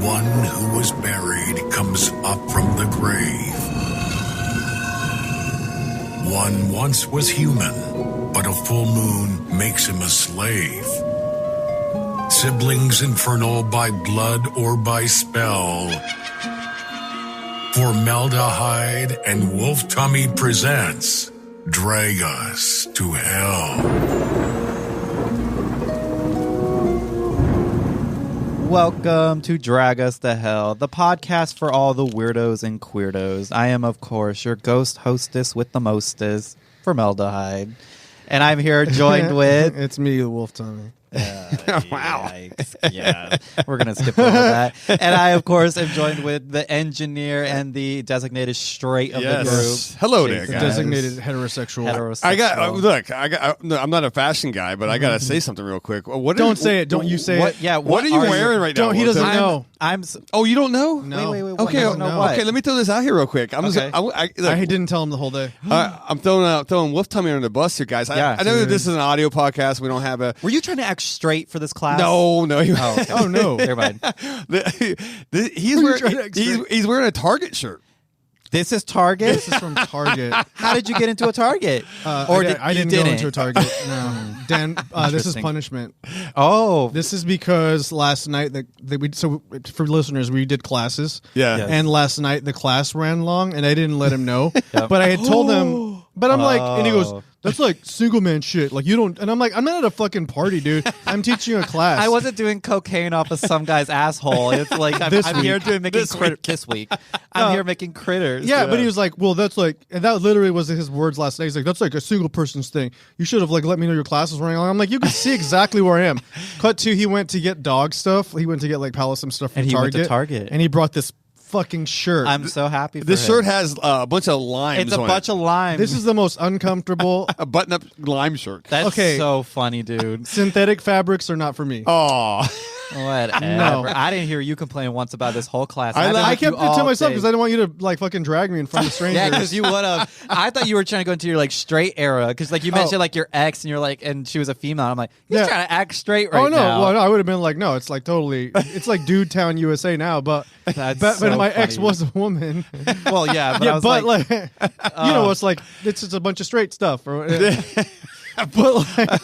one who was buried comes up from the grave. One once was human, but a full moon makes him a slave. Siblings infernal by blood or by spell. Formaldehyde and Wolf Tummy presents Drag Us to Hell. Welcome to Drag Us to Hell, the podcast for all the weirdos and queerdos. I am, of course, your ghost hostess with the mostest, Formaldehyde. And I'm here joined with... It's me, Wolf Tummy. Wow. Yeah, we're going to skip over that. And I, of course, am joined with the engineer and the designated straight of the group. Hello there, The guys. designated heterosexual. I'm not a fashion guy, but I got to say something real quick. Don't say it. Don't you say it. Yeah, What are you wearing right now? He doesn't know. Oh, you don't know? No. Wait. Okay, What? let me throw this out here real quick. I didn't tell him the whole day. I'm throwing Wolf Tummy under the bus here, guys. I know that this is an audio podcast. We don't have a... Were you trying to act straight for this class? No. Oh, okay. Oh, no. Never mind. He's wearing a Target shirt. This is Target? This is from Target. How did you get into a Target? I didn't go into a Target. No. Dan, this is punishment. Oh. This is because last night, for listeners, we did classes. Yeah. Yes. And last night, the class ran long, and I didn't let him know. But I had told him, but I'm like, and he goes, that's like single man shit. Like, you don't, and I'm like, I'm not at a fucking party, dude. I'm teaching a class. I wasn't doing cocaine off of some guy's asshole. It's like, I'm here doing making critters. This week. I'm here making critters. Yeah, but he was like, well, that's like, and that literally was his words last night. He's like, that's like a single person's thing. You should have like let me know your class was running along. I'm like, you can see exactly where I am. Cut to, he went to get dog stuff. He went to get like Palism stuff from And he Target. went to Target. And he brought this fucking shirt. I'm so happy for This him. shirt has a bunch of limes It's a on bunch it. of limes. This is the most uncomfortable. A button-up lime shirt. That's okay. so funny, dude. Synthetic fabrics are not for me. Oh. Whatever. No. I didn't hear you complain once about this whole class. I kept it to myself because I didn't want you to like fucking drag me in front of strangers. Yeah, because you would have. I thought you were trying to go into your like straight era because like you mentioned like your ex and you're like, and she was a female. I'm like, you're trying to act straight right now. Well, no, I would have been like, no, it's like totally, it's like Dude Town USA now, but That's but so my funny. ex was a woman. Well, yeah, but Yeah, I was but like, you know, it's like it's just a bunch of straight stuff. But like,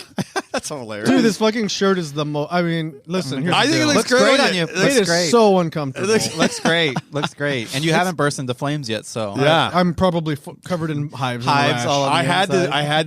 That's hilarious. dude, this fucking shirt is the most. I mean, listen, here's I the think it deal. looks great great on you. It Looks It is great. so uncomfortable. looks great. Looks great. And you haven't burst into flames yet, so Yeah. I'm probably covered in hives. and Hives rash. all on I the had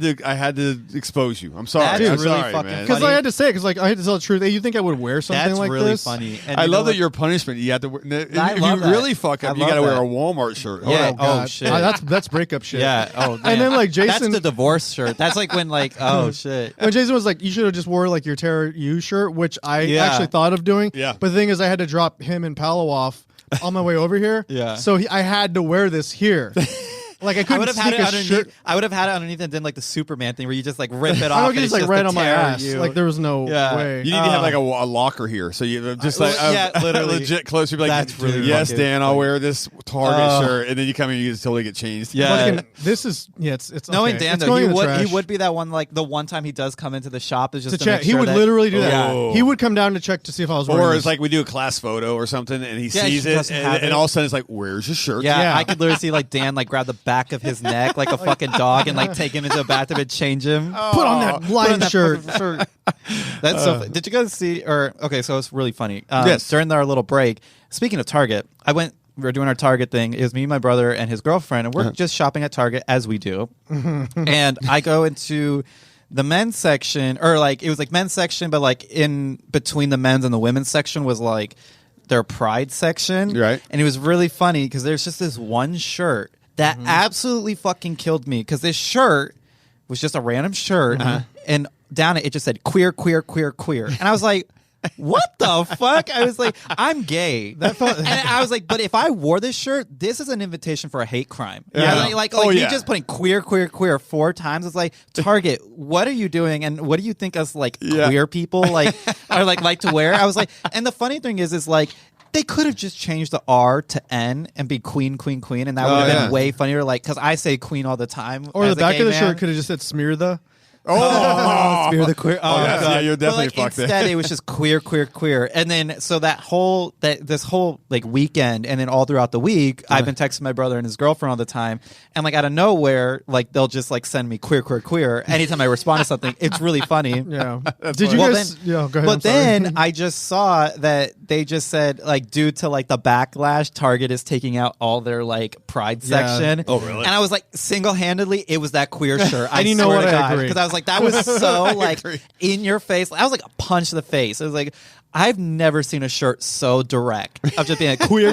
inside. I had to expose you. I'm sorry. That's I'm really sorry, fucking man. Because funny. I had to say it, because like I had to tell the truth. Hey, you think I would wear something That's like really this? funny. And I you know love that what? your punishment. You have to. If I you love that. really fuck I up, you love got to wear that. a Walmart shirt. Yeah. Oh, God. shit. That's breakup shit. Yeah. Oh, And then like that's Jason, the divorce shirt. That's like when like oh shit. when Jason was like, you should have just wore like your Terror U shirt, which I Yeah. actually thought of doing. Yeah. But the thing is, I had to drop him and Paolo off on my way over here. Yeah. So I had to wear this here. Like I I couldn't would have had sneak it a shirt. underneath. I would have had it underneath and then like the Superman thing where you just like rip it I off. don't and just it's like right a on my tear ass. you. Like there was no Yeah. way. You need to have like a locker here, so you just like yeah, literally. legit close. You'd be like, That's really yes, fucking Dan, I'll funny. wear this Target shirt, and then you come in, you just totally get changed. Yeah. Fucking, this is it's Knowing okay. Dan It's though, going he in the would trash. be that one like the one time he does come into the shop is just to to check. make He sure would that- literally do that. Oh. He would come down to check to see if I was wearing Or this. it's like we do a class photo or something, and he Yeah, sees he it, doesn't have and it. all of a sudden it's like, "Where's your shirt?" Yeah, Yeah. I could literally see like Dan like grab the back of his neck like a fucking dog and like take him into the bathroom and change him. put on that line shirt. That's so. Did you guys see? Or okay, so it's really funny. Yes. During our little break. Speaking of Target, we were doing our Target thing. It was me, my brother, and his girlfriend, and we're just shopping at Target as we do. And I go into the men's section, or like it was like men's section, but like in between the men's and the women's section was like their pride section, Right. And it was really funny because there's just this one shirt that absolutely fucking killed me because this shirt was just a random shirt, and down it just said queer, queer, queer, queer, and I was like, what the fuck? I was like, I'm gay. And I was like, but if I wore this shirt, this is an invitation for a hate crime. Yeah. Like Oh, you yeah. just putting queer, queer, queer 4 times. It's like, Target, what are you doing? And what do you think us like queer people like are like to wear? I was like, and the funny thing is like, they could have just changed the R to N and be queen, queen, queen, and that would have been way funnier. Like, because I say queen all the time. Or as the a back gay of the man. shirt could have just said smear the. Oh, Spear the queer. Oh, yes, God. yeah, you're definitely but, like, fucked there. instead, it was just queer. And then, so this whole like weekend and then all throughout the week, I've been texting my brother and his girlfriend all the time. And like out of nowhere, like they'll just like send me queer. Anytime I respond to something, it's really funny. Yeah. Did you Well, guys? then- Yeah, go ahead. But I'm sorry. then I just saw that they just said like due to like the backlash, Target is taking out all their like pride Yeah. section. Oh, really? And I was like single-handedly, it was that queer shirt. I And you know swear what? to I God, agree. because I was like, that was so like in your face. I was like a punch to the face. It was like I've never seen a shirt so direct of just being like queer.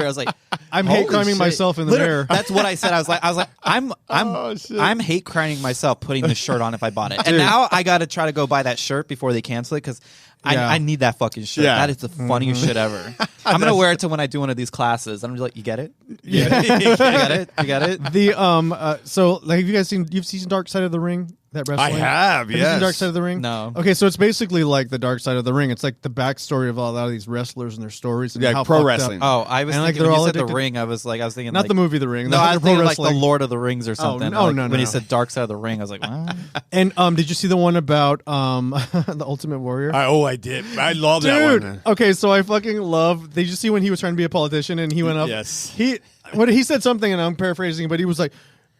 I was like, I'm hate holy criming shit. myself in the Literally, mirror. That's what I said. I was like, I'm hate criming myself putting this shirt on if I bought it. And now I got to try to go buy that shirt before they cancel it because Yeah. I need that fucking shirt. Yeah. That is the funniest shit ever. I'm gonna wear it to when I do one of these classes. I'm just like, you get it? Yeah. You got it? The so like have you guys seen Dark Side of the Ring? That wrestling? I have, you seen yes. Dark Side of the Ring? No. Okay, so it's basically like the Dark Side of the Ring. It's like the backstory of a lot of these wrestlers and their stories. And Yeah, how pro fucked wrestling. Up. Oh, I was And, like, thinking they're when all you said the addicted- ring. I was thinking Not like, the movie The Ring. No, I the was pro thinking like the wrestling. Lord of the Rings or something. no, Like, no, When no. he said Dark Side of the Ring, I was like, what? And did you see the one about the Ultimate Warrior? I did. I love that Dude, one. okay, so I fucking love. Did you see when he was trying to be a politician and he went up? Yes. He said something, and I'm paraphrasing, but he was like,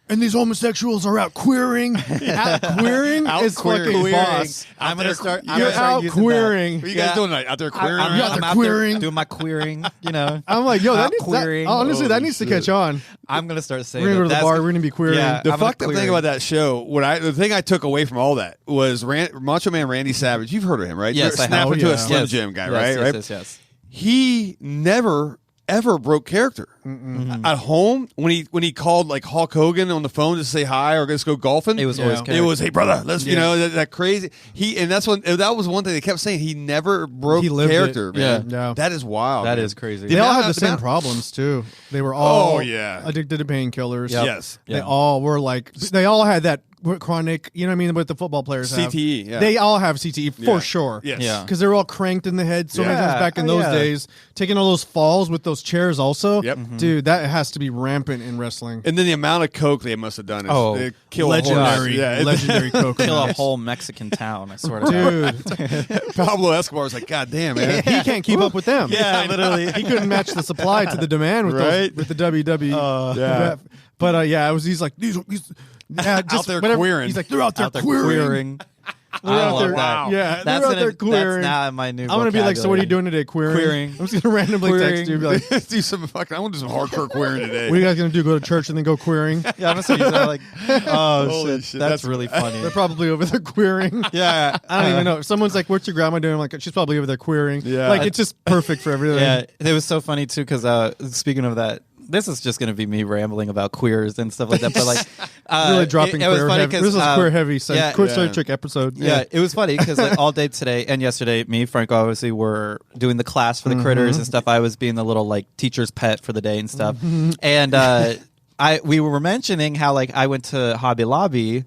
"And these homosexuals are out queering." Out queering is fucking boss. I'm gonna start. You're out queering. What are you guys doing tonight? Out there queering? I'm out there out queering. doing my queering. You know, I'm like, yo, Out that needs queering. honestly, that Holy needs to shit. catch on. I'm gonna start saying. We're gonna go to the that's bar. gonna- We're gonna be queering. Yeah. The I'm fucked up queering. thing about that show, the thing I took away from all that was Macho Man Randy Savage. You've heard of him, right? Yes, I have. Snap into yeah. a Slim Yes. Jim guy, Yes, right? Yes. He never ever broke character. At home, when he called like Hulk Hogan on the phone to say hi or just go golfing, It was always it character. was, hey brother, let's you know that crazy. That was one thing they kept saying. He never broke He lived character. it. Man. Yeah. That is wild. That man. is crazy. They all amount- had the same amount- problems too. They were all Oh, yeah. addicted to painkillers. Yep. Yes. They all were like, they all had that chronic, you know what I mean, what the football players have. CTE, yeah. They all have CTE Yeah. for sure. Yes. Yeah. Because they're all cranked in the head so many Yeah. times back in Oh, those yeah. days. Taking all those falls with those chairs also. Yep. Dude, that has to be rampant in wrestling. And then the amount of coke they must have done is Oh, kill a horse. Legendary, Yeah. legendary coke. Kill a whole Mexican town. I swear to God. Dude, Pablo Escobar was like, God damn, man. he can't keep up with them. Yeah, literally. He couldn't match the supply to the demand with Right? with the WWE. Yeah. But yeah, he's like these yeah, just Out there whatever. queering. He's like they're out there, Out there queering. They're I out love there, that. yeah, That's they're out there queering. That's now in my new. I'm gonna be like, so what are you doing today? Queering. Queering. I'm just gonna randomly text you and be like, Let's do some fucking. I want to do some hardcore queering today. what are you guys gonna do? Go to church and then go queering? Yeah, I'm gonna that like, oh Holy shit, shit, that's that's- really funny. They're probably over there queering. Yeah, I don't even know. If someone's like, "What's your grandma doing?" I'm like, "She's probably over there queering." Yeah. like it's just perfect for everything. Yeah, it was so funny too because speaking of that, this is just going to be me rambling about queers and stuff like that. But like, really dropping it was queer funny heavy. 'cause, This is queer heavy. yeah, Queer yeah. Star Trek episode. Yeah, it was funny because like all day today and yesterday, me, Franco, obviously were doing the class for the critters and stuff. I was being the little like teacher's pet for the day and stuff. And we were mentioning how like I went to Hobby Lobby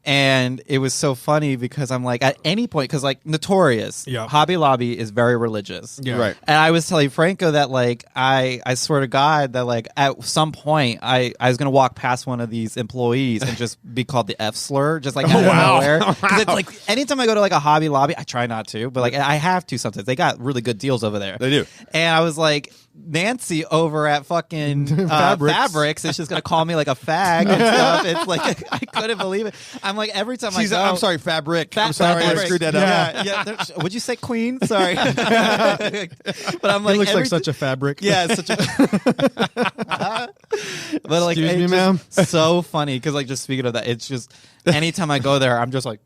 and it was so funny because I'm like at any point because like notorious Yeah. Hobby Lobby is very religious. Yeah. Right. And I was telling Franco that like I swear to God that like at some point I was gonna walk past one of these employees and just be called the F slur just like out of nowhere. Because it's like anytime I go to like a Hobby Lobby, I try not to, but like I have to sometimes. They got really good deals over there. They do. And I was like, Nancy over at fucking Fabrics is just gonna call me like a fag and stuff. It's like I couldn't believe it. I'm like every time I go, I'm sorry, Fabric. I'm sorry, I Fabric. screwed that up. Yeah. Would you say queen? Sorry. But I'm like, He looks every like such a fabric. yeah, it's such a. But like, Excuse me, it's ma'am? just so funny because like just speaking of that, it's just anytime I go there, I'm just like.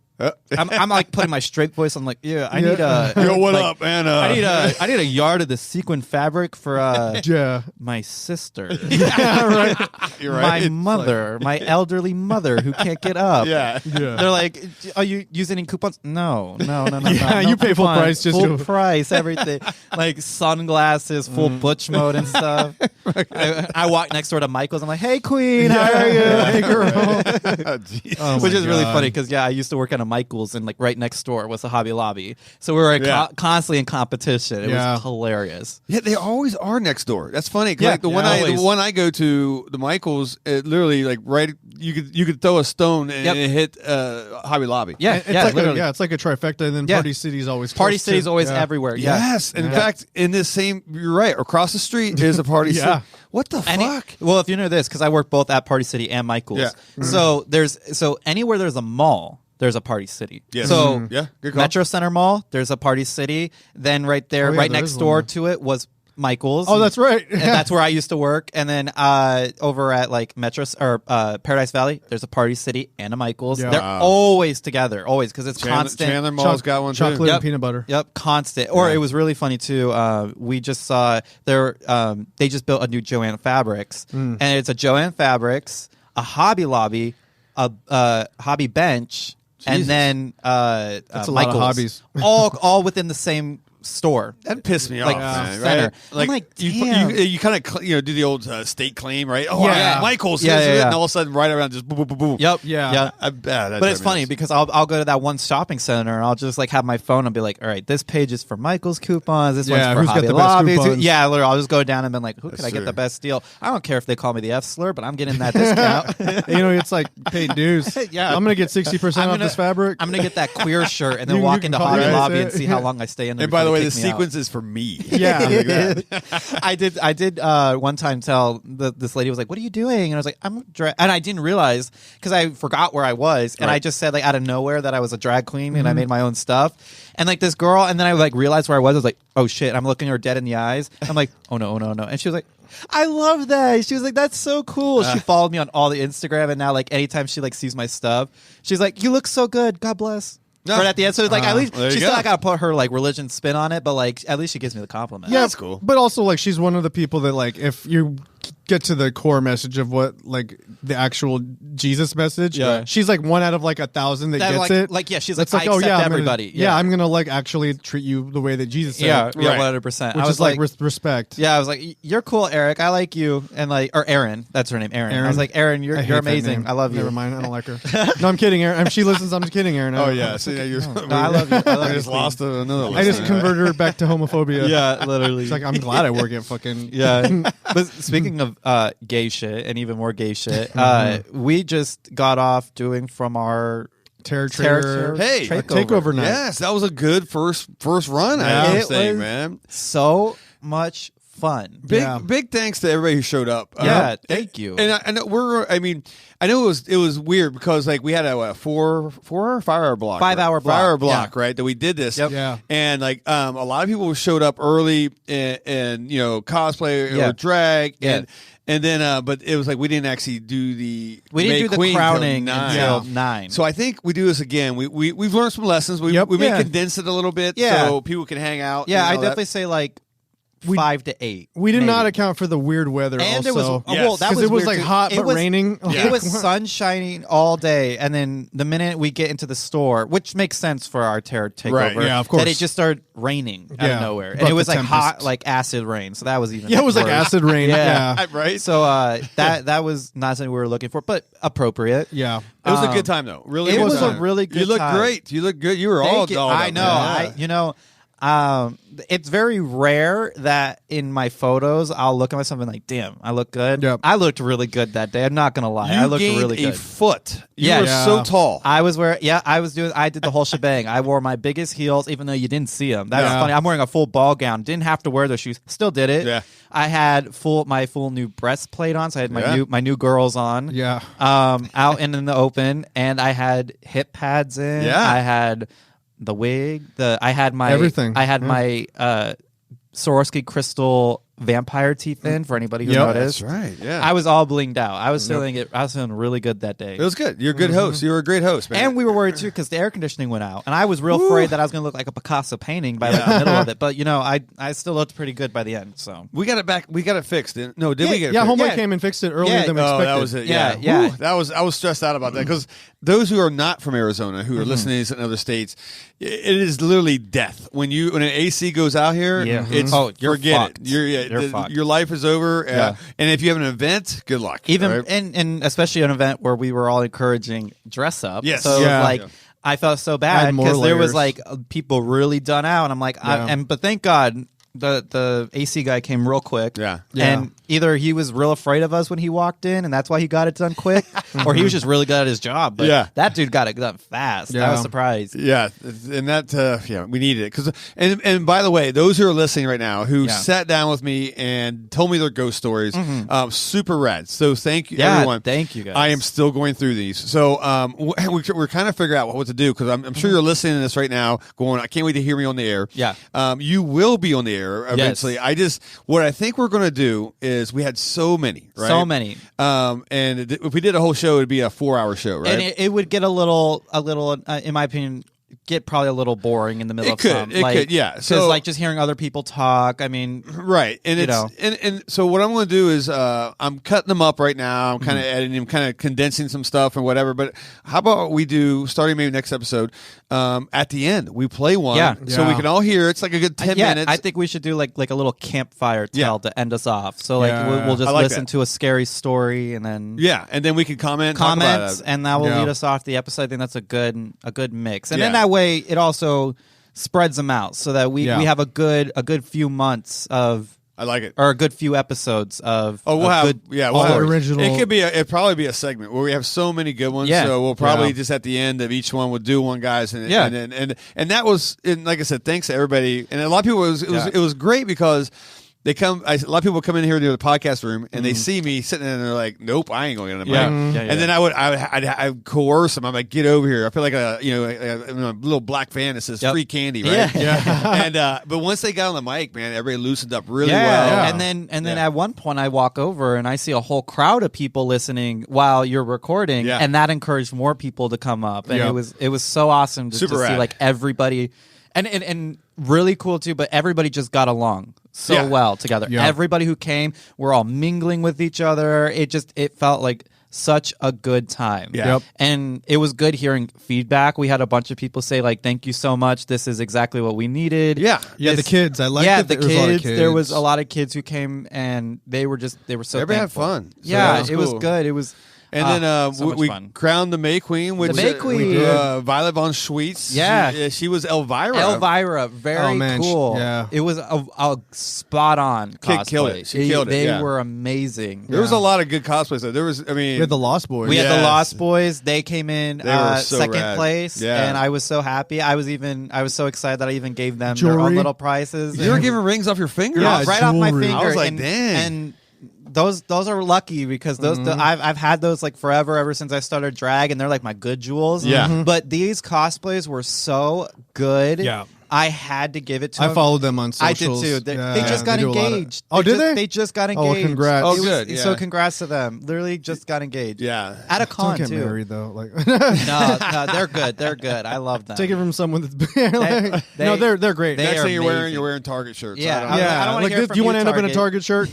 I'm like putting my straight voice. I'm like, yeah, I need a Yo, what like, up, man? I need a yard of the sequin fabric for Yeah. my sister, right. You're my right. It's mother, my elderly mother who can't get up. Yeah. Yeah. They're like, are you using any coupons? No. Yeah, No you pay full coupons. price just full to- price, everything. Like sunglasses, full butch mode and stuff. I walk next door to Michael's. I'm like, hey, queen, how are you? Hey, girl. Jeez. Oh, Which my is really God. funny because I used to work at a Michael's and like right next door was a Hobby Lobby, so we were Yeah. constantly in competition. It Yeah. was hilarious. Yeah, they always are next door. That's funny. 'Cause, Yeah, like the yeah, one always. I go to, the Michaels, literally like right you could throw a stone and Yep. it hit Hobby Lobby. Yeah, It's yeah, like literally. it's like a trifecta, and then Yeah. Party City's always Party close City's to. always Yeah. everywhere. Yeah. Yes. In fact, in this same, you're right. Across the street is a Party Yeah. City. What the fuck? Well, if you know this, because I work both at Party City and Michael's. Yeah. So anywhere there's a mall, there's a Party City. Yes. So Yeah, good call. Metro Center Mall, there's a Party City. Then right there, Oh, yeah, right there next is door one. to it was Michael's. Oh, that's right. And that's where I used to work. And then over at like Paradise Valley, there's a Party City and a Michael's. Yeah. They're always together, always, because it's constant. Chandler Mall's got one chocolate too. Yep. and peanut butter. Yep, constant. Or Yeah. it was really funny too. We just saw they just built a new Joann Fabrics, and it's a Joann Fabrics, a Hobby Lobby, a Hobby Bench, and Jesus. then That's a lot of Michael's. hobbies. all within the same store. That pissed me Like, off, man, center. right? I'm like, damn. you kind of do the old state claim, right? Oh, Yeah. Michael's, Yeah, this, yeah, this, yeah. and all of a sudden, right around, just boom, boom, boom, boom. Yep. Yeah. Yeah. That But it's drove me funny nuts. because I'll go to that one shopping center and I'll just like have my phone and be like, all right, this page is for Michael's coupons. This Yeah, one's for who's got Hobby the best Lobby. coupons? Yeah, literally, I'll just go down and be like, who could That's I get true. the best deal? I don't care if they call me the F slur, but I'm getting that discount. You know, it's like paid dues. Yeah. I'm gonna get 60% off this fabric. I'm gonna get that queer shirt and then You walk can into call Hobby it. Lobby Yeah. and see how long I stay in there. And by the before way, they the kick me out. sequence is for me. Yeah. Like that. I did one time tell this lady was like, what are you doing? And I was like, and I didn't realize because I forgot where I was, and I just said like out of nowhere that I was a drag queen and I made my own stuff, and like this girl, and then I like realized where I was like, oh shit, I'm looking her dead in the eyes. I'm like, oh no, and she was like, I love that. She was like, that's so cool. She followed me on all the Instagram, and now like anytime she like sees my stuff, she's like, you look so good, God bless. No. Right at the end, so it's like at least there you she still go. I gotta put her like religion spin on it, but like at least she gives me the compliment. Yeah, That's cool. But also, like, she's one of the people that, like, if you get to the core message of what, like, the actual Jesus message, Yeah. she's like 1 out of like 1,000 that gets like, it. like yeah, she's It's like, I accept I'm everybody. Gonna, I'm gonna like actually treat you the way that Jesus said. Yeah, Right. 100%. Which I was is like like, respect. yeah, I was like, you're cool, Eric. I like you, and like, or Erin, that's her name, Erin. I was like, Erin, I you're hate that amazing. name. I love you. Never mind, I don't like her. No, I'm kidding, Erin. If she listens, I'm just kidding, Erin. Oh, yeah. So, you're, No, I love you. I love I you. just lost another I just listener. converted her back to homophobia. Yeah, literally. It's like, I'm glad I work at fucking. Yeah. But speaking of gay shit and even more gay shit, we just got off doing from our Terror Terror- Trader. Hey, takeover night. Yes, that was a good first run. Yeah. I It was saying, was- man. so much fun. Big thanks to everybody who showed up. Yeah, thank you. And I know I know it was weird because like we had a 4 or 5 hour block, 5 hour block, 5 hour block, yeah. right? That we did this, Yep. Yeah. And like a lot of people showed up early and you know cosplay Yeah. or drag Yeah. and then but it was like we didn't actually do the We didn't May do the Queen till crowning 9. until 9. So I think we do this again. We've learned some lessons. We Yep. may Yeah. condense it a little bit Yeah. so people can hang out. yeah, and I all that. definitely say like 5 to 8. We did maybe. not account for the weird weather. And also. it was Yes. well, that 'Cause was it was weird like too. hot It but was- raining. It was sun shining all day, and then the minute we get into the store, which makes sense for our terror takeover, Right, yeah, of course. that it just started raining out Yeah, of nowhere, and but it was the like hot, tempest. like acid rain. So that was even Yeah, it was like worse. acid rain. Yeah. Yeah. right. So that was not something we were looking for, but appropriate. Yeah. It was a good time though. Really, It good was a time. really good You look time. great. You look good. You were all Thank you. dolled up, I know. man. It's very rare that in my photos I'll look at myself and like, damn, I look good. Yep. I looked really good that day. I'm not gonna lie. You I looked gained really a good. foot. You Yeah. were Yeah. so tall. I did the whole shebang. I wore my biggest heels, even though you didn't see them. That's Yeah. funny. I'm wearing a full ball gown. Didn't have to wear those shoes. Still did it. Yeah. I had my full new breastplate on, so I had Yeah. my new girls on. Yeah. Out and in the open, and I had hip pads in. Yeah. I had the wig. I had my Everything. I had Yeah. my Swarovski crystal vampire teeth in for anybody who Yep. noticed. That's right. Yeah. I was all blinged out. I was feeling really good that day. it was good. You're a good host. You were a great host, man. And we were worried too because the air conditioning went out, and I was real afraid that I was going to look like a Picasso painting by like, the middle of it. But I still looked pretty good by the end. So we got it back. We got it fixed. No, did we get it Yeah, fixed? Homeboy Yeah. came and fixed it earlier Yeah. than we Oh, expected. that was it. Yeah, Yeah, yeah. That I was stressed out about that because those who are not from Arizona, who are listening to this in other states, it is literally death when an AC goes out here. Yeah. It's Oh, you're forget fucked. it. You're fucked. Your life is over. Yeah. And if you have an event, good luck. even right? and especially an event where we were all encouraging dress up. Yes. So it was Yeah. like. Yeah. I felt so Add bad more because there was layers. like people really done out, and I'm like, Yeah. but thank God the AC guy came real quick. Yeah. And either he was real afraid of us when he walked in, and that's why he got it done quick, or he was just really good at his job. But that dude got it done fast. Yeah. I was surprised. Yeah, and that we needed it because and by the way, those who are listening right now who sat down with me and told me their ghost stories, super rad. So thank you, everyone. Thank you, guys. I am still going through these, so we're kind of figuring out what to do because I'm sure you're listening to this right now, going, I can't wait to hear me on the air. Yeah, you will be on the air eventually. Yes. What I think we're going to do is we had so many, right? So many. And if we did a whole show, it'd be a 4-hour show, right? And it would get a little, in my opinion, get probably a little boring in the middle of some. It could, yeah. So like just hearing other people talk, I mean, right. And and so what I'm going to do is I'm cutting them up right now. I'm kind of editing them, kind of condensing some stuff and whatever. But how about we do, starting maybe next episode, at the end we play one, so we can all hear. It's like a good 10 minutes. I think we should do like a little campfire tale to end us off. So like we'll just listen to a scary story and then and then we can comments, and that will lead us off the episode. I think that's a good mix, and then that way it also spreads them out so that we have a good few months of. I like it, or a good few episodes of. Oh, we'll have we'll have original. It could be it'd probably be a segment where we have so many good ones. Yeah. So we'll probably just at the end of each one we'll do one, guys, and that was, and like I said, thanks to everybody, and a lot of people it was great because. A lot of people come in here to the podcast room and they see me sitting there and they're like, "Nope, I ain't going to get on the mic." And then I'd coerce them. I'm like, "Get over here!" I feel like a little black fan that says free candy, right? And but once they got on the mic, man, everybody loosened up really well. Yeah. And then at one point I walk over and I see a whole crowd of people listening while you're recording, and that encouraged more people to come up, and it was so awesome to see like everybody, and really cool too. But everybody just got along so well together. Everybody who came, we're all mingling with each other. It felt like such a good time. And it was good hearing feedback. We had a bunch of people say like, "Thank you so much. This is exactly what we needed." The kids. I liked that the kids. There was a lot of kids who came and they were so everybody had fun. So it was good. It was. And then so we fun. crowned the May Queen, which Violet von Schweetz. She was Elvira. Elvira, very cool. Yeah. It was a spot on cosplay. Killed it. She killed it. They were amazing. There was a lot of good cosplays. Though. There was, we had the Lost Boys. We had the Lost Boys. They came in so second place, and I was so happy. I was so excited that I even gave them their own little prizes. You were giving rings off your finger, right off my finger. I was like, dang. And those are lucky because I've had those like forever, ever since I started drag, and they're like my good jewels. But these cosplays were so good. I had to give it to them. I followed them on socials. I did too. They just got engaged. Did they? They just got engaged. Oh, congrats. Oh, good. So congrats to them. Literally just got engaged. At a con Don't get too. married though. Like no, they're good. They're good. I love them. Take it from someone that's no, they're great. Next thing you're wearing Target shirts. I don't want to hear do you want to end up in a Target shirt?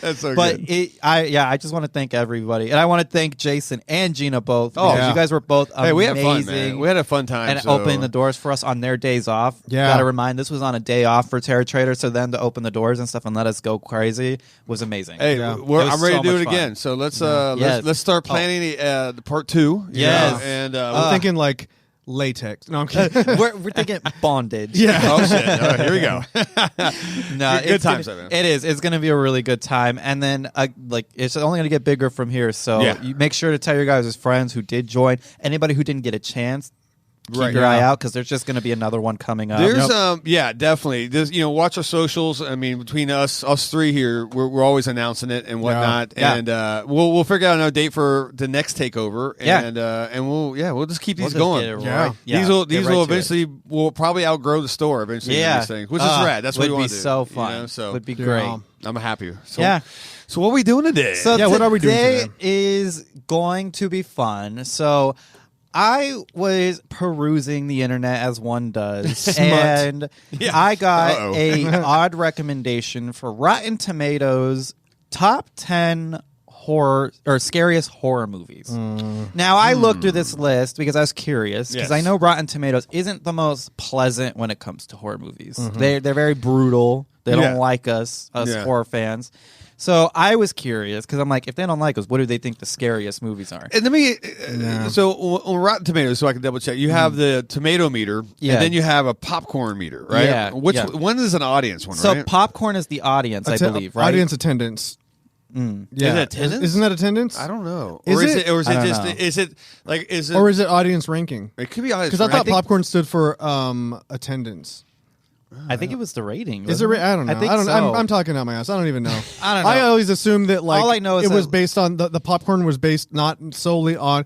That's so but good. I just want to thank everybody, and I want to thank Jason and Gina both. You guys were both amazing. Hey, we had fun, man. We had a fun time, and opening the doors for us on their days off. Got to remind, this was on a day off for Terror Trader, so then to open the doors and stuff and let us go crazy was amazing. Hey, I'm ready to do it again. So let's start planning the part 2. And we're thinking like latex. No, I'm kidding. we're thinking bondage. Oh shit! Here we go. No, good times. It is. It's going to be a really good time, and then it's only going to get bigger from here. So you make sure to tell your guys' friends who did join. Anybody who didn't get a chance, keep your eye out because there's just going to be another one coming up. There's definitely. There's watch our socials. I mean, between us three here, we're always announcing it and whatnot. And we'll figure out a date for the next takeover. And we'll just keep these going. These will eventually we'll probably outgrow the store eventually. These things, which is rad. That's what we want to do. So fun. So would be great. I'm happy. So what are we doing today? So what are we doing today? Today is going to be fun. So I was perusing the internet as one does, and I got a odd recommendation for Rotten Tomatoes top 10 horror or scariest horror movies. Now, I looked through this list because I was curious, because I know Rotten Tomatoes isn't the most pleasant when it comes to horror movies. They're very brutal. They don't like us horror fans. So I was curious because I'm like, if they don't like us, what do they think the scariest movies are? And let me. So on Rotten Tomatoes, so I can double check. You have the tomato meter, and then you have a popcorn meter, right? Yeah. One is an audience one, So right? popcorn is the audience, I believe, right? Audience attendance. Yeah. Is it attendance? Isn't that attendance? I don't know. Is or is it? Or is it I don't just? know. Is it like? Is it? Or is it audience ranking? It could be audience. Because I thought ranking. popcorn stood for attendance. I think it was the rating. Is it? I don't know. I think so. I'm talking out my ass. I don't even know. I don't know. I always assumed that like All I know is it was that- based on the popcorn was based not solely on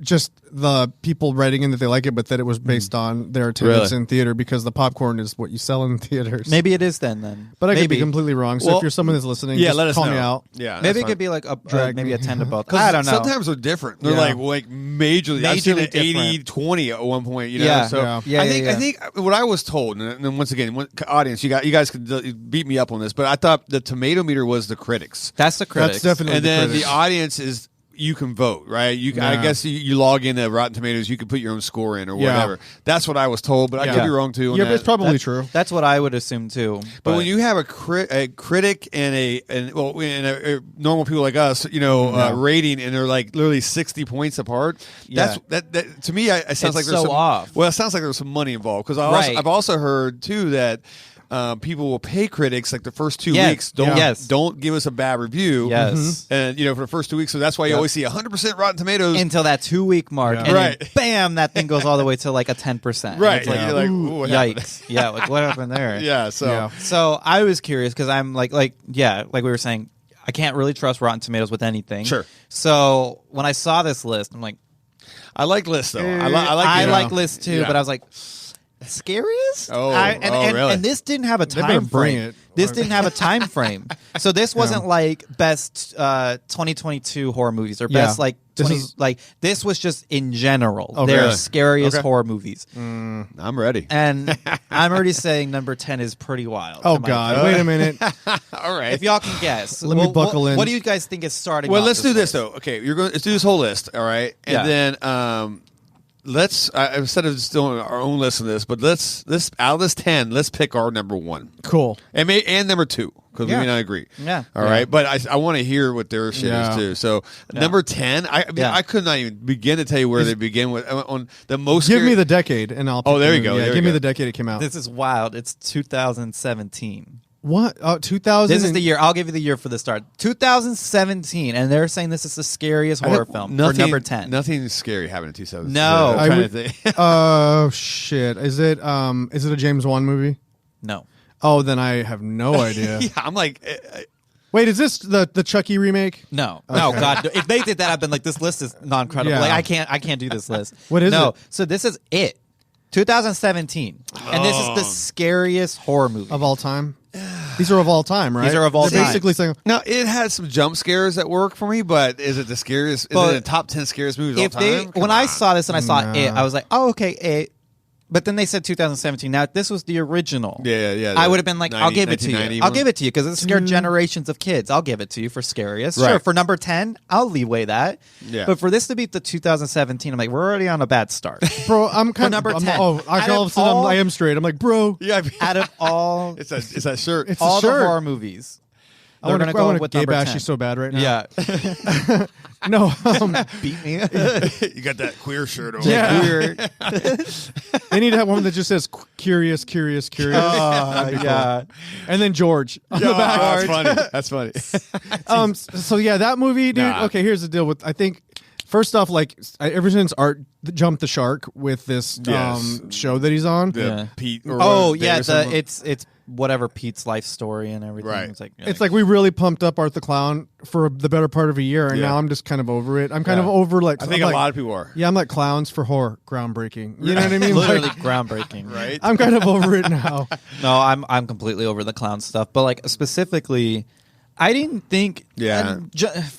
just the people writing in that they like it, but that it was based on their attendance Really? in theater because the popcorn is what you sell in theaters. Maybe it is then. But I could Maybe. be completely wrong. So Well, if you're someone that's listening, Yeah, just let us call know. me out. Yeah, that's Maybe it fine. could be like Drag maybe me. a 10 to both. 'Cause I don't know. Sometimes they're different. They're Yeah. like majorly. I've seen it Majorly 80-20 at one point. You know. Yeah. So Yeah, I think yeah. I think what I was told, and then once again, audience, you guys could beat me up on this, but I thought the tomato meter was the critics, That's the critics. That's definitely and the then critics. the audience is. You can vote, right? I Yeah. guess you log into Rotten Tomatoes. You can put your own score in or Yeah. whatever. That's what I was told, but I could be wrong too. On Yeah, that. but it's probably true. That's what I would assume too. But when you have a critic and a normal people like us, rating, and they're like literally 60 points apart, that's that to me. It sounds like there's so some, off. Well, it sounds like there's some money involved because I've also heard too that. People will pay critics like the first 2 Yes. weeks. Yes. Don't give us a bad review. Yes. And for the first 2 weeks, so that's why you always see 100% Rotten Tomatoes. until that 2-week mark, Yeah. and Right. then bam, that thing goes all the way to like a 10%. Right. It's like, You're like, ooh, what happened? yikes. Yeah, like what happened there? Yeah. So Yeah. So I was curious because I'm like we were saying, I can't really trust Rotten Tomatoes with anything. Sure. So when I saw this list, I'm like, I like lists though. I I like like lists too, Yeah. but I was like, Scariest? Oh, really? And this didn't have a better time bring frame. it. This didn't have a time frame. So this wasn't like best 2022 horror movies or best Yeah. like This 20 is- like this was just in general. Okay. They're Really? scariest Okay. horror movies. I'm ready. And I'm already saying number 10 is pretty wild. Oh Am I God! correct? Wait a minute. All right. If y'all can guess. Let me buckle in. What do you guys think is starting Well, off let's do this list? though. Okay, let's do this whole list. All right, and Yeah. then let's instead of just doing our own list of this, but let's out of this 10, let's pick our number 1 Cool. and number 2 because Yeah. we may not agree. Yeah. All right, but I want to hear what their shit Yeah. is too. So number 10, I mean, Yeah. I could not even begin to tell you where they begin with on the most. Give scary- me the decade, and I'll. Oh, pick there the you go, movie. Yeah, there give you me go. the decade it came out. This is wild. It's 2017. What? 2000. This is the year. I'll give you the year for the start. 2017, and they're saying this is the scariest horror film for number 10. Nothing scary happened in 2000. No. I'm I trying would- to think. Oh shit! Is it a James Wan movie? No. Oh, then I have no idea. Yeah, I'm like. Wait, is this the Chucky remake? No. No, God. If they did that, I've been like, this list is non-credible. Yeah. Like, I can't do this list. What is no. it? So this is it. 2017. And this is the scariest horror movie. Of all time? These are of all time, right? These are of all They're time. basically saying, Now it had some jump scares that work for me, but is it the scariest? Is But it in the top 10 scariest movies if of all they time? when I saw this and I saw No. it, I was like, oh, okay, it. But then they said 2017. Now, if this was the original. Yeah. I would have been like, I'll give it to you. 1990 I'll one? give it to you because it scared generations of kids. I'll give it to you for scariest. Right. Sure, for number 10, I'll leeway that. Yeah. But for this to be the 2017, I'm like, we're already on a bad start. bro, I'm kind number of 10. Oh, Out all of of a sudden all- I am straight. I'm like, bro. Yeah, Out of all it's that shirt. It's all a the shirt. horror movies, I we're want going to to go go with gay number bash 10. you so bad right now. Yeah. No. Beat me. You got that queer shirt on. Yeah. Weird. They need to have one that just says curious, curious, curious. Oh, yeah. And then George on Oh, the back. that's funny. That's funny. So yeah, that movie, dude. Nah. Okay, here's the deal with. I think first off, like ever since Art jumped the shark with this Yes. show that he's on, Yeah. Pete. Or Oh, whatever, yeah. Davison. It's whatever Pete's life story and everything. Right. it's like we really pumped up Art the Clown for the better part of a year, and Yeah. now I'm just kind of over it. I'm kind Yeah. of over like I think I'm a like, lot of people are. Yeah, I'm like clowns for horror, groundbreaking. You know what I mean? literally Like, groundbreaking. Right? I'm kind of over it now. No, I'm completely over the clown stuff. But like specifically, I didn't think Yeah.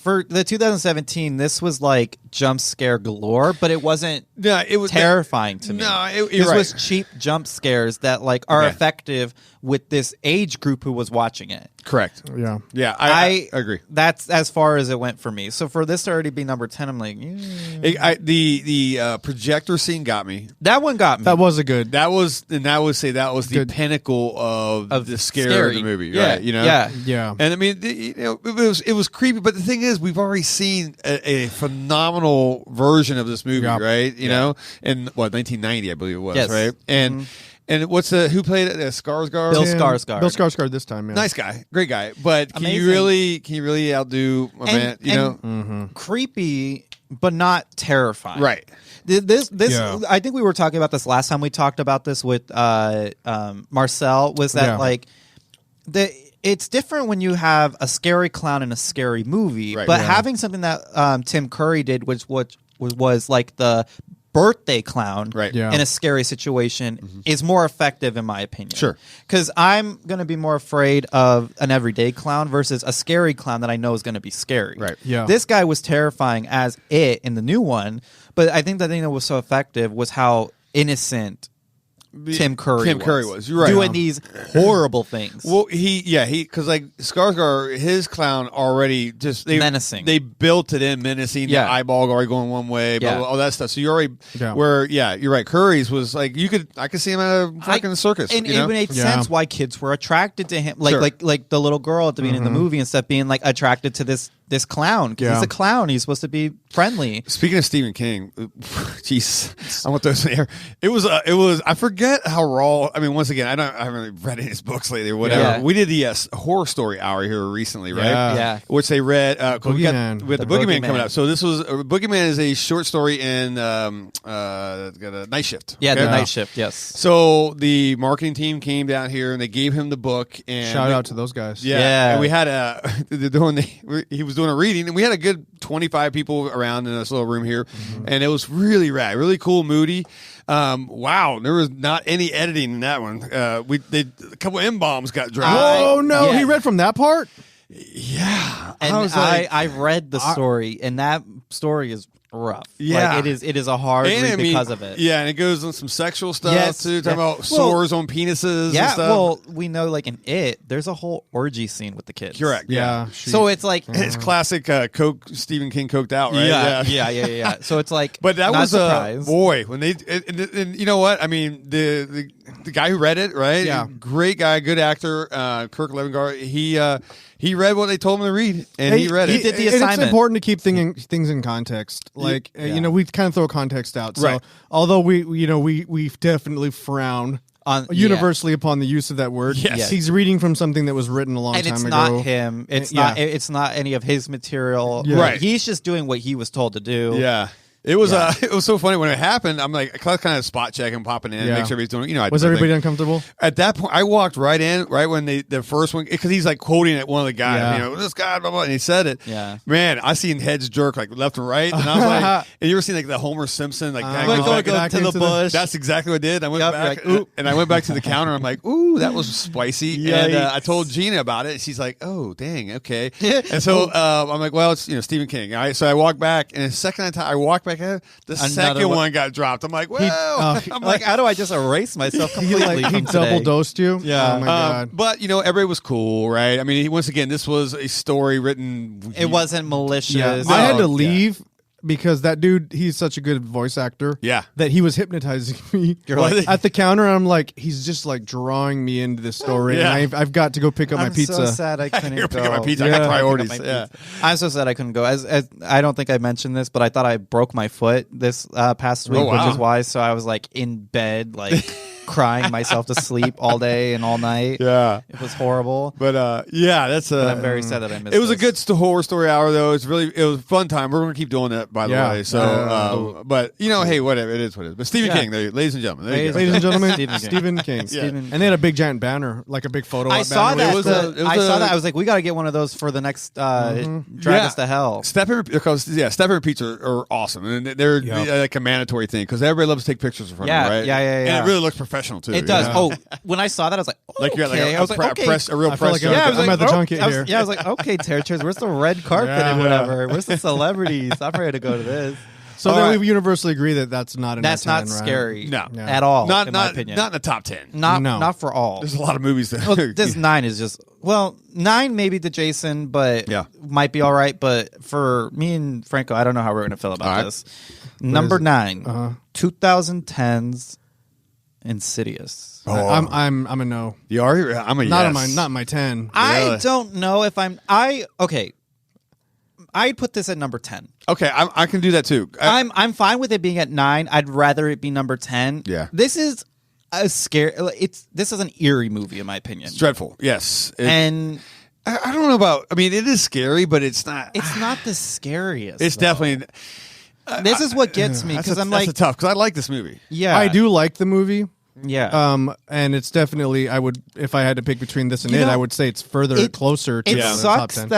for the 2017, this was like jump scare galore, but it wasn't it was terrifying to me. No, this was cheap jump scares that like are effective with this age group who was watching it. Correct. Yeah. I agree. That's as far as it went for me. So for this to already be number 10, I'm like, the projector scene got me. That one got me. That was a good. That was, and I would say that was the pinnacle of the scare of the movie, right? You know, yeah. And I mean, it was creepy. But the thing is, we've already seen a phenomenal version of this movie, right? You know, in 1990, I believe it was, right? And. And who played it? Skarsgård? Bill Skarsgård. Bill Skarsgård this time, yeah. Nice guy. Great guy. But can Amazing. you really outdo my man, you know? Creepy, but not terrifying. Right. This I think we were talking about this last time we talked about this with Marcel, was that like it's different when you have a scary clown in a scary movie, but having something that Tim Curry did, which was like the birthday clown in a scary situation is more effective in my opinion. Sure. Because I'm going to be more afraid of an everyday clown versus a scary clown that I know is going to be scary. Right. Yeah. This guy was terrifying as it in the new one, but I think the thing that was so effective was how innocent Tim Curry was. You're right. Doing these horrible things. Well, because like Skarsgård, his clown already just menacing. They built it in menacing. The eyeball already going one way, all that stuff. So you already you're right. Curry's was like I could see him at a fucking circus. And it made sense why kids were attracted to him, like the little girl at the beginning of the movie and stuff being like attracted to this clown because he's a clown. He's supposed to be friendly. Speaking of Stephen King, jeez, I want those in here. It was. I forget how raw. I mean, once again, I haven't really read any of his books lately or whatever. Yeah. We did the horror story hour here recently, right? Yeah. Which they read. Boogeyman. We had the Boogeyman coming up. So this was Boogeyman is a short story in got a Night Shift. Yeah, the Night Shift. Yes. So the marketing team came down here and they gave him the book. And shout out to those guys. Yeah. And we had he was doing a reading and we had a good 25 people around in this little room here, and it was really rad, really cool, moody. Wow, there was not any editing in that one. A couple M-bombs got dropped. Oh no, he read from that part. Yeah, and I read the story, and that story is rough. Yeah, like it is a hard read because of it. Yeah, and it goes on some sexual stuff too, talking about sores on penises. Yeah, and stuff. well, we know like in there's a whole orgy scene with the kids. Correct. Yeah. So it's like it's classic Stephen King coked out, right? Yeah. So it's like, but that not was surprise. Boy when they and you know what I mean the guy who read it, right? Yeah, great guy, good actor, Kirk Levengard. He read what they told him to read, and he read it. He did the assignment. It's important to keep things in context. Like we kind of throw context out. So although we definitely frown universally upon the use of that word. Yes. He's reading from something that was written a long time ago. And it's not him. It's not any of his material. Yeah. Right. He's just doing what he was told to do. Yeah. It was it was so funny when it happened. I'm like kind of spot checking, popping in, make sure everybody's doing. Was everybody uncomfortable? At that point, I walked right in, right when the first one, because he's like quoting at one of the guys, this guy, blah, blah, and he said it. Yeah, man, I seen heads jerk like left and right, and I was like, and you ever seen like the Homer Simpson like go to the bush? That's exactly what I did. I went back, and I went back to the counter. I'm like, ooh, that was spicy. And I told Gina about it. And she's like, oh, dang, okay. And so I'm like, well, it's Stephen King. All right, so I walked back, and the second time I walked back in, the second one got dropped. I'm like, well, I'm like, how do I just erase myself completely? He double dosed you. Yeah. Oh my god. But everybody was cool, right? I mean, once again, this was a story written. It wasn't malicious. Yeah. I had to leave. Because that dude, he's such a good voice actor. Yeah. That he was hypnotizing me. You're like, at the counter, I'm like, he's just like drawing me into this story. Yeah. And I've got to go pick up my pizza. I'm so sad I couldn't go. Pick up my pizza. I got priorities. Yeah. I'm so sad I couldn't go. As I don't think I mentioned this, but I thought I broke my foot this past week, which is why. So I was like in bed, like crying myself to sleep all day and all night. Yeah. It was horrible. But that's but I'm very sad that I missed it. Was this. a good horror story hour though. It was a fun time. We're gonna keep doing that by the way. So but hey, whatever, it is what it is. But Stephen King, ladies and gentlemen. Ladies and gentlemen, Stephen King. And they had a big giant banner, like a big photo. I saw banner. that. I saw that. I was like, we got to get one of those for the next Drag Us to Hell. Step and repeats are awesome, and they're like a mandatory thing because everybody loves to take pictures in front of them, right? Yeah. And it really looks professional. professional too. It does. Yeah. Oh, when I saw that, I was like, oh, Like you're like okay. I was like, okay. a real I feel press. like Yeah, I was I'm like, at the junket I was, here. Yeah, I was like, okay, territories. Where's the red carpet and Yeah. whatever? Where's the celebrities? I'm ready to go to this. So All then right. we universally agree that that's not an That's not 10, right? scary No. Yeah. at all, not in my opinion. not in the top 10. Not for all. There's a lot of movies that. Well, this 9 is just 9 maybe to Jason, but Yeah. might be all right. But for me and Franco, I don't know how we're going to feel about All right. this. Number 9, Uh-huh. 2010's Insidious. I'm a no. You are. I'm a Not yes. on my 10. I don't know if okay. I'd put this at number 10. Okay, I can do that too. I'm fine with it being at 9. I'd rather it be number 10. Yeah. This is a scary. This is an eerie movie in my opinion. It's dreadful. Yes. And I don't know about. I mean, it is scary, but it's not. it's not the scariest. It's though. definitely. This is what gets me because I'm like, that's tough because I like this movie. yeah, I do like the movie. Yeah. And it's definitely, I would, if I had to pick between this and You it, know, I would say it's further closer to It the top sucks 10.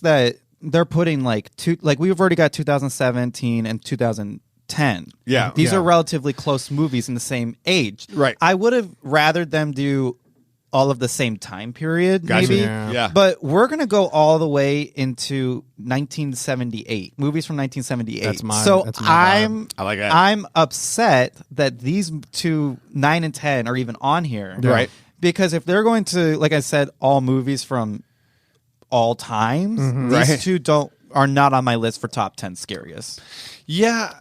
that they're putting we've already got 2017 and 2010. Yeah. These Yeah. are relatively close movies in the same age. Right. I would have rathered them do all of the same time period, Gotcha. maybe. Yeah. But we're gonna go all the way into 1978 movies from 1978. That's my I'm I like that. I'm upset that these two 9 and 10 are even on here, Right. Because if they're going to, like I said, all movies from all times, these Right. two are not on my list for top 10 scariest. Yeah.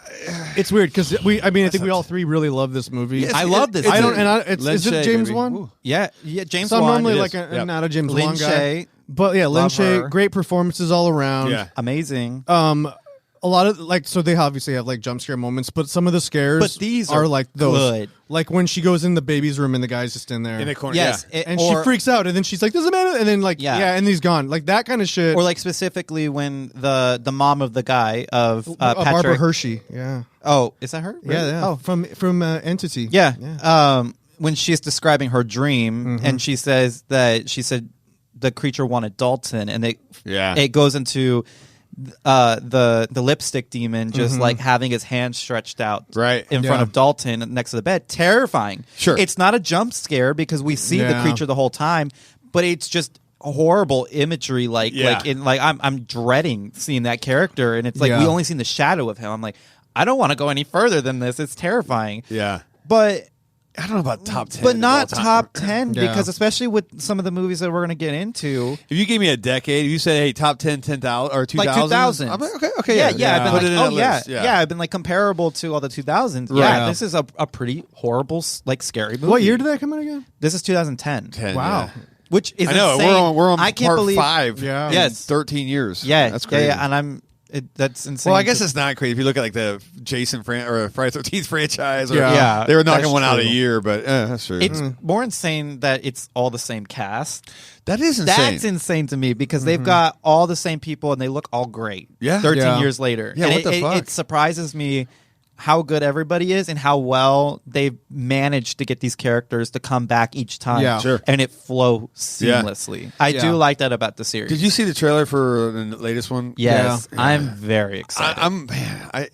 It's weird because I think we all three really love this movie. Yes, I love this. I don't, movie. and is it Lin James Shaye, Wan? baby. Ooh. Yeah, James So I'm Wan. normally it like is. a, not a James Lin Wan guy. Shaye, But yeah, Lin love Shaye, her. great performances all around. Yeah. amazing. A lot of so they obviously have like jump scare moments, but some of the scares But these are like those. good. Like when she goes in the baby's room and the guy's just in there. In the corner. Yes, Yeah. And she freaks out, and then she's like, "There's a man," and then like, Yeah. and he's gone. Like that kind of shit. or like specifically when the mom of the guy of Barbara Patrick. Hershey. Yeah, Oh, is that her? yeah. Oh, From Entity. yeah. When she's describing her dream, and she said the creature wanted Dalton, and it goes into the lipstick demon just like having his hand stretched out Right. in front Yeah. of Dalton next to the bed. Terrifying. Sure. It's not a jump scare because we see the Yeah. creature the whole time, but it's just horrible imagery. Yeah. I'm dreading seeing that character, and it's like Yeah. we only seen the shadow of him. I'm like, I don't want to go any further than this. It's terrifying. Yeah. But I don't know about top 10. but of not all time. top 10 Yeah. because especially with some of the movies that we're going to get into. If you gave me a decade, if you said, "Hey, top 10, 10,000 or 2000, Like 2000s. I'm like, okay, Yeah, yeah. I've been Put like, it in oh that yeah, list. yeah, I've been like comparable to all the 2000s. Right. Yeah, this is a pretty horrible, like scary movie. What year did that come out again? This is 2010. 10, Wow. yeah. Which is I know insane. we're on I can't part believe, 5. Yeah. in Yes. 13 years. Yeah, that's crazy. Yeah, and that's insane. Well, I guess it's not crazy if you look at like the Jason or Friday 13th franchise. Or, Yeah. they were knocking that's one out a true. year, but that's true. It's more insane that it's all the same cast. That is insane. That's insane to me because they've got all the same people and they look all great. Yeah. 13 Yeah. years later. Yeah, And what the fuck? It surprises me how good everybody is and how well they've managed to get these characters to come back each time. Yeah. Sure. And it flow seamlessly. I Yeah. do like that about the series. Did you see the trailer for the latest one? Yes. Yeah. I'm very excited.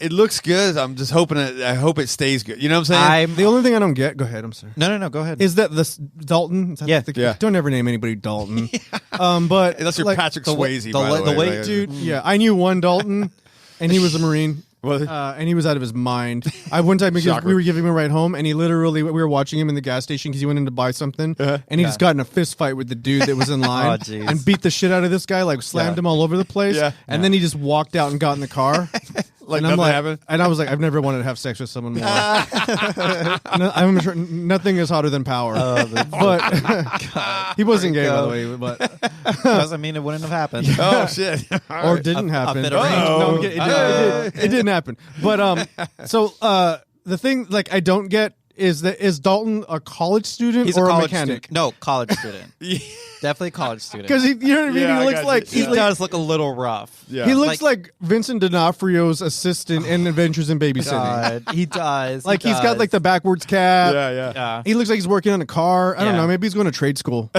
It looks good. I'm just hoping I hope it stays good. You know what I'm saying? The only thing I don't get. Go ahead. I'm sorry. No, go ahead. Is that this Dalton? Is that Yeah. yeah. Don't ever name anybody Dalton. But Unless you're like, Patrick the Swayze, the by way- the the way. way- Like, dude. Yeah, I knew one Dalton, and he was a Marine. Well, And he was out of his mind. One time because Shocker. we were giving him a ride home, and he literally, we were watching him in the gas station because he went in to buy something, and he just got in a fist fight with the dude that was in line Oh, jeez. and beat the shit out of this guy, like slammed him all over the place. Yeah. And then he just walked out and got in the car. like and I'm nothing like, happened. and I was like, I've never wanted to have sex with someone more. I'm sure nothing is hotter than power. But he wasn't gay, by the way. But doesn't mean it wouldn't have happened. Oh shit! or didn't happen. bit of range. No, I'm kidding. It didn't happen. But so the thing, like, I don't get is Dalton a college student He's or a college mechanic? student. No, college student. Definitely college student. Because you know what I mean. Yeah, I He looks got like you. he does look a little rough. Yeah. he looks like Vincent D'Onofrio's assistant in Adventures in Babysitting. God, he does. Like he he's got does. like the backwards cap. Yeah. Yeah. He looks like he's working on a car. I don't Yeah. know. Maybe he's going to trade school.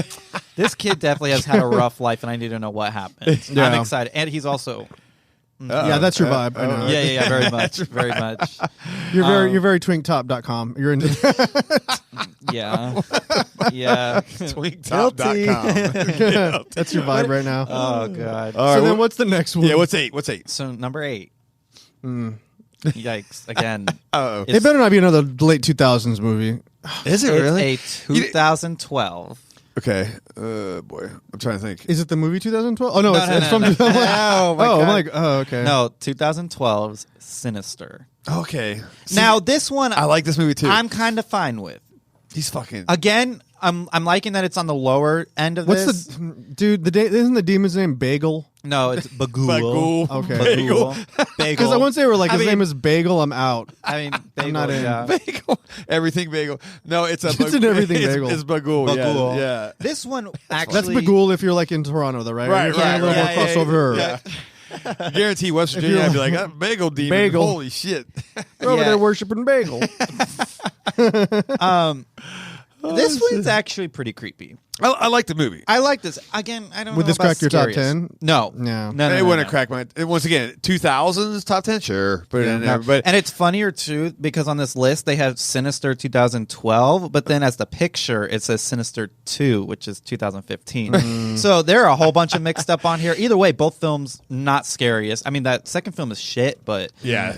This kid definitely has had a rough life, and I need to know what happened. Yeah. I'm excited, and he's also Yeah, that's your vibe. I know. Yeah, very much, very much. You're very twinktop.com. You're into that. Yeah, yeah. Twinktop.com. That's your vibe right now. Oh god. So then what's the next one? Yeah, what's 8? So number 8. Yikes! Again. Uh-oh. It better not be another late 2000s movie. Is it really? It's a 2012. Okay. Boy, I'm trying to think. Is it the movie 2012? Oh no, it's from. No. Oh, my I'm God. like, oh okay. No, 2012's Sinister. Okay. See, Now this one, I like this movie too. I'm kind of fine with. He's fucking. Again, I'm liking that it's on the lower end of What's this. the dude? Isn't the demon's name Bagel? No, it's Bagul. Bagul. Okay. Bagel. Because once they were like, I his mean- name is Bagel, I'm out. I mean, Bagel, not in. yeah. Bagel. Everything bagel. No, it's a It's an everything bagel. It's bagul. Bagul. Yeah. This one actually. That's Bagul if you're like in Toronto, though, right? Right, You're trying a little more crossover. Yeah. Guarantee West Virginia, I'd be like, bagel demon. Bagel. Holy shit. They're over Yeah. there worshiping Bagel. This one's actually pretty creepy. I like the movie. I like this. Again, I don't Would know this about crack your top Scariest. 10? No. No. No, it no, wouldn't no. crack my. Once again, 2000s top 10. Sure, put it in there. But And it's funnier too because on this list they have Sinister 2012, but then as the picture it says Sinister 2, which is 2015. So there are a whole bunch of mixed up on here. Either way, both films not Scariest. I mean that second film is shit, but yeah,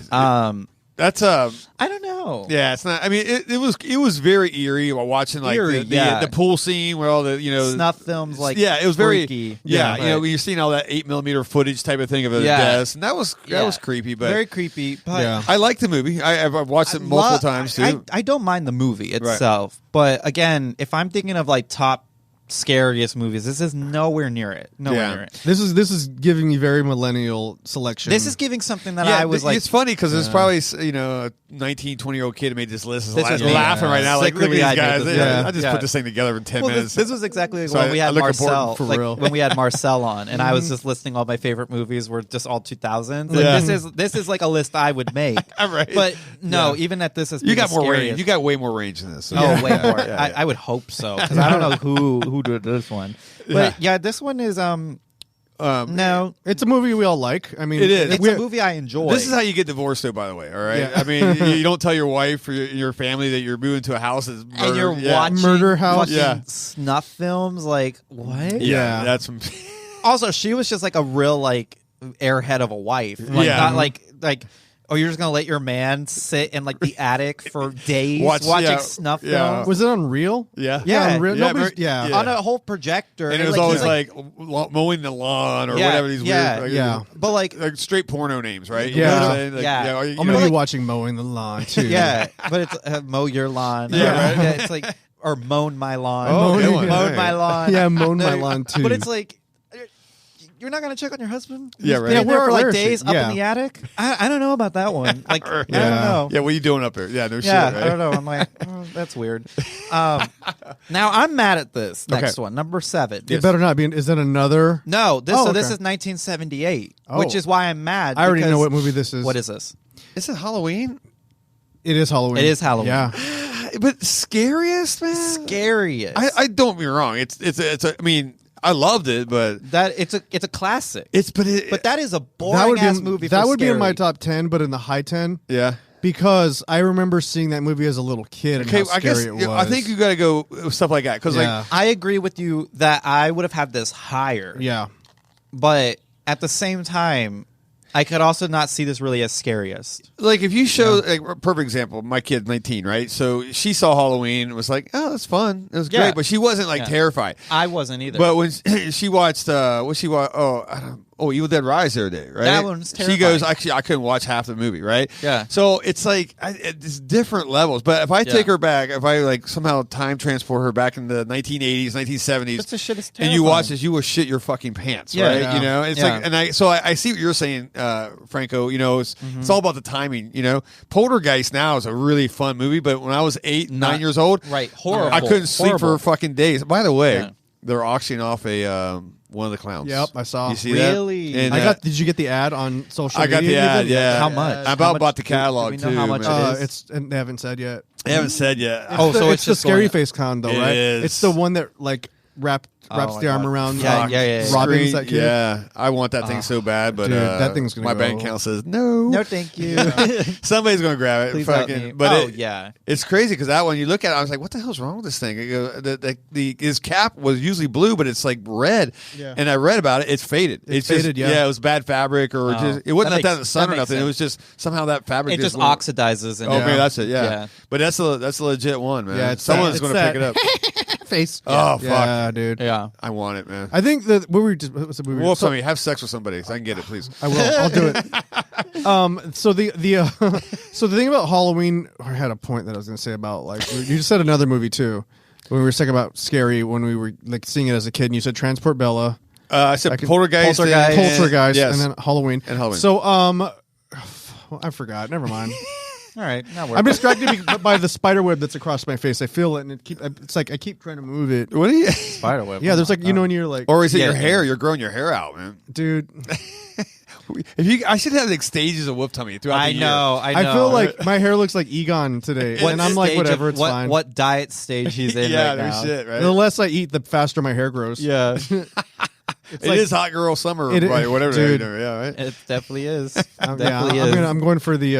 that's I don't know. Yeah, it's not. I mean, it was very eerie while watching like Eerie, the yeah. pool scene where all the Snuff films like yeah, it was very freaky. yeah. Right. You know, when you're seeing all that 8mm footage type of thing of the Yeah. deaths, and that was creepy. But very creepy. But Yeah. I like the movie. I've watched it multiple times too. I don't mind the movie itself, but again, if I'm thinking of like top scariest movies, this is nowhere near it. Nowhere near it. This is giving you very millennial selection. This is giving something that I was like. it's funny because there's probably a 19, 20-year-old kid who made this list. This is me. laughing right now. Like, look at Secretly, these I made guys. this list. I just Yeah. put this thing together in 10 Well, minutes. this was exactly like So when we I had look Marcel. important for like real. when we had Marcel on, and I was just listing all my favorite movies were just all 2000s. Like, Yeah. this is like a list I would make. Right. But no, even at this is you got more scariest. range. You got way more range than this. So Oh, way more. Yeah. I would hope so because I don't know who did this one. But yeah, this one is no. It's a movie we all like. I mean, It is. It's a movie I enjoy. This is how you get divorced, though. By the way, all right. Yeah. I mean, you don't tell your wife or your family that you're moving to a house that's murder. and you're yeah. watching Murder House. fucking Yeah. snuff films. Like what? Yeah, Yeah. that's some. Also, she was just like a real like airhead of a wife. Like, Yeah. not like. Oh, you're just gonna let your man sit in like the attic for days watching snuff yeah. films Was it Unreal? Yeah, Yeah. Unreal. Yeah, Nobody's- yeah. yeah. on a whole projector, and it was like, always he's like mowing the lawn or Yeah, whatever these yeah, weird, yeah. but like straight porno names, right? Yeah. what I'm saying? Like, Yeah. you I'm know, gonna be like- watching Mowing the Lawn too. yeah, but it's mow your lawn. Yeah, right. It's like or mown my lawn. Oh, good one. Mowed Right. my lawn. Yeah, mown my lawn too. But it's like. You're not gonna check on your husband? Yeah, He's right. been Yeah, in there for where like is she? days up Yeah. in the attic. I don't know about that one. Like I don't Yeah. know. yeah, what are you doing up there? Yeah, no shit. Yeah, Right? I don't know. I'm like, oh, that's weird. Now I'm mad at this next one, number 7. it better not be. Is that another? No, this Oh, so this okay. is 1978, Oh. which is why I'm mad. I already know because- what movie this is. What is this? Is it Halloween? It is Halloween. It is Halloween. Yeah. But scariest, man. Scariest. I don't get me wrong. It's a. I mean, I loved it, but that it's a classic. but That is a That boring would be ass movie. that for would be in scary. my top 10, but in the high 10 yeah. because I remember seeing that movie as a little kid and Okay, how I guess scary it was. I think you got to go with stuff like that because Yeah. like I agree with you that I would have had this higher. yeah. But at the same time, I could also not see this really as scariest. like if you show like a perfect example, my kid 19, right? So she saw Halloween and was like, "Oh, that's fun. It was Yeah. great," but she wasn't like Yeah. terrified. I wasn't either. But when she watched, what she watched? Evil Dead Rise the other day, right? That one's She goes, terrifying. actually, I couldn't watch half the movie, right? Yeah. So it's like it's different levels. But if I take her back, if I like somehow time transport her back in the 1980s, 1970s, This shit is and you watch terrifying. this, you will shit your fucking pants, Yeah. right? Yeah. You know, it's Yeah. like, and I see what you're saying, Franco. You know, it's all about the timing. You know, Poltergeist now is a really fun movie, but when I was 8, 9 years old, right, horrible. I couldn't sleep Horrible. for fucking days. By the way, Yeah. they're auctioning off a one of the clowns. Yep, I saw. You see Really? that? And, I got. Did you get the ad on social I media? got the ad. even? Yeah. How much? I How about much bought the do catalog we know too. how much man. it is? It's and they haven't said yet. They haven't said yet. Oh, so it's the just scary going- face con though, It right? is. It's the one that like wrapped wraps the arm around yeah. Robbins, that kid. Yeah, I want that thing so bad, but dude, that thing's gonna my go. bank account says no. No, thank you. Somebody's gonna grab it. Please Fucking, help me. but yeah. It's crazy because that one you look at it, I was like, what the hell's wrong with this thing? His cap was usually blue, but it's like red. Yeah. And I read about it. It's faded. It's faded, just, yeah. It was bad fabric, or just it wasn't that in the sun or nothing. Sense. It was just somehow that fabric It just went- oxidizes. And Okay, that's it. Yeah. Yeah. But that's a legit one, man. Yeah, it's someone's that- going to it's pick it up. Face. Oh fuck, Yeah, dude. Yeah. I want it, man. I think that what was the movie? Well, somebody have sex with somebody so I can get it, please. I will. I'll do it. So so the thing about Halloween, I had a point that I was going to say about you just said another movie too when we were talking about Scary when we were like seeing it as a kid. And you said Transport Bella. I said Poltergeist, Poltergeist, yes. and then Halloween. So I forgot. Never mind. All right. I'm distracted by the spider web that's across my face. I feel it, and it's like I keep trying to move it. what are you? Spider web. Yeah, there's when you're like, Or is it Yeah, your yeah. hair? You're growing your hair out, man. dude. I should have like stages of wolf tummy throughout the year. I know. I feel like my hair looks like Egon today, and I'm like, stage whatever, of- it's what, fine. What diet stage he's in Yeah, right no now. shit, right? The less I eat, the faster my hair grows. Yeah. It's It is hot girl summer, It is- or whatever. dude. Yeah, right. It definitely is. Yeah, Definitely is. I'm going for the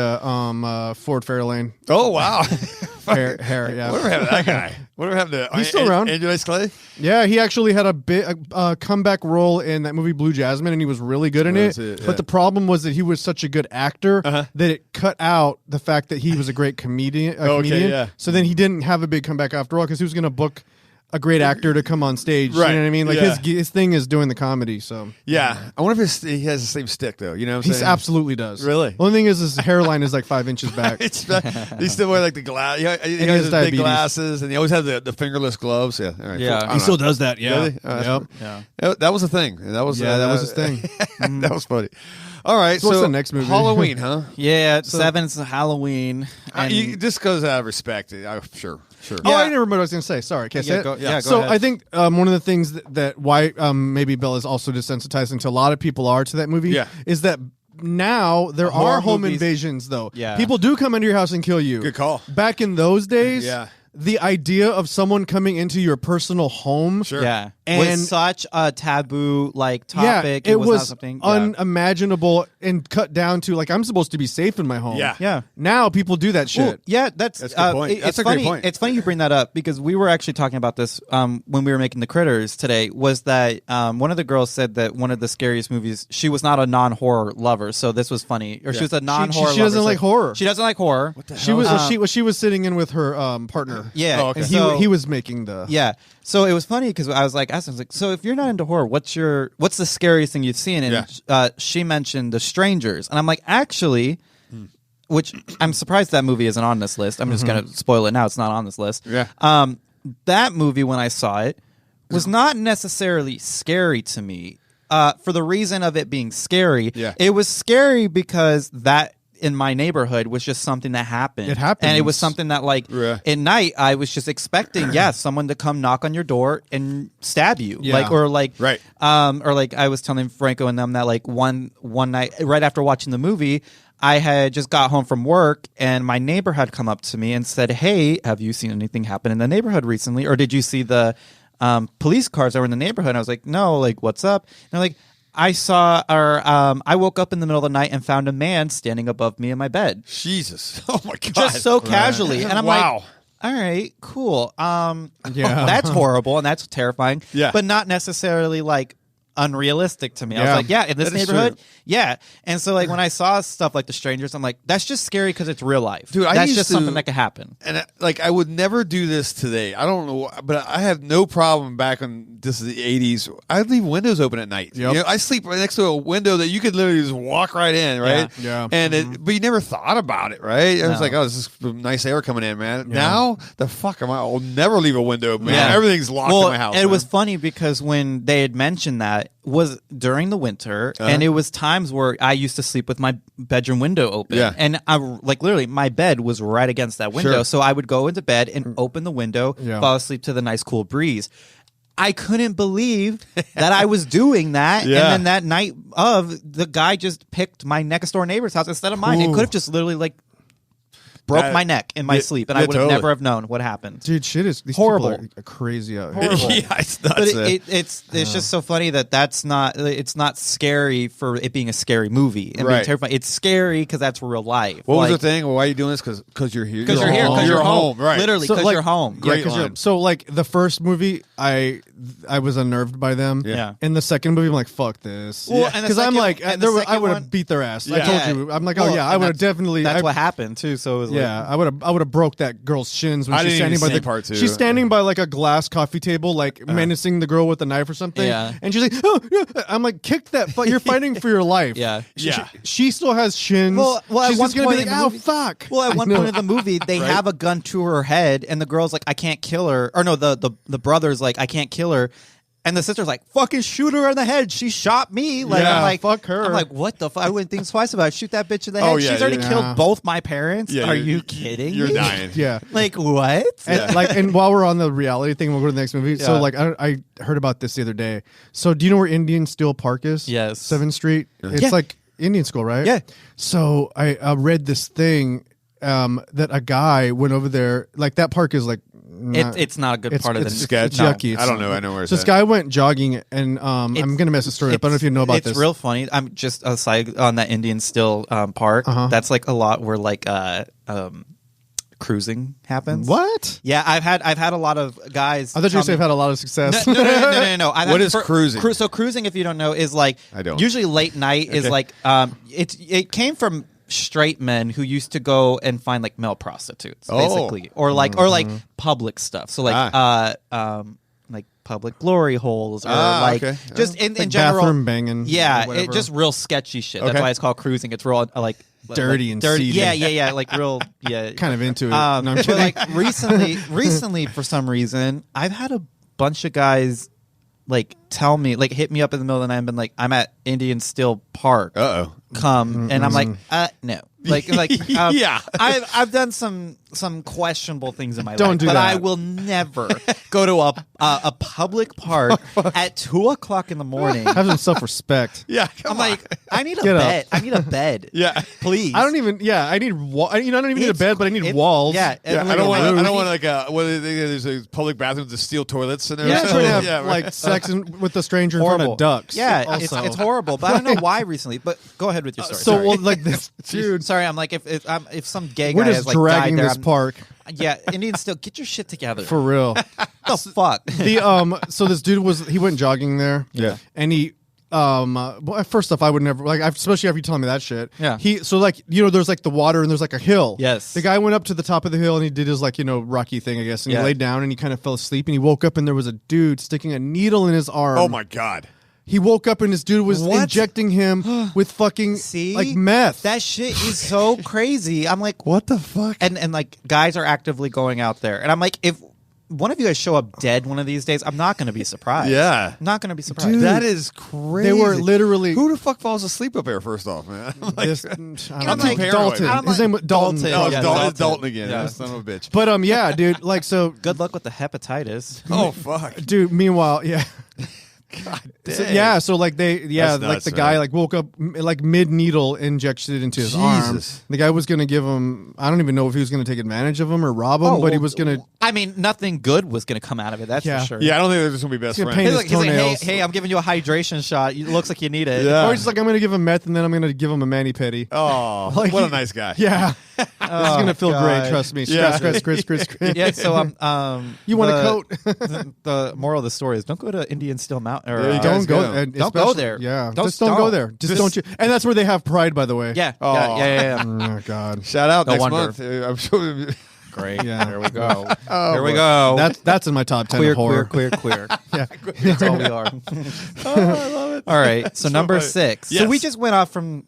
Ford Fairlane Oh wow. hair. Yeah, Whatever happened to that guy? Whatever happened to? He's still around. Andrew Dice Clay. yeah. He actually had a comeback role in that movie Blue Jasmine, and he was really good in it. That's it, yeah. But the problem was that he was such a good actor Uh-huh. that it cut out the fact that he was a great comedian. yeah. So then he didn't have a big comeback after all because he was going to book a great actor to come on stage. Right. You know what I mean? Like Yeah. his thing is doing the comedy. So Yeah, I wonder if he has the same stick though. You know what I'm he saying? absolutely does. Really? The only thing is his hairline is like 5 inches back. It's he still wear like the glass. He has has his big diabetes. glasses, and he always has the fingerless gloves. Yeah, all right. Yeah. I don't He still know. does that. Does he? Oh, that's Yep. Yeah. That was a thing. That was That was his thing. that was funny. All right, So what's the next movie? Halloween, huh? Yeah. Seven's Halloween. And Just goes out of respect. Sure. Oh, I didn't remember what I was going to say. Sorry. Can I say Yeah, it? go ahead. So I think one of the things that why maybe Bill is also desensitized, and to a lot of people are to that movie, Yeah. is that now there Horror are home movies. invasions, though. Yeah. People do come into your house and kill you. Good call. Back in those days, Yeah. the idea of someone coming into your personal home, Sure. Yeah. And- was such a taboo topic. it was not was something unimaginable and cut down to like I'm supposed to be safe in my home. Yeah. Yeah. Now people do that shit. Well, yeah, that's That's a good point. it's That's a great funny. point. It's funny you bring that up because we were actually talking about this when we were making the critters today. Was that one of the girls said that one of the scariest movies? She was not a non-horror lover, so this was funny. Or she was a non-horror. she doesn't lover, like horror. She doesn't like horror. What the She was she was sitting in with her partner. Yeah. Oh, okay. And So- he was making the Yeah. So it was funny because I was like, so if you're not into horror, what's the scariest thing you've seen? And she mentioned The Strangers, and I'm like, actually, which I'm surprised that movie isn't on this list. I'm just gonna spoil it now. It's not on this list. Yeah. That movie when I saw it was not necessarily scary to me. For the reason of it being scary, Yeah. it was scary because that in my neighborhood was just something that happened. It happens. And it was something that Yeah. at night I was just expecting, someone to come knock on your door and stab you. Yeah. Right. Or like I was telling Franco and them that like one night right after watching the movie, I had just got home from work and my neighbor had come up to me and said, "Hey, have you seen anything happen in the neighborhood recently? Or did you see the police cars that were in the neighborhood?" And I was like, "No, like what's up?" And they're like, I woke up in the middle of the night and found a man standing above me in my bed. Jesus. Oh my God. Just so casually. And I'm Wow. like, all right, cool. Yeah. That's horrible and that's terrifying. Yeah. But not necessarily like unrealistic to me. I was Yeah. like, yeah, in this That is neighborhood, true. yeah. And so like when I saw stuff like The Strangers, I'm like, that's just scary because it's real life. Dude, I that's used just to- something that could happen. And I would never do this today. I don't know, but I have no problem back when this is the 80s. I'd leave windows open at night. Yep. You know, I sleep right next to a window that you could literally just walk right in, right? Yeah. And but you never thought about it, right? I was No. like, oh, this is nice air coming in, man. Now, the fuck am I? I'll never leave a window open. Yeah. Everything's locked in my house. It man. was funny because when they had mentioned that was during the winter, and it was times where I used to sleep with my bedroom window open. Yeah. And I like literally my bed was right against that window. Sure. So I would go into bed and open the window, Yeah. fall asleep to the nice cool breeze. I couldn't believe that I was doing that. Yeah. And then that night of the guy just picked my next door neighbor's house instead of mine. It Ooh. could have just literally like broke my neck in my sleep, and I would have never have known what happened. Dude, shit is these horrible. People are crazy out here. Horrible. Yeah, it's nuts. But it's just so funny that's not. It's not scary for it being a scary movie and being terrifying. It's scary because that's real life. What was the thing? Well, why are you doing this? Because you're here. Because you're here. Because you're home. Right. Literally, because you're home. Great line. So like the first movie, I was unnerved by them. Yeah. In the second movie, I'm like, fuck this. Well, because I'm like, I would have beat their ass. I told you. I'm like, I would have definitely. That's what happened too. So it was I would have broke that girl's shins when she's standing by the part two. She's standing by like a glass coffee table, like menacing the girl with a knife or something. Yeah. And she's like, oh, yeah. I'm like, kick that! You're fighting for your life. Yeah. She still has shins. Well, she's at just one gonna point be in like, the oh movie, fuck. Well, at one point in the movie, they have a gun to her head, and the girl's like, I can't kill her. Or no, the brother's like, I can't kill her. And the sister's like, fucking shoot her in the head. She shot me. Like, I'm like, fuck her. I'm like, what the fuck? I wouldn't think twice about it. Shoot that bitch in the head. She's already killed both my parents. Yeah, Are you kidding You're me? dying. Yeah. Like, what? And, and while we're on the reality thing, we'll go to the next movie. So like I heard about this the other day. So do you know where Indian Steel Park is? Yes. 7th Street. It's like Indian school, right? Yeah. So I read this thing that a guy went over there. Like that park is like It's not a good part of the sketch. It's yucky. I don't know. I know where it's So this guy went jogging, and I'm gonna mess the story up. I don't know if you know about this. It's real funny. I'm just aside on that Indian Still Park. That's like a lot where like cruising happens. What? Yeah, I've had a lot of guys. I thought you were saying I've had a lot of success. No. What is cruising? So cruising, if you don't know, is like I don't. Usually late night is like it came from straight men who used to go and find like male prostitutes, basically, or like public stuff. So like like public glory holes or just in like general bathroom banging. Yeah, or it just real sketchy shit. That's why it's called cruising. It's real like dirty and seedy. Yeah, like real kind of into it. No, I'm but kidding. like recently for some reason I've had a bunch of guys like tell me, like hit me up in the middle of the night and been like, I'm at Indian Steel Park. Come. And I'm like, no. Like yeah. I've done some questionable things in my Don't life, do but that. I will never go to a public park at 2:00 in the morning. Have some self-respect. Yeah, I'm like, I need a Get up. bed. I need a bed. Yeah. Please. I don't even. Yeah, I need. I don't even need a bed, but I need walls. Yeah, I don't want like what do they, there's a public bathroom with steel toilets in there. Yeah, trying to have right. like sex with a stranger in front of ducks. Yeah, also. it's horrible. But I don't know why recently. But go ahead with your story. So Sorry. well, like this dude. Sorry, I'm like if some gay We're guy just has like dragging died there, this park Yeah, Indians still get your shit together. for real. the fuck. So this dude he went jogging there. Yeah. And he well, first off, I would never especially after you telling me that shit. Yeah. So like there's like the water and there's like a hill. Yes. The guy went up to the top of the hill and he did his like Rocky thing, I guess, and he laid down and he kind of fell asleep and he woke up and there was a dude sticking a needle in his arm. Oh my god. He woke up and this dude was injecting him with fucking like meth. That shit is so crazy. I'm like, what the fuck? And like guys are actively going out there, and I'm like, if one of you guys show up dead one of these days, I'm not going to be surprised. Yeah. I'm not going to be surprised. Dude, that is crazy. They were literally. Who the fuck falls asleep up there? First off, man. This, I I'm don't like, know. Dalton. I'm His name was Dalton. Dalton. No, it's Yeah, Dalton again. Yeah. Yeah. Son of a bitch. But yeah, dude. Like so. Good luck with the hepatitis. Oh fuck, dude. Meanwhile, yeah. God damn. So, yeah, so like That's like nuts, the guy man. like woke up like mid needle injected it into his arm. Jesus. The guy was gonna give him. I don't even know if he was gonna take advantage of him or rob him, but he was gonna. I mean, nothing good was going to come out of it. That's Yeah. for sure. Yeah, I don't think they're just gonna be best He's gonna friends. paint He's like, toenails. hey, I'm giving you a hydration shot. It looks like you need it. Yeah. Or he's just like, I'm gonna give him meth and then I'm gonna give him a mani pedi. Oh, Like, what a nice guy. Yeah, this is gonna feel God. great. Trust me. Yeah. Scratch. Yeah, so You want a coat? the moral of the story is don't go to Indian Steel Mountain. Or, Yeah, you Don't go. go. Don't go there. Yeah, Don't- just don't go don't. there. Just don't you. And that's where they have pride, by the way. Yeah, Oh. yeah. Oh God. Shout out No next wonder. month. I'm sure. Great. Yeah. There we go. Oh, Here we boy. go. That's in my top 10 queer, of horror. queer. Yeah. That's all we are. All right. So number funny. 6. So Yes. we just went off from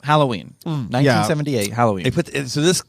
Halloween, 1978 Halloween. They put so this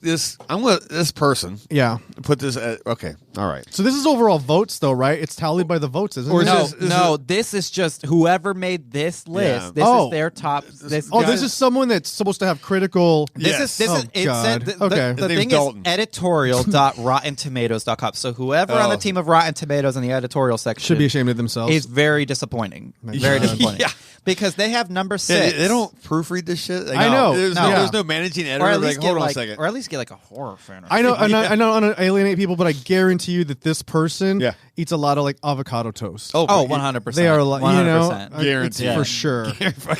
I'm gonna this person Yeah. put this at, okay, all right. So this is overall votes, though, right? It's tallied by the votes, isn't it? No, this is just whoever made this list. Yeah. This Oh. is their top. This This is someone that's supposed to have critical. This is Oh, it God. said the Okay. the His thing name's Dalton. is editorial.rottentomatoes.com. So whoever on the team of Rotten Tomatoes in the editorial section Should be ashamed of themselves. is very disappointing. Very disappointing. Yeah. Because they have number 6. Yeah, they don't proofread this shit. Like, I know. There's no managing editor. Or at least hold on a second. Or at least get like a horror fan. I know. I don't want to alienate people, but I guarantee you that this person eats a lot of like avocado toast. Oh, 100%. They are like, you know, guaranteed for sure.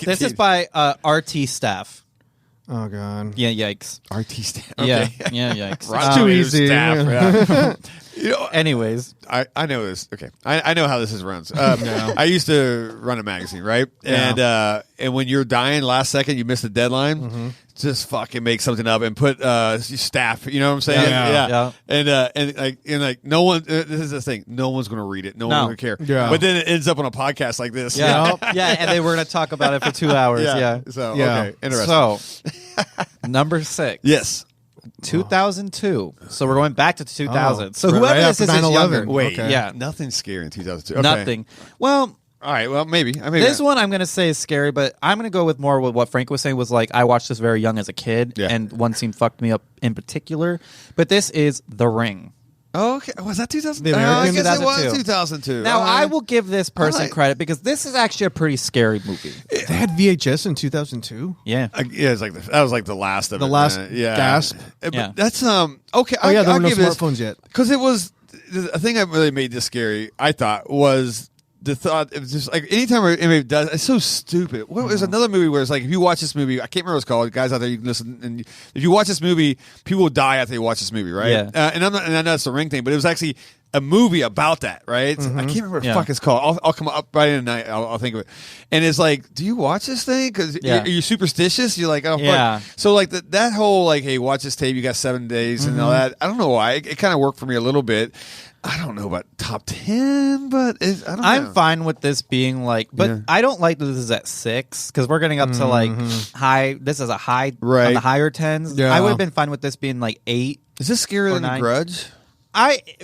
This is by RT Staff. Oh God. Yeah, yikes. RT Staff. Okay. Yeah, yikes. It's too easy. Staff, you know, anyways, I know this. Okay, I know how this runs. I used to run a magazine, right? Yeah. And when you're dying last second, you miss the deadline. Just fucking make something up and put staff. You know what I'm saying? Yeah. And like no one. This is the thing. No one's going to read it. No one's going to care. Yeah. But then it ends up on a podcast like this. Yeah. Yeah. And they were going to talk about it for 2 hours. Yeah. So okay, interesting. So number 6. Yes. 2002. So we're going back to 2000. Oh, so whoever right this is 9/11. younger. Wait. Okay. Yeah. Nothing scary in 2002. Okay. Nothing. Well, all right. Well, maybe. this one I'm going to say is scary, but I'm going to go with more with what Frank was saying was like, I watched this very young as a kid, and one scene fucked me up in particular. But this is The Ring. Oh, okay. Was that 2000? The American? I guess it was 2002. 2002. Now, I will give this person credit because this is actually a pretty scary movie. They had VHS in 2002. Yeah. Yeah, it's like that was like the last of it. The last gasp. But Yeah. that's okay. Oh yeah, there I'll were no give this- smartphones yet. Because it was the thing that really made this scary. I thought was the thought. It was just like anytime anybody does, it's so stupid. Well, there's another movie where it's like if you watch this movie, I can't remember what it's called. Guys out there, you can listen. And if you watch this movie, people will die after they watch this movie, right? Yeah. And I'm not, and I know it's the Ring thing, but it was actually a movie about that, right? I can't remember what the fuck it's called. I'll come up right in the night. I'll think of it. And it's like, do you watch this thing? Because you're superstitious. You're like, oh, fuck. Yeah. So like that whole like, hey, watch this tape. You got 7 days and all that. I don't know why. It kind of worked for me a little bit. I don't know about top 10, but I don't know. I'm fine with this being like, but I don't like that this is at 6 because we're getting up to like high. This is a high on the higher 10s. Yeah. I would have been fine with this being like 8. Is this scarier than The 9. Grudge?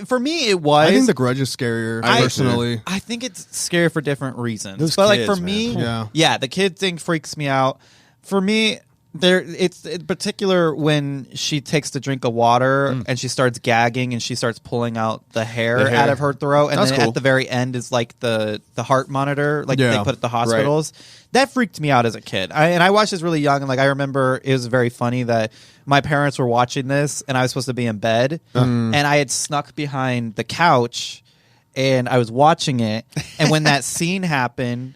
For me, it was. I think The Grudge is scarier personally. I think it's scary for different reasons. Those but like kids, for me, man. the kid thing freaks me out. For me, it's in particular when she takes the drink of water and she starts gagging and she starts pulling out the hair out of her throat, and That's then cool. at the very end is like the heart monitor, like they put at the hospitals. That freaked me out as a kid. I watched this really young, and like I remember it was very funny that my parents were watching this and I was supposed to be in bed, and I had snuck behind the couch and I was watching it, and when that scene happened,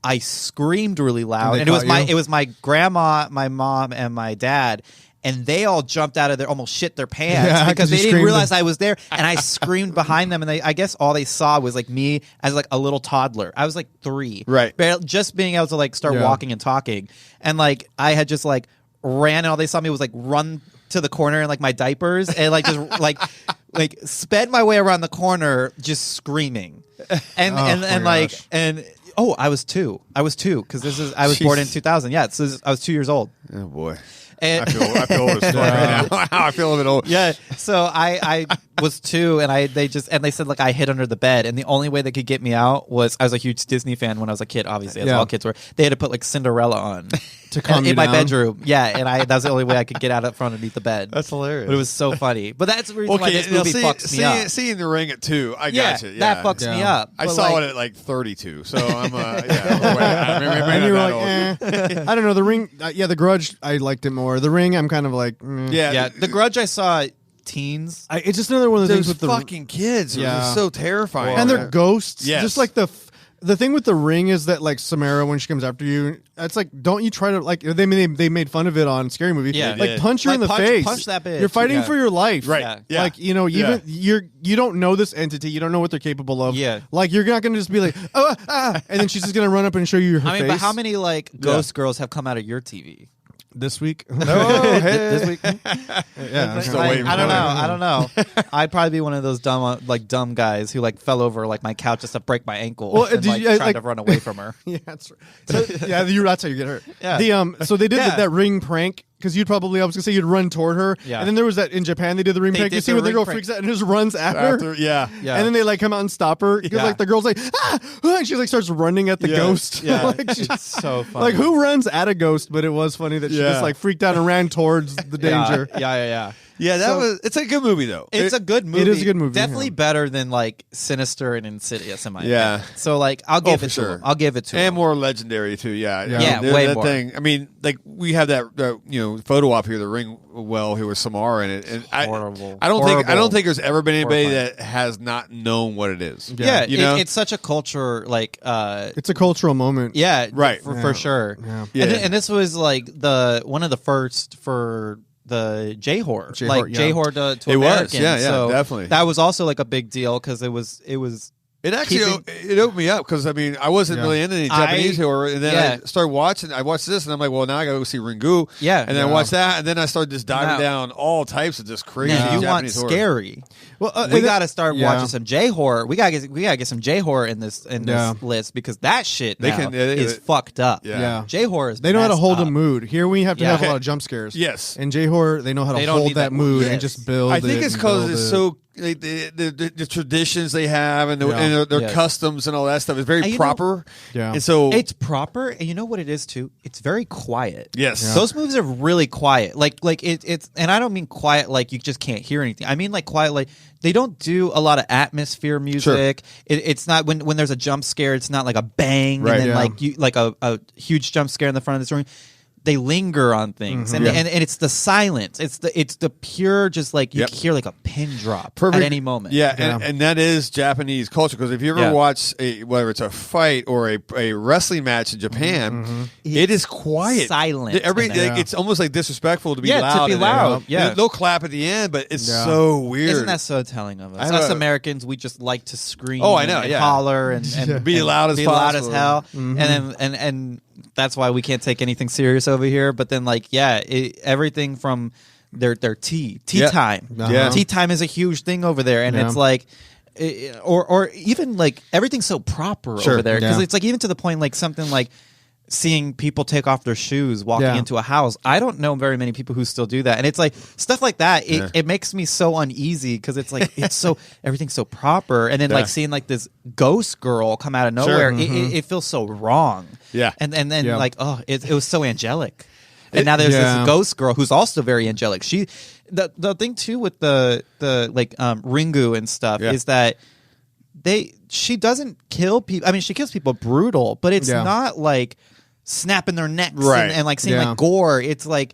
I screamed really loud, and it was my grandma, my mom, and my dad, and they all jumped out of their, almost shit their pants because they didn't realize I was there, and I screamed behind them, and I guess all they saw was like me as like a little toddler. I was like 3, right? But just being able to like start walking and talking, and like I had just like ran, and all they saw me was like run to the corner in like my diapers and like just like sped my way around the corner just screaming, and I was 2 because I was born in 2000. Yeah, so I was 2 years old. Oh boy. And I feel old as fuck right now. I feel a bit old. Yeah. So I was 2, and they said like I hid under the bed, and the only way they could get me out was I was a huge Disney fan when I was a kid, obviously, as all kids were. They had to put like Cinderella on to calm you in my down. bedroom. Yeah, and that was the only way I could get out from underneath the bed. That's hilarious. But it was so funny. But that's the reason why this movie fucks me up. Seeing The Ring at 2, I got you. That fucks me up. I But saw like, it at like 32, so I'm And you're like, I don't know. The Ring, The Grudge, I liked it more. The Ring, I'm kind of like, yeah. The Grudge I saw teens. It's just another one of the those things with fucking kids are so terrifying, and they're ghosts. Yes. Just like the thing with The Ring is that like Samara, when she comes after you, it's like, don't you try to like they made fun of it on Scary Movie. Yeah. Like punch her in the face. Punch that bitch. You're fighting for your life, right? Yeah. Like even you don't know this entity. You don't know what they're capable of. Yeah. Like you're not going to just be like and then she's just going to run up and show you her face. But how many like ghost girls have come out of your TV? This week? This week? Yeah. Still waiting for I don't know. I'd probably be one of those dumb guys who like fell over like my couch just to break my ankle and tried to run away from her. Yeah, that's right. So, that's how you get hurt. Yeah. So they did that ring prank. Because I was gonna say you'd run toward her, yeah. And then there was that in Japan they did the ring prank. You see when the girl freaks out and just runs after her, yeah. And then they like come out and stop her because like the girl's like and she like starts running at the ghost. Yeah, like, it's so funny. Like who runs at a ghost? But it was funny that she just like freaked out and ran towards the danger. Yeah. It's a good movie though. It's a good movie. It is a good movie. Definitely better than like Sinister and Insidious in my Yeah. opinion. So like I'll give it for sure. to him. I'll give it to him. And more legendary too. Yeah, way that more. thing. I mean, like we have that photo op here, the ring well here with Samara in it, and Horrible. I don't Horrible. think there's ever been anybody Horrifying. that has not known what it is. Yeah, you know, it's such a culture like It's a cultural moment. yeah, Right. for sure. Yeah. Yeah. And this was like one of the first for the J-horror, J-horror, like yeah. J-horror to It was, Americans. yeah, so definitely. That was also like a big deal because it was It actually keeping- it opened me up because I mean I wasn't really into any Japanese horror, and then I started watching. I watched this, and I'm like, well, now I got to go see Ringu. Yeah. and then I watched that, and then I started just diving Now- down all types of just crazy. Man, you want Japanese horror. scary. Well, We got to start yeah. watching some J horror. We got to get some J horror in this Yeah. list because that shit They now can- is fucked up. Yeah. J horror is They know how to messed hold up. a mood. Here we have to Yeah. have a Okay. lot of jump scares. Yes. In J horror, they know how They to don't hold need that that mood yes. and just build. I think it it's and because build it's it. so like the traditions they have and, Yeah. and their Yeah. customs and all that stuff is very And you proper. Yeah. and so It's proper, and you know what it is too. It's very quiet. yes, Yeah. Those movies are really quiet. Like it's, and I don't mean quiet like you just can't hear anything. I mean like quiet like they don't do a lot of atmosphere music. It's not when there's a jump scare. It's not like a bang Right. and then Yeah. like you like a huge jump scare in the front of this room. They linger on things, and it's the silence. It's the pure, just like you Yep. hear like a pin drop Perfect. at any moment. Yeah, Yeah. And that is Japanese culture because if you ever Yeah. watch whether it's a fight or a wrestling match in Japan, it is quiet, Silent in there. Yeah. It's almost like disrespectful to be Yeah, to loud. be in there. loud, yeah. they'll clap at the end, but it's Yeah. so weird. Isn't that so telling of I us? have Us a- Americans, we just like to scream. Oh, I know, and yeah. holler and Be and loud as be loud as possible. hell, and that's why we can't take anything serious over here. But then, like, everything from their tea Yeah. time, Yeah. tea time is a huge thing over there, and Yeah. it's like. Or even like everything's so proper Sure. over there because Yeah. it's like even to the point like something like seeing people take off their shoes walking Yeah. into a house. I don't know very many people who still do that, and it's like stuff like that. It, Yeah. it makes me so uneasy because it's like it's so everything's so proper, and then Yeah. like seeing like this ghost girl come out of nowhere, it feels so wrong. Yeah. and then Yeah. like it was so angelic, and now there's Yeah. this ghost girl who's also very angelic. The thing too with the like Ringu and stuff Yeah. is that she doesn't kill people. I mean, she kills people brutal, but it's Yeah. not like snapping their necks Right. and like seeing Yeah. like gore. It's like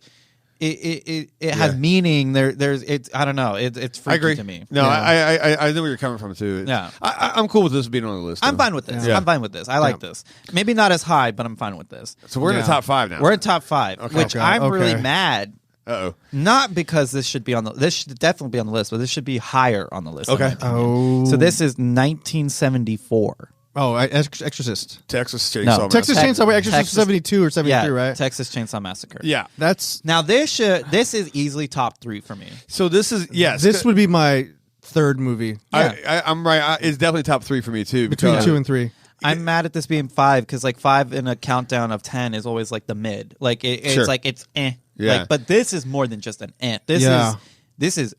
it has Yeah. meaning. There's it's I don't know. It's freaky I agree. to me. No, Yeah. I know where you're coming from too. Yeah. I'm cool with this being on the list. I'm though. fine with this. Yeah. I'm fine with this. I like this. Maybe not as high, but I'm fine with this. So we're in the Yeah. top 5 now. We're in top 5, which Okay. I'm really Okay. mad. Uh-oh. Not because this should be on the. This should definitely be on the list, but this should be higher on the list. in Okay. my opinion. Oh. So this is 1974. Exorcist. Texas Chainsaw No. Massacre. Texas Chainsaw. Wait, Exorcist Texas- 72 or 73, Yeah, right? Texas Chainsaw Massacre. Yeah. That's Now this is easily top 3 for me. So this is yes. this would be my third movie I'm right. It's definitely top 3 for me too. between because 2 and 3. I'm mad at this being 5 because like 5 in a countdown of 10 is always like the mid. Like it's Sure. like it's eh. Yeah. Like, but this is more than just an eh. Yeah. This is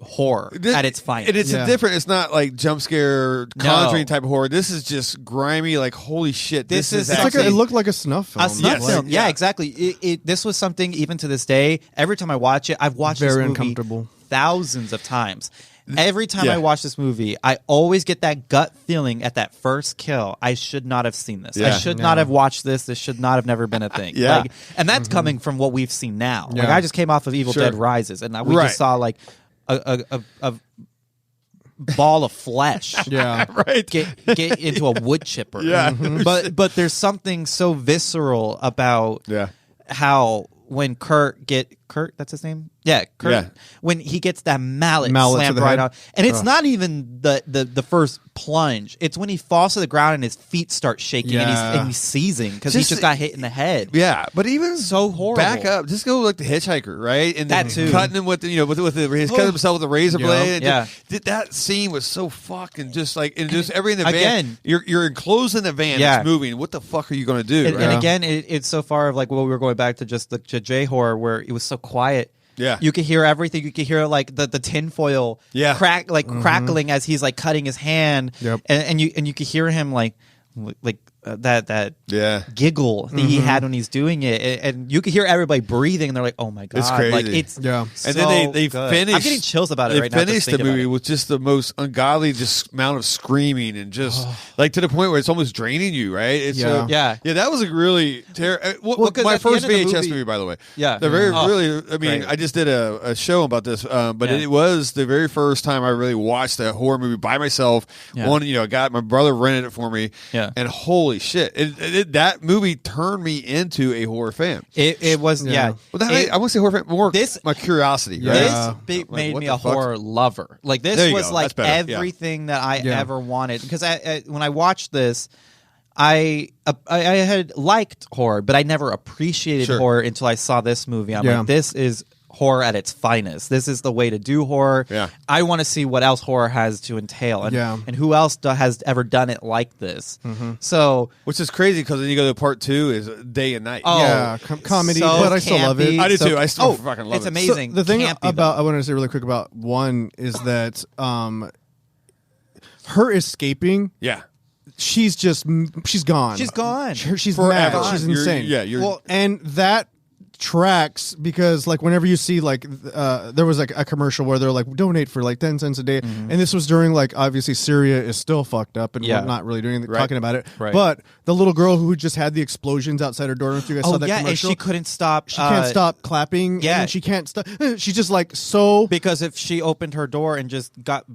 horror at its finest. And it's Yeah. a different. It's not like jump scare, No. Conjuring type of horror. This is just grimy. Like holy shit. This is It's like actually, It looked like a snuff film. A snuff Yes. film. Yeah, Yeah. exactly. This was something even to this day. Every time I watch it, I've watched this Very movie uncomfortable. thousands of times. Every time Yeah. I watch this movie, I always get that gut feeling at that first kill. I should not have seen this. I Yeah. should not have watched this. This should not have never been a thing. Yeah. Like, and that's coming from what we've seen now. Like Yeah. I just came off of Evil Sure. Dead Rises, and we Right. just saw like a ball of flesh. Yeah. right. Get into a wood chipper. Yeah. But there's something so visceral about Yeah. how when Kurt, that's his name? Yeah, Kurt. Yeah. When he gets that mallet Mallet to slammed the right head. on. And it's not even the first plunge. It's when he falls to the ground and his feet start shaking Yeah. and he's seizing because he Just- just got hit in the head. Yeah, but even So horrible. Back up, just go like the hitchhiker, right? And That then too. cutting him with the, he's cutting himself with a razor Yeah. blade. And Yeah. that scene was so fucking just like and just everything in the van. Again- You're enclosed in the van. Yeah. It's moving. What the fuck are you going to do? And, right? and again, it's so far of like we were going back to just the J horror where it was so quiet. Yeah. You could hear everything. You could hear like the tinfoil Yeah. crackling as he's like cutting his hand. Yep. And you could hear him like that giggle that he had when he's doing it, and you could hear everybody breathing, and they're like, "Oh my god!" It's crazy. Like it's and then they good. finished. I'm getting chills about it right now. They finished the movie with just the most ungodly just amount of screaming and just like to the point where it's almost draining you. Right? It's yeah. That was a really terrible. My first VHS movie, by the way. Yeah, the very really. I mean, I just did a show about this, but it was the very first time I really watched a horror movie by myself. One, my brother rented it for me. Yeah, and holy shit, that movie turned me into a horror fan. It was Well, I want to say horror fan. More my curiosity. Right? This made me a horror lover. Like this was like everything that I ever wanted. Because when I watched this, I had liked horror, but I never appreciated horror until I saw this movie. I'm like, this is horror at its finest. This is the way to do horror. Yeah. I want to see what else horror has to entail, and who else has ever done it like this. So, which is crazy because then you go to part 2 is day and night. Comedy, so but I still love it. I do too. I still fucking love it. It's amazing. So the thing about I wanted to say really quick about one is that her escaping. Yeah. She's gone. She's gone. She's forever. Mad. She's insane. Well, and that tracks because like whenever you see like there was like a commercial where they're like donate for like 10 cents a day, and this was during like obviously Syria is still fucked up and we're not really doing anything, talking about it. But the little girl who just had the explosions outside her door, if you guys saw that commercial, and she couldn't stop. She can't stop clapping. And she can't stop. She's just like so because if she opened her door and just got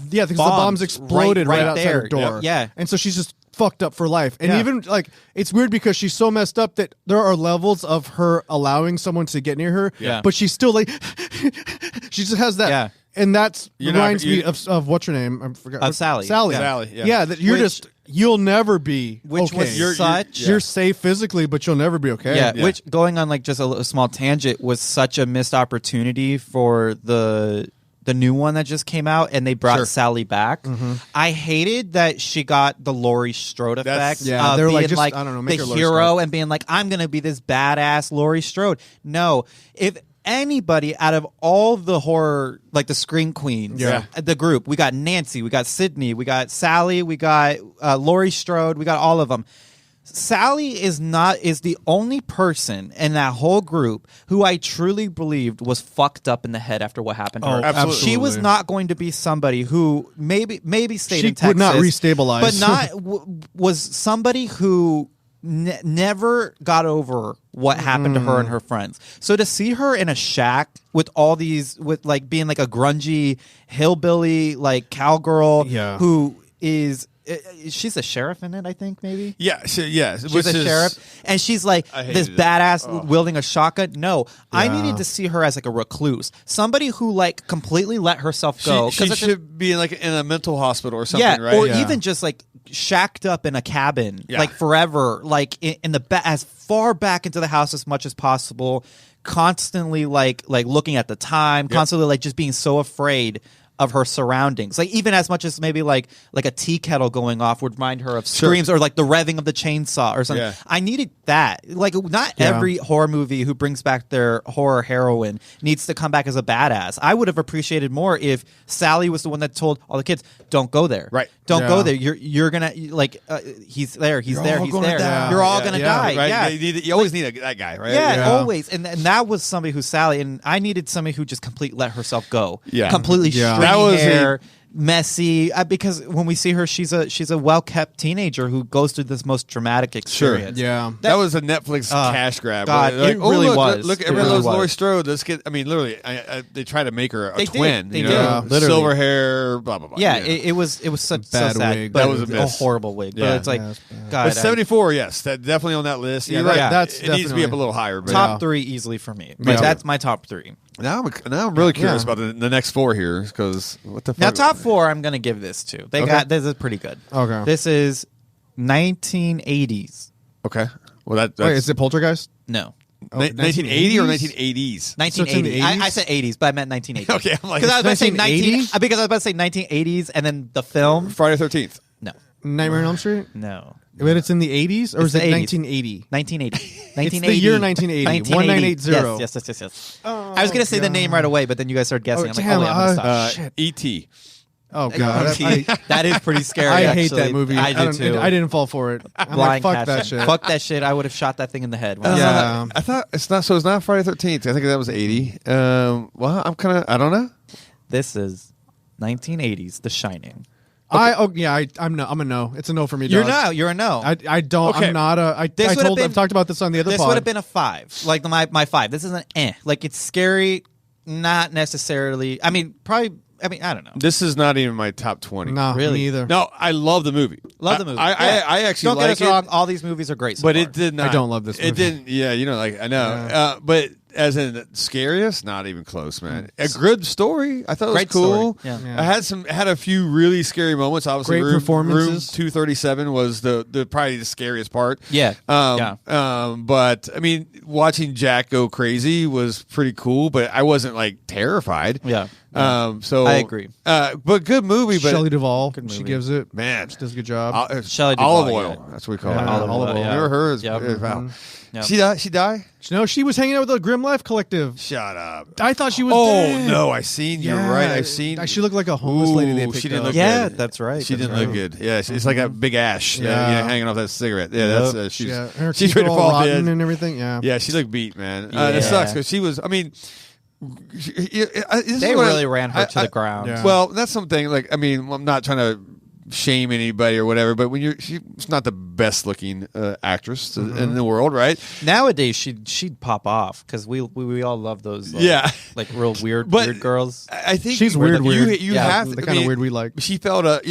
because the bombs exploded right outside there. her door. Yeah, and so she's just fucked up for life. And even like it's weird because she's so messed up that there are levels of her allowing someone to get near her, but she's still like she just has that and that's reminds me of what's her name, I forgot, Sally. That you'll never be which okay. was you're safe physically, but you'll never be okay. Which going on like just a small tangent was such a missed opportunity for the new one that just came out, and they brought Sally back. I hated that she got the Laurie Strode effect. They were being like, just, I don't know, make the her hero and being like, I'm going to be this badass Laurie Strode. No, if anybody out of all the horror, like the Scream Queens, the group, we got Nancy, we got Sydney, we got Sally, we got Laurie Strode, we got all of them. Sally is the only person in that whole group who I truly believed was fucked up in the head after what happened to her. Absolutely. She was not going to be somebody who maybe stayed in Texas. She would not restabilize. But was somebody who never got over what happened to her and her friends. So to see her in a shack with all these, with like being like a grungy hillbilly, like cowgirl who is... She's a sheriff in it, I think, maybe? Yeah, she's a sheriff. And she's like this badass wielding a shotgun. No, I needed to see her as like a recluse. Somebody who like completely let herself go. She should be like in a mental hospital or something, right? Or even just like shacked up in a cabin, like forever, like in the as far back into the house as much as possible, constantly like looking at the time, constantly like just being so afraid of her surroundings, like even as much as maybe like a tea kettle going off would remind her of screams, or like the revving of the chainsaw or something. I needed that. Like not every horror movie who brings back their horror heroine needs to come back as a badass. I would have appreciated more if Sally was the one that told all the kids, "Don't go there. Right? Don't go there. You're gonna like he's there. He's there. He's there. You're all gonna die. Right? Yeah. You always need that guy, right? Yeah, always. And that was somebody who's Sally, and I needed somebody who just completely let herself go. Yeah, completely. That was hair, messy, because when we see her, she's a well-kept teenager who goes through this most dramatic experience. That was a Netflix cash grab. God, like, it really was. Look, everyone loves Laurie Strode. Let's get. I mean, literally, they try to make her a twin. They did. Silver hair, blah blah blah. Yeah, it was such bad so sad, wig. but that was a horrible wig. But it's like, God, but 74, yes, that definitely on that list. You're right. That's it needs to be up a little higher. But top 3 easily for me. Like that's my top 3. Now I'm really curious about the next 4 here, because what the fuck? Now top 4 I'm gonna give this to. This is pretty good. Okay. This is 1980s. Okay. Well, that's wait, is it Poltergeist? No. 1980 or 1980s? 1980s. I said 80s, but I meant 1980s. Okay, I'm like, because I was about to say 1980s, and then the film Friday the 13th. No. Nightmare on Elm Street? No. But it's in the 80s, or is it 1980? 1980. It's the year 1980. 1980. Yes. I was going to say the name right away, but then you guys started guessing. I'm like, I'm going to stop. Shit. E.T. Oh god, that is pretty scary. I hate actually. that movie. I do too. I didn't fall for it. I'm like, fuck that shit. Fuck that shit. I would have shot that thing in the head. Yeah, I thought it's not. So it's not Friday the 13th. I think that was 80. Well, I'm kind of. I don't know. This is 1980s. The Shining. Okay. I'm a no. It's a no for me. You're dog. no. You're a no. I don't. Okay. I'm not a. I've talked about this on the other. This pod. would have been a 5. Like my 5. This is an eh. Like it's scary. Not necessarily. I mean, probably. I mean, I don't know. This is not even my top 20. No, Really? me either. No, I love the movie. Love the movie. I actually don't like get us wrong. All these movies are great, so but far. it did not. I don't love this movie. It didn't. Yeah, like I know. Yeah. But as in Scariest, not even close, man. A good story. I thought it was Great cool. story. Yeah. I had a few really scary moments. Obviously, Great performances. Room 237 was the probably the scariest part. Yeah. But I mean, watching Jack go crazy was pretty cool. But I wasn't like terrified. Yeah. So I agree. But good movie. But Shelley Duvall, Good she movie. gives it. man, She does a good job. Shelley Duvall, olive oil. yeah. That's what we call Yeah, it. olive oil. yeah. Remember her? Yep. Wow. Yep. She died. No, she was hanging out with the Grim Life Collective. Shut up. I thought she was. Oh dead. no, I seen. You're Yeah. right. I've seen. She looked like a homeless lady they Ooh, picked she didn't up. look Yeah, good. that's right. She That's didn't look right. good. Yeah, it's like a big ash. Yeah. Hanging off that cigarette. Yeah, Yep. that's she's Yeah, her she's teeth ready were to all fall rotten dead. and everything. Yeah, Yeah, she looked beat, man. Yeah. It sucks because she was. I mean, They really ran her to the ground. Yeah. Well, that's something. Like, I mean, I'm not trying to shame anybody or whatever, but when she's not the best looking actress in the world, right? Nowadays, she'd pop off because we all love those. Like real weird girls. I think she's weird. You Yeah, have the to, kind of weird we like. She felt I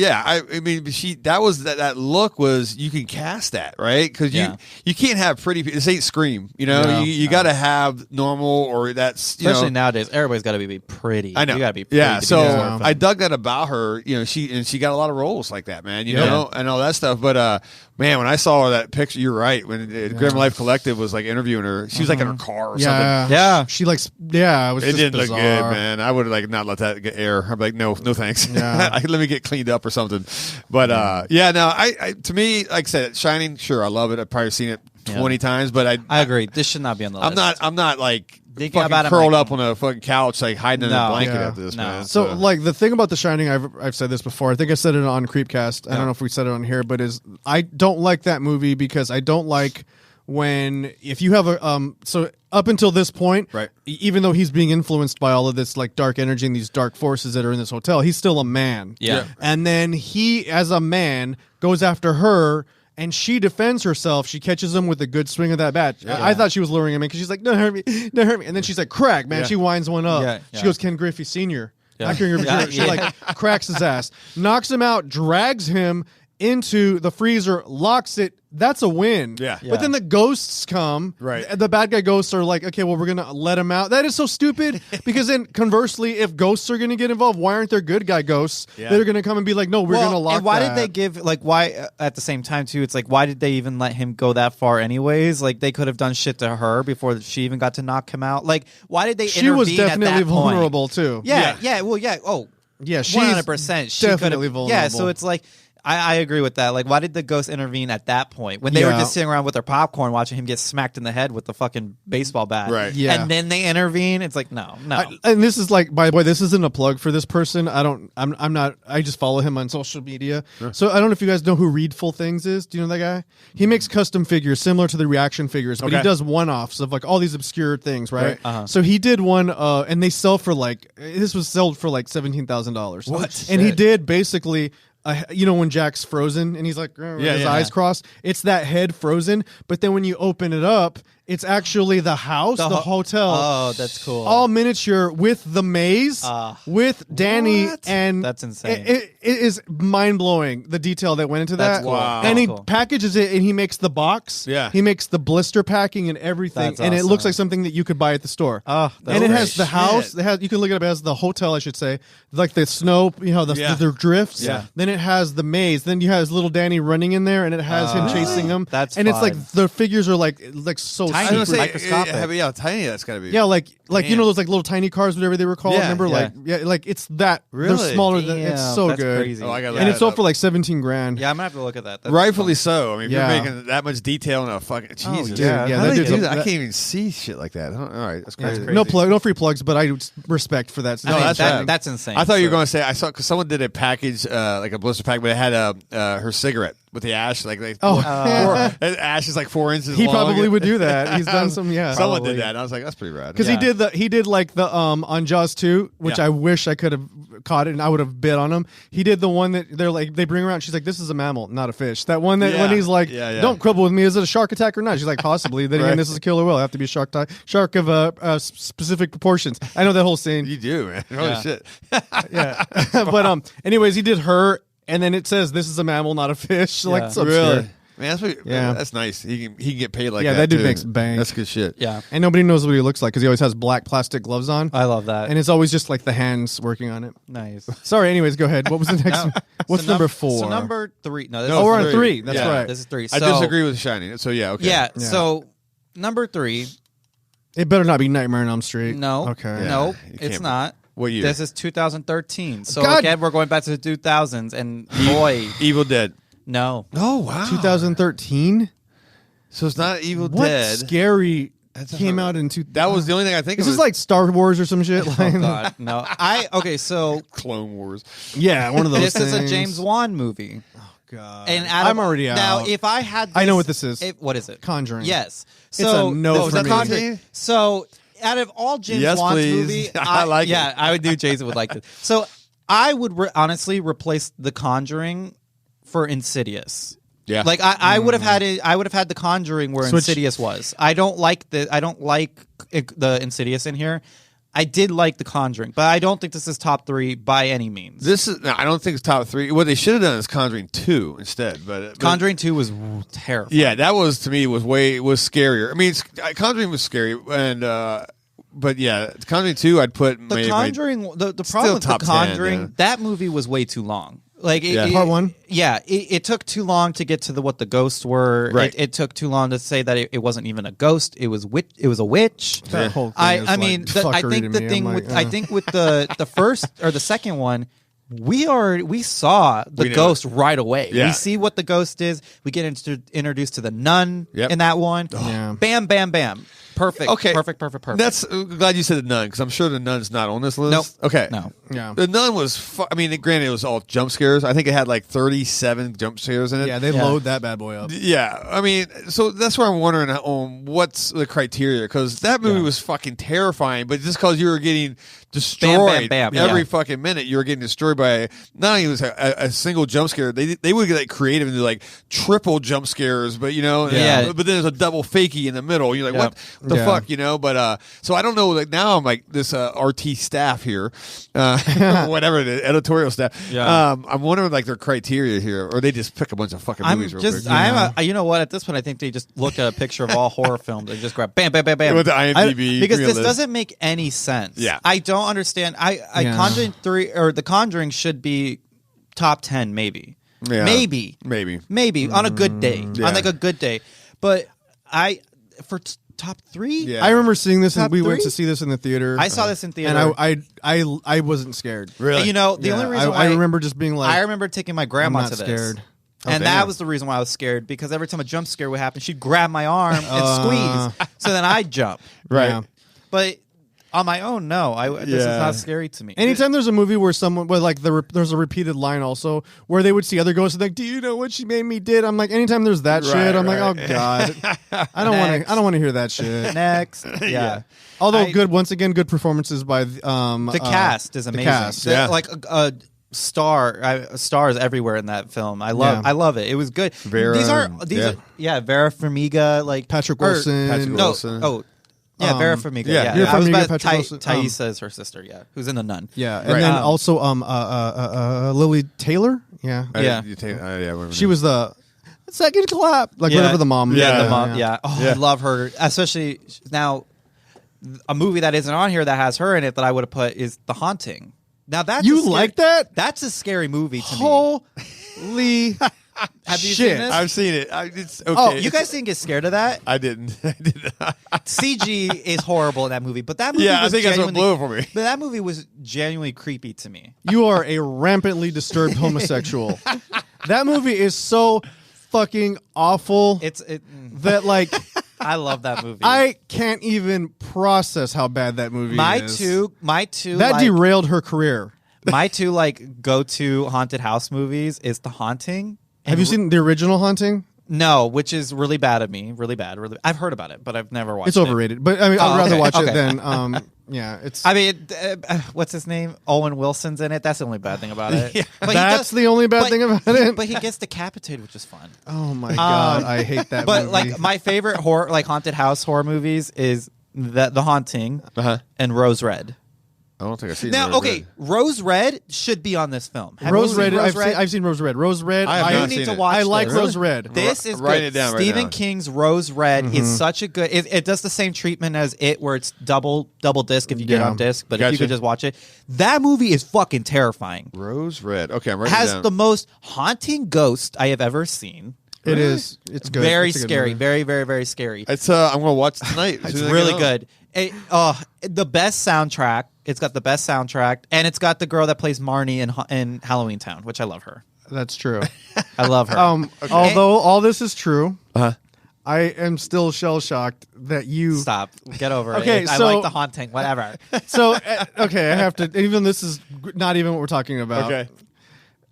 mean, that look was you can cast that right because you can't have pretty. This ain't Scream, No. you got to have normal or that's Especially nowadays, everybody's got to be pretty. I know. You got to be pretty. Yeah, to be so horrified. I dug that about her. She got a lot of roles like that, man. You know, and all that stuff. But man, when I saw that picture, you're right. When Grim Life Collective was like interviewing her, she was like in her car or something. Yeah. She likes. Yeah, it was. It just didn't bizarre. look good, man. I would have not let that get air. I'm like, no thanks. Yeah. Let me get cleaned up or something. But no, I to me, like I said, Shining, sure, I love it. I've probably seen it 20 times, but I agree. This should not be on the list. I'm not like Thinking fucking about it, curled like- up on a fucking couch, like hiding in a No. blanket Yeah. after this, No. man. So, like the thing about The Shining, I've said this before. I think I said it on Creepcast. I don't know if we said it on here, but I don't like that movie because I don't like when if you have a so up until this point, Right. Even though he's being influenced by all of this like dark energy and these dark forces that are in this hotel, he's still a man. Yeah. And then he, as a man, goes after her. And she defends herself. She catches him with a good swing of that bat. I thought she was luring him in because she's like, "Don't hurt me, don't hurt me." And then she's like, "Crack, man!" Yeah. She winds one up. Yeah, She yeah. goes, "Ken Griffey Sr." Yeah. Not Ken Griffey Jr. She like cracks his ass, knocks him out, drags him into the freezer, locks it. That's a win. Yeah. But then the ghosts come. Right. The bad guy ghosts are like, okay, well, we're going to let him out. That is so stupid because then conversely, if ghosts are going to get involved, why aren't there good guy ghosts that are going to come and be like, no, we're going to lock and why that. did they give why at the same time too? It's like why did they even let him go that far anyways? Like they could have done shit to her before she even got to knock him out. Like why did they? She was intervene definitely at that point? vulnerable too. Yeah. Well, yeah. Oh, Yeah, she's 100%. She definitely could've- vulnerable. Yeah. So it's like. I agree with that. Like, why did the ghost intervene at that point when they were Yeah. just sitting around with their popcorn, watching him get smacked in the head with the fucking baseball bat? Right. Yeah. And then they intervene. It's like, no. And this is like, by the way, this isn't a plug for this person. I'm not. I just follow him on social media. So I don't know if you guys know who Readful Things is. Do you know that guy? He makes custom figures similar to the reaction figures, but he Okay. does one-offs of like all these obscure things, right? Right. Uh-huh. So he did one, and they sell for like this was sold for like $17,000. What? And he did basically. When Jack's frozen and he's like his eyes crossed, it's that head frozen. But then when you open it up, it's actually the house, the hotel. Oh, that's cool. All miniature with the maze, with Danny, What? and That's insane. It is mind blowing the detail that went into That's that. cool. Wow. And he That's cool. packages it, and he makes the box. Yeah. he makes the blister packing and everything, That's and it looks awesome. like something that you could buy at the store. Oh, that's and it great. has the house. It has, you can look it up as the hotel, I should say, like the snow. The drifts. Yeah. Then it has the maze. Then you have little Danny running in there, and it has him chasing him. That's and fun. it's like the figures are like so Tiny. super. I was gonna say, Microscopic. yeah, tiny. That's got to be. Yeah, like Man. you know those like little tiny cars, whatever they were called. Yeah, Remember, like it's that. Really? They're smaller than it's Damn, so that's good. crazy. Oh, I gotta And look it's that sold up. for like $17,000. Yeah, I'm gonna have to look at that. That's Rightfully fun. so. I mean, if Yeah. you're making that much detail in a fucking Jesus. yeah, How that do they dude's do a- that? I that- can't even see shit like that. All right, that's Yeah. crazy. No free plugs, but I respect for that. I mean, that's that, rad. that's insane. I thought you were So- going to say I saw because someone did a package like a blister pack, but it had her cigarette with the ash like ash is like 4 inches. He long. probably would do that. He's done some. Yeah, Someone did that. And I was like, that's pretty rad. because he did like the on Jaws 2, which Yeah. I wish I could have caught it and I would have bid on him. He did the one that they bring around. She's like, this is a mammal, not a fish. That one that Yeah. when he's like, Yeah. don't quibble with me. Is it a shark attack or not? She's like, possibly. Then again, Right. this is a killer whale. I have to be a shark of specific proportions. I know that whole scene. You do, man. Holy Yeah. shit. Yeah, but anyways, he did her, and then it says this is a mammal, not a fish. Like, so obscure. Really? Man, that's what, Yeah. that's nice. He can get paid like Yeah, that. that dude too. makes bank. That's good shit. Yeah, And nobody knows what he looks like because he always has black plastic gloves on. I love that. And it's always just like the hands working on it. Nice. Sorry. Anyways, go ahead. What was the next? No. What's So number 4? So number 3. No, this No, Oh, is we're on three. 3. That's Yeah. right. This is 3. I So, disagree with Shining. So yeah, okay. Yeah, Yeah. So number 3. It better not be Nightmare on Elm Street. No. Okay. Yeah. No, you it's can't be. not. What year? This is 2013. So God. again, we're going back to the 2000s, and boy, Evil Dead. no. Oh wow. 2013. So it's not Evil What Dead. scary That's a came hard- out in 2000? That was the only thing I think This of. is like Star Wars or some shit. Oh God, no. Okay, so Clone Wars. Yeah, one of those. this is a things. James Wan movie. God. And I'm already out. Now, if I had, I know what this is. What is it? Conjuring. Yes. It's So a no is for that me. Conjuring? So, out of all James Yes, Wan's please. movie, I like it. Yeah, I would do. Jason would like this. So, I would honestly replace The Conjuring for Insidious. Yeah. Like I would have had it. I would have had The Conjuring where Switch. Insidious was. I don't like the the Insidious in here. I did like The Conjuring, but I don't think this is top 3 by any means. This is. No, I don't think it's top 3. What they should have done is Conjuring 2 instead. But Conjuring 2 was terrible. Yeah, that was to me was scarier. I mean, Conjuring was scary, and but yeah, Conjuring 2 I'd put The Conjuring. The problem with The top 10, Conjuring, yeah. that movie was way too long. Like Yeah. Part 1? Yeah, it took too long to get to what the ghosts were. Right. It took too long to say that it wasn't even a ghost. It was a witch. That whole thing is I mean, like I fuckery think to the me. thing I'm with like, I think with the first or the second one, we saw the We knew ghost right away. Yeah. We see what the ghost is. We get introduced to the nun Yep. in that one. Yeah. Bam, bam, bam. Perfect. Okay. Perfect. That's glad you said the Nun because I'm sure the Nun's not on this list. Nope. Okay. No. Yeah. The Nun was. I mean, granted, it was all jump scares. I think it had like 37 jump scares in it. Yeah, they Yeah. load that bad boy up. Yeah, I mean, so that's where I'm wondering on what's the criteria because that movie was fucking terrifying, but just because you were getting destroyed bam, every yeah. fucking minute, you were getting destroyed by not only was a single jump scare, they would get like creative and do like triple jump scares, but Yeah. but then there's a double fakie in the middle. You're like, Yep. what the Yeah. fuck, But so I don't know. Like now, I'm like this RT staff here, whatever it is, editorial staff. Yeah. I'm wondering like their criteria here, or they just pick a bunch of fucking I'm movies real just, quick. you know what? At this point, I think they just look at a picture of all horror films and just grab bam, bam, bam, bam. With the IMDb because real this list. doesn't make any sense. Yeah. I don't understand. Yeah. Conjuring 3 or The Conjuring should be top 10, maybe. Yeah. Maybe on a good day, Yeah. on like a good day. But for top 3, Yeah. I remember seeing this, and Top we went 3? to see this in the theater. I saw this in theater. and I wasn't scared. Really? The Yeah, only reason I remember just being like, I remember taking my grandma I'm not to this. scared. And damn. that was the reason why I was scared, because every time a jump scare would happen, she'd grab my arm and squeeze. So then I'd jump. Right. Yeah. But on my own, no. This is Yeah. not scary to me. Anytime there's a movie where someone, but like there's a repeated line also where they would see other ghosts and like, do you know what she made me did? I'm like, anytime there's that shit, I'm like, oh god, I don't want to hear that shit. Next. Yeah. Although once again, good performances by The cast is amazing. cast, yeah. Like stars everywhere in that film. I love it. It was good. Vera, these are Vera Farmiga, like Patrick or- Wilson. Patrick No, Wilson. Vera Farmiga. yeah. Yeah, Vera I was Farmiga, about Patrick Wilson. Thaisa is her sister. Yeah, who's in The Nun. Yeah, and Right. then also Lily Taylor. Yeah, Yeah. Whatever. she was the second clap, like Yeah. whatever the mom. Yeah. The mom. Yeah. Oh, Yeah. I love her. Especially now, a movie that isn't on here that has her in it that I would have put is The Haunting. Now that's You like that? That's a scary movie to me. Holy Have you shit. seen this? I've seen it. It's okay. Oh, you guys didn't get scared of that? I didn't. CG is horrible in that movie, but that movie Yeah, I was think that's what genuinely- blew it for me. But that movie was genuinely creepy to me. You are a rampantly disturbed homosexual. That movie is so fucking awful that like I love that movie. I can't even process how bad that movie my is. two That like, derailed her career. my two like go-to haunted house movies is The Haunting. Have you seen the original Haunting? No, which is really bad of me. Really bad. Really, I've heard about it, but I've never watched it. It's overrated. But I mean, I'd Oh, rather okay, watch okay. it than yeah, it's I mean, what's his name? Owen Wilson's in it. That's the only bad thing about it. But he that's the only bad but- thing about it. But he gets decapitated, which is fun. Oh my god, I hate that But movie. like my favorite horror, like haunted house horror movies, is The Haunting and Rose Red. I don't think I've seen Now, Rose okay, Red. Rose Red should be on this film. Have Rose you seen Red, Rose Red? I've seen Rose Red. Rose Red, I have You not need seen to it. watch I like this. Rose Red. This is Writing good. it down right Stephen now. King's Rose Red is such a good. It does the same treatment as It, where it's double disc if you get Yeah. on disc. But if you Gotcha. could just watch it, that movie is fucking terrifying. Rose Red. Okay, I'm writing it Has down. the most haunting ghost I have ever seen. It is. It's good. Very It's a good scary. movie. Very, very, very scary. It's I'm gonna watch it tonight. It's really good. The best soundtrack. It's got the best soundtrack, and it's got the girl that plays Marnie in Halloween Town, which I love her. That's true. I love her. Although all this is true, Uh-huh. I am still shell shocked that you. Stop. Get over Okay, it. I so- like The Haunting. Whatever. So okay, I have to. Even this is not even what we're talking about. Okay.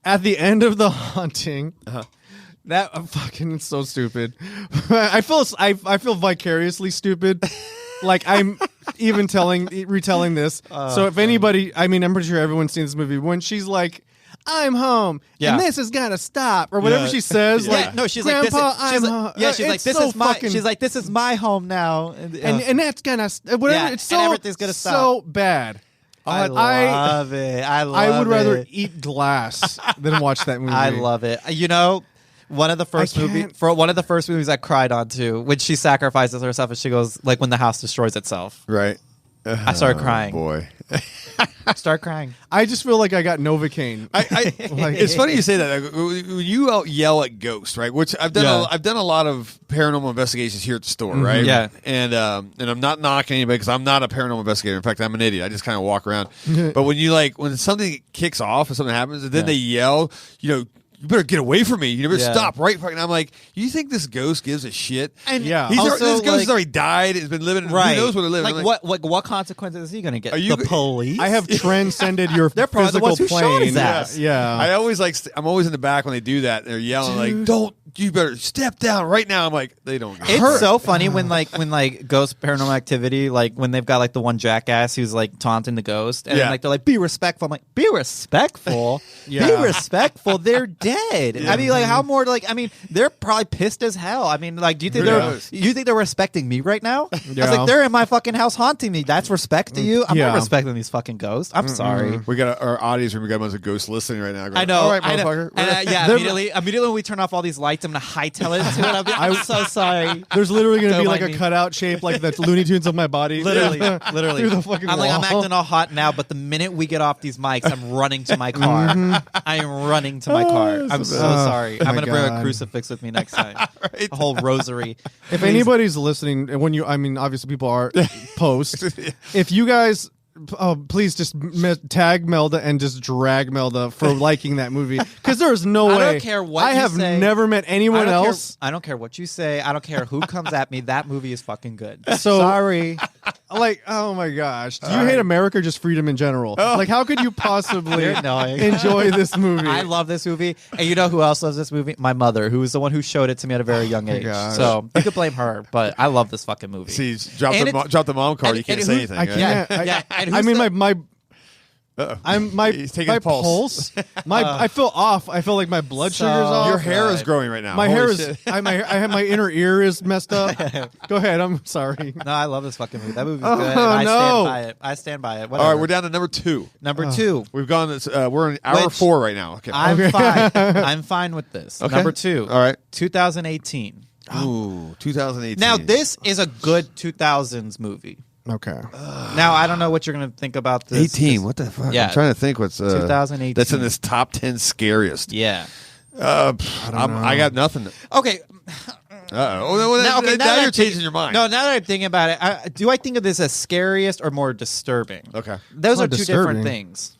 At the end of The Haunting, that fucking it's so stupid. I feel vicariously stupid. Like I'm even retelling this. So if anybody, I mean, I'm pretty sure everyone's seen this movie. When she's like, "I'm home, Yeah. and this has got to stop," or whatever Yeah. she says. Yeah, Like, no, she's Grandpa, like, I'm home. she's like, It's this so is my. fucking- She's like, this is my home now, and that's gonna whatever. Yeah, it's and so everything's gonna stop. so bad. I love it. I would rather eat glass than watch that movie. I love it. You know, one of the first movies I cried on too, when she sacrifices herself and she goes like when the house destroys itself. Right. I started crying. Boy. Start crying. I just feel like I got Novocaine. It's funny you say that. Like, when you out yell at ghosts, right? Which I've done. Yeah. I've done a lot of paranormal investigations here at the store, right? Yeah. And I'm not knocking anybody because I'm not a paranormal investigator. In fact, I'm an idiot. I just kind of walk around. But when something kicks off or something happens, and then they yell, you better get away from me. You never stop, right? And I'm like, you think this ghost gives a shit? And Yeah. This also, ghost like- has already died. Has been living. Right. Who knows what they're living? Like what consequences is he going to get? Are you- the police? I have transcended your They're probably the physical ones who shot plane. his ass. Yeah. I always I'm always in the back when they do that. They're yelling like, "Don't! You better step down right now!" I'm like, they don't. It's so funny when Ghost Paranormal Activity, like when they've got like the one jackass who's like taunting the ghost, and Yeah. like they're like, "Be respectful." I'm like, "Be respectful? Yeah. Be respectful." They're dead. I mean, like, how more? Like, I mean, they're probably pissed as hell. I mean, like, do you think Who they're knows? respecting me right now? I was Yeah. like, they're in my fucking house haunting me. That's respect to you? I'm Yeah. not respecting these fucking ghosts. I'm sorry. We got our audience room. We got a bunch of ghosts listening right now. Going, I know. All right, I know. motherfucker. And immediately when we turn off all these lights, I'm gonna hightail it to it. I'm so sorry. There's literally going to Don't be like mind a me. cutout shape like the Looney Tunes of my body. Literally. Through the fucking I'm like, I'm wall. acting all hot now, but the minute we get off these mics, I'm running to my car. I am running to my car. I'm so sorry. I'm my gonna bring a God. crucifix with me next time. A whole rosary. If anybody's listening, and when I mean, obviously people are post. If you guys, please just tag Melda and just drag Melda for liking that movie, because there is no I way. don't care what I you have say. never met anyone else. I don't care what you say. I don't care who comes at me. That movie is fucking good. So Sorry. like, oh my gosh, do you hate America or just freedom in general? Like, how could you possibly You're annoying. enjoy this movie? I love this movie. And you know who else loves this movie? My mother, who was the one who showed it to me at a very young age. gosh. So you could blame her, but I love this fucking movie. See, drop And the mom card. and- You can't and say who- anything. I right? can't. Yeah. And I who's mean, the- my my He's taking my his pulse. I feel off. I feel like my blood So- sugar's off. Your hair is Right. growing right now. My Holy hair is. shit. I have my inner ear is messed up. Go ahead. I'm sorry. No, I love this fucking movie. That movie's Oh, good. And I no. stand by it. I stand by it. All Whatever. right, we're down to number 2. Number 2. We've gone. We're in hour Which- 4 right now. Okay. I'm fine. I'm fine with this. Okay. Number 2. All right. 2018. Ooh, 2018. Now, this is a good 2000s movie. Okay. Now I don't know what you're gonna think about this. 18. What the fuck? Yeah. I'm trying to think what's 2018. that's in this top 10 scariest. Yeah. I got nothing. Okay. Now you're changing your mind. No, now that I'm thinking about it, do I think of this as scariest or more disturbing? Okay. Those More are two disturbing. different things.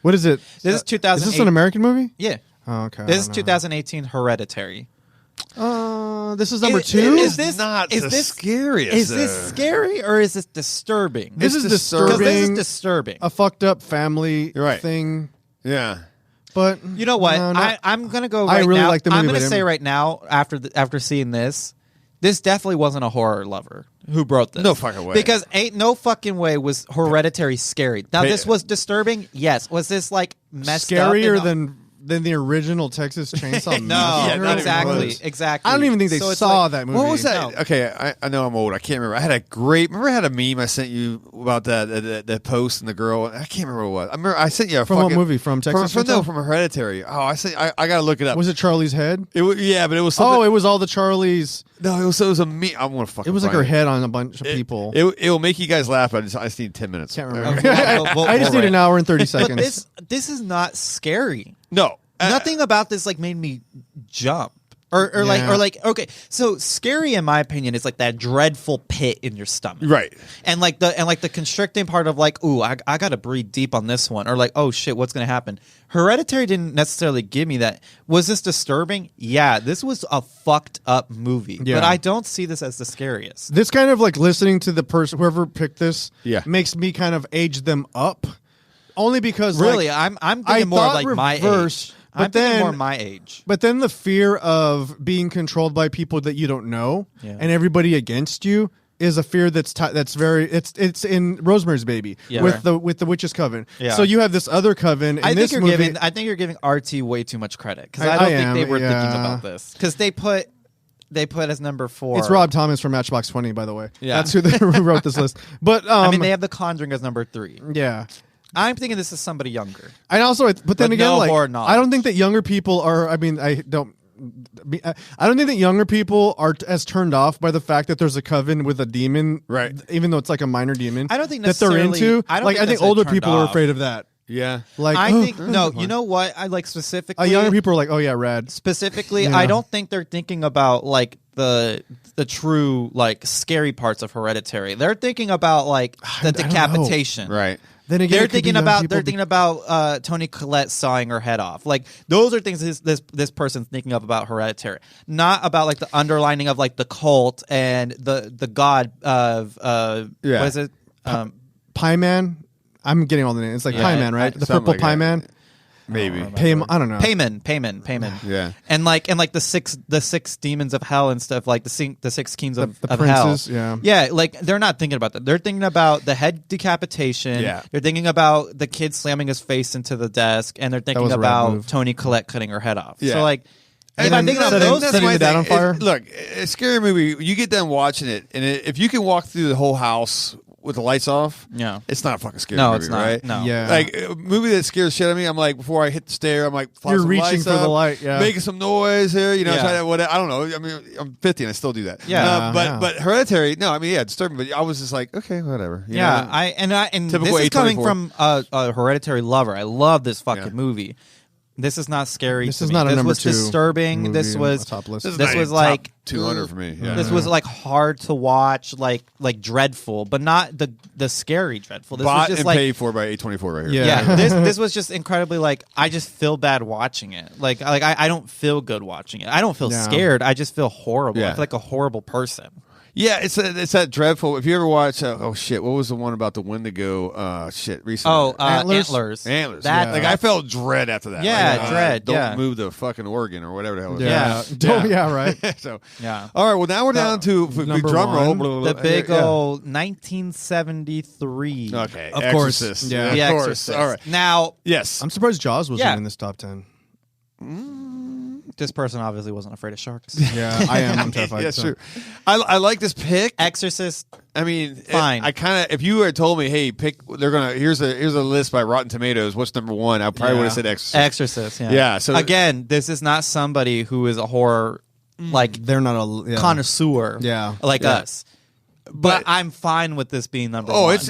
What is it? This is 2008. Is this an American movie? Yeah. Oh, okay. This is 2018 Hereditary. This is number 2? Is this not is the this scariest, Is this scary or is this disturbing? This is Because disturbing. this is disturbing. A fucked up family You're right. thing. Yeah. But You know what? no, not- I'm gonna go. I Right really now. like the movie, I'm gonna but say right now after seeing this definitely wasn't a horror lover who wrote this. No fucking way. Because ain't no fucking way was Hereditary scary. Now this was disturbing. Yes. Was this like messed up? scarier than the original Texas Chainsaw No, Massacre? not even exactly, close. exactly. I don't even think they So it's saw like- that movie. What was that? No. Okay, I know I'm old. I can't remember. I had a great. Remember, I had a meme I sent you about that post and the girl. I can't remember what it was. I remember I sent you a From what fucking, movie? From Texas Chainsaw? from Hereditary. Oh, I gotta look it up. Was it Charlie's head? It was, yeah, but it was something. Oh, it was all the Charlies. No, it was a meme. I want to fucking. It was like find her head on a bunch of people. It will make you guys laugh. I just need 10 minutes. Can't remember. Okay, I just need an hour and 30 seconds. But this is not scary. No, Nothing about this like made me jump. Or Yeah. like okay, so scary in my opinion is like that dreadful pit in your stomach, right. And like the constricting part of like, ooh, I gotta breathe deep on this one, or like, oh shit, what's gonna happen? Hereditary didn't necessarily give me that. Was this disturbing? Yeah, this was a fucked up movie, Yeah. but I don't see this as the scariest. This kind of like listening to the person, whoever picked this, Yeah. makes me kind of age them up. Only because Really, like, I'm I thinking more thought like my reverse, age. but I'm thinking then- more my age. But then the fear of being controlled by people that you don't know Yeah. and everybody against you is a fear that's very it's in Rosemary's Baby Yeah. with the witch's coven. Yeah. So you have this other coven. I in think this you're movie, giving RT way too much credit because I I don't am, think they were thinking yeah. about this because they put as number 4. It's Rob Thomas from Matchbox 20, by the way. Yeah. That's who wrote this list. But I mean, they have The Conjuring as number 3. yeah. I'm thinking this is somebody younger. And also, but then But again, no like horror knowledge. I don't think that younger people are. I mean, I don't think that younger people are as turned off by the fact that there's a coven with a demon, Right. Even though it's like a minor demon. I don't think that they're necessarily- into. I don't like think I think necessarily older turned people are off. afraid of that. Yeah. Like I oh, think no. You know what? I like specifically. younger people are like, oh yeah, rad. Specifically, Yeah. I don't think they're thinking about like the true like scary parts of Hereditary. They're thinking about like the don't know. decapitation. Right. Then again, They're it could be thinking young about people Toni Collette sawing her head off. Like those are things this person's thinking of about Hereditary, not about like the underlining of like the cult and the god of Yeah. what is it? Pie Man. I'm getting all the names. It's like Yeah, Pie Man, right? The something purple like Pie that. Man. Maybe. I don't know. Payman. Yeah. And like the six demons of hell and stuff, like the six kings of The hell. princes, yeah. Like they're not thinking about that. They're thinking about the head decapitation. Yeah. They're thinking about the kid slamming his face into the desk, and they're thinking was a rad about move. Toni Collette cutting her head off. Yeah. So like, And if I'm thinking of setting- those, setting my the dad thing. on fire? Look, a scary movie. You get done watching it, and if you can walk through the whole house with the lights off, Yeah. it's not a fucking scary No, movie, it's not. right? No. Yeah. Like a movie that scares shit out of me. I'm like, before I hit the stair, I'm like, flash You're some reaching lights for the up, light, yeah. making some noise here, you know. Yeah. Trying to, what, I don't know. I mean, I'm 50 and I still do that. Yeah. But Hereditary, no, I mean, yeah, disturbing. But I was just like, okay, whatever. you yeah, know? and Typical this is coming A24. from a Hereditary lover. I love this fucking Yeah. movie. This is not scary. This to is me. not a this number was 2 disturbing. movie This on was the top list. This is This not was even top like 200 for me. Yeah. This was like hard to watch, like dreadful, but not the scary dreadful. This was bought just and like paid for by A24 right here. Yeah. yeah. This was just incredibly like I just feel bad watching it. Like I don't feel good watching it. I don't feel Yeah. scared. I just feel horrible. Yeah. I feel like a horrible person. Yeah, it's that dreadful. If you ever watch, oh shit, what was the one about the Wendigo? Shit, recently. Oh, Antlers? Antlers. That Yeah. like I felt dread after that. Yeah, Like, dread, Don't yeah. move the fucking organ or whatever the hell. It was. Yeah. Yeah. Yeah, right. So Yeah. all right. Well, now we're down to number drum roll. one. blah, blah, blah. The big Yeah. old 1973. Okay, Of course. Exorcist. Yeah. The of course. Exorcist. All right. Now, Yes. I'm surprised Jaws wasn't Yeah. in this top 10. this person obviously wasn't afraid of sharks. Yeah, I am. I'm terrified. Yeah, so. sure. I like this pick. Exorcist. I mean, Fine. I kind of, if you had told me, hey, pick, here's a list by Rotten Tomatoes. What's number one? I probably Yeah. would have said Exorcist. Exorcist. Yeah. Yeah, so- again, this is not somebody who is a horror like They're not a connoisseur. Yeah. Like Yeah. us. But I'm fine with this being number Oh, one. it's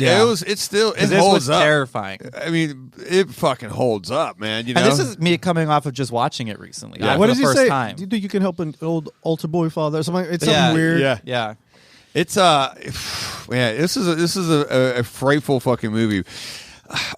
still it this holds was up. terrifying. I mean, it fucking holds up, man. You know, And this is me coming off of just watching it recently. Yeah. What for does the he first say? time. Do you think you can help an old altar boy father? Something. It's something Yeah, weird. yeah. It's this is a frightful fucking movie.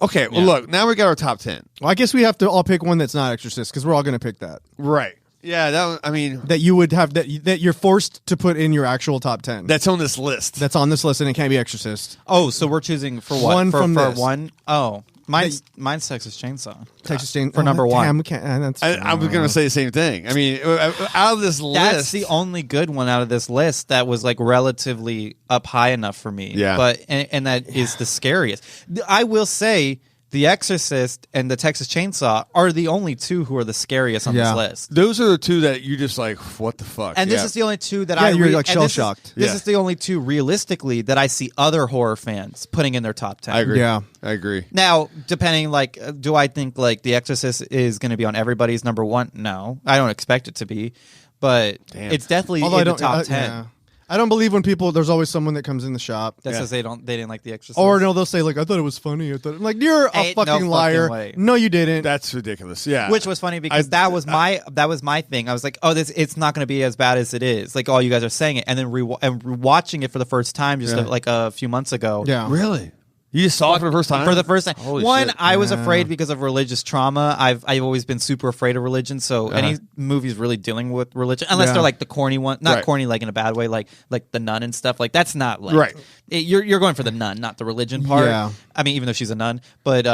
Okay, well, look, now we got our top 10. Well, I guess we have to all pick one that's not Exorcist because we're all going to pick that. Right. Yeah, I mean, That you would have that you're forced to put in your actual top 10. that's on this list. That's on this list and it can't be Exorcist. Oh, so we're choosing for what? One for, from for this. one? Oh, mine's Texas Chainsaw. Texas Chainsaw for number one. Damn, we can't. That's I was going to say the same thing. I mean, out of this list, That's the only good one out of this list that was like relatively up high enough for me. Yeah. But and that is the scariest. I will say The Exorcist and the Texas Chainsaw are the only two who are the scariest on this list. those are the two that you just like, what the fuck? And this Yeah. is the only two that you're like shell-shocked. This Yeah. is the only two realistically that I see other horror fans putting in their top 10. I agree. Yeah. I agree. Now, depending, like, do I think like The Exorcist is going to be on everybody's number one? No, I don't expect it to be, but it's definitely Although in the top 10. Yeah. I don't believe when people. There's always someone that comes in the shop. That says they didn't like The Exorcist. Or no, they'll say like, "I thought it was funny." I'm like, "You're a Ain't no fucking fucking liar." way. No, you didn't. That's ridiculous. Yeah. Which was funny because that was my thing. I was like, oh, it's not going to be as bad as it is. Like, all you guys are saying it, and then rewatching it for the first time just like a few months ago. yeah. Really? You just saw it for the first time? For the first time. Holy One, shit. I was afraid because of religious trauma. I've always been super afraid of religion. So any movies really dealing with religion, unless they're like the corny one, not corny like in a bad way, like The Nun and stuff. Like that's not like Right. You're going for the nun, not the religion part. Yeah. I mean, even though she's a nun, but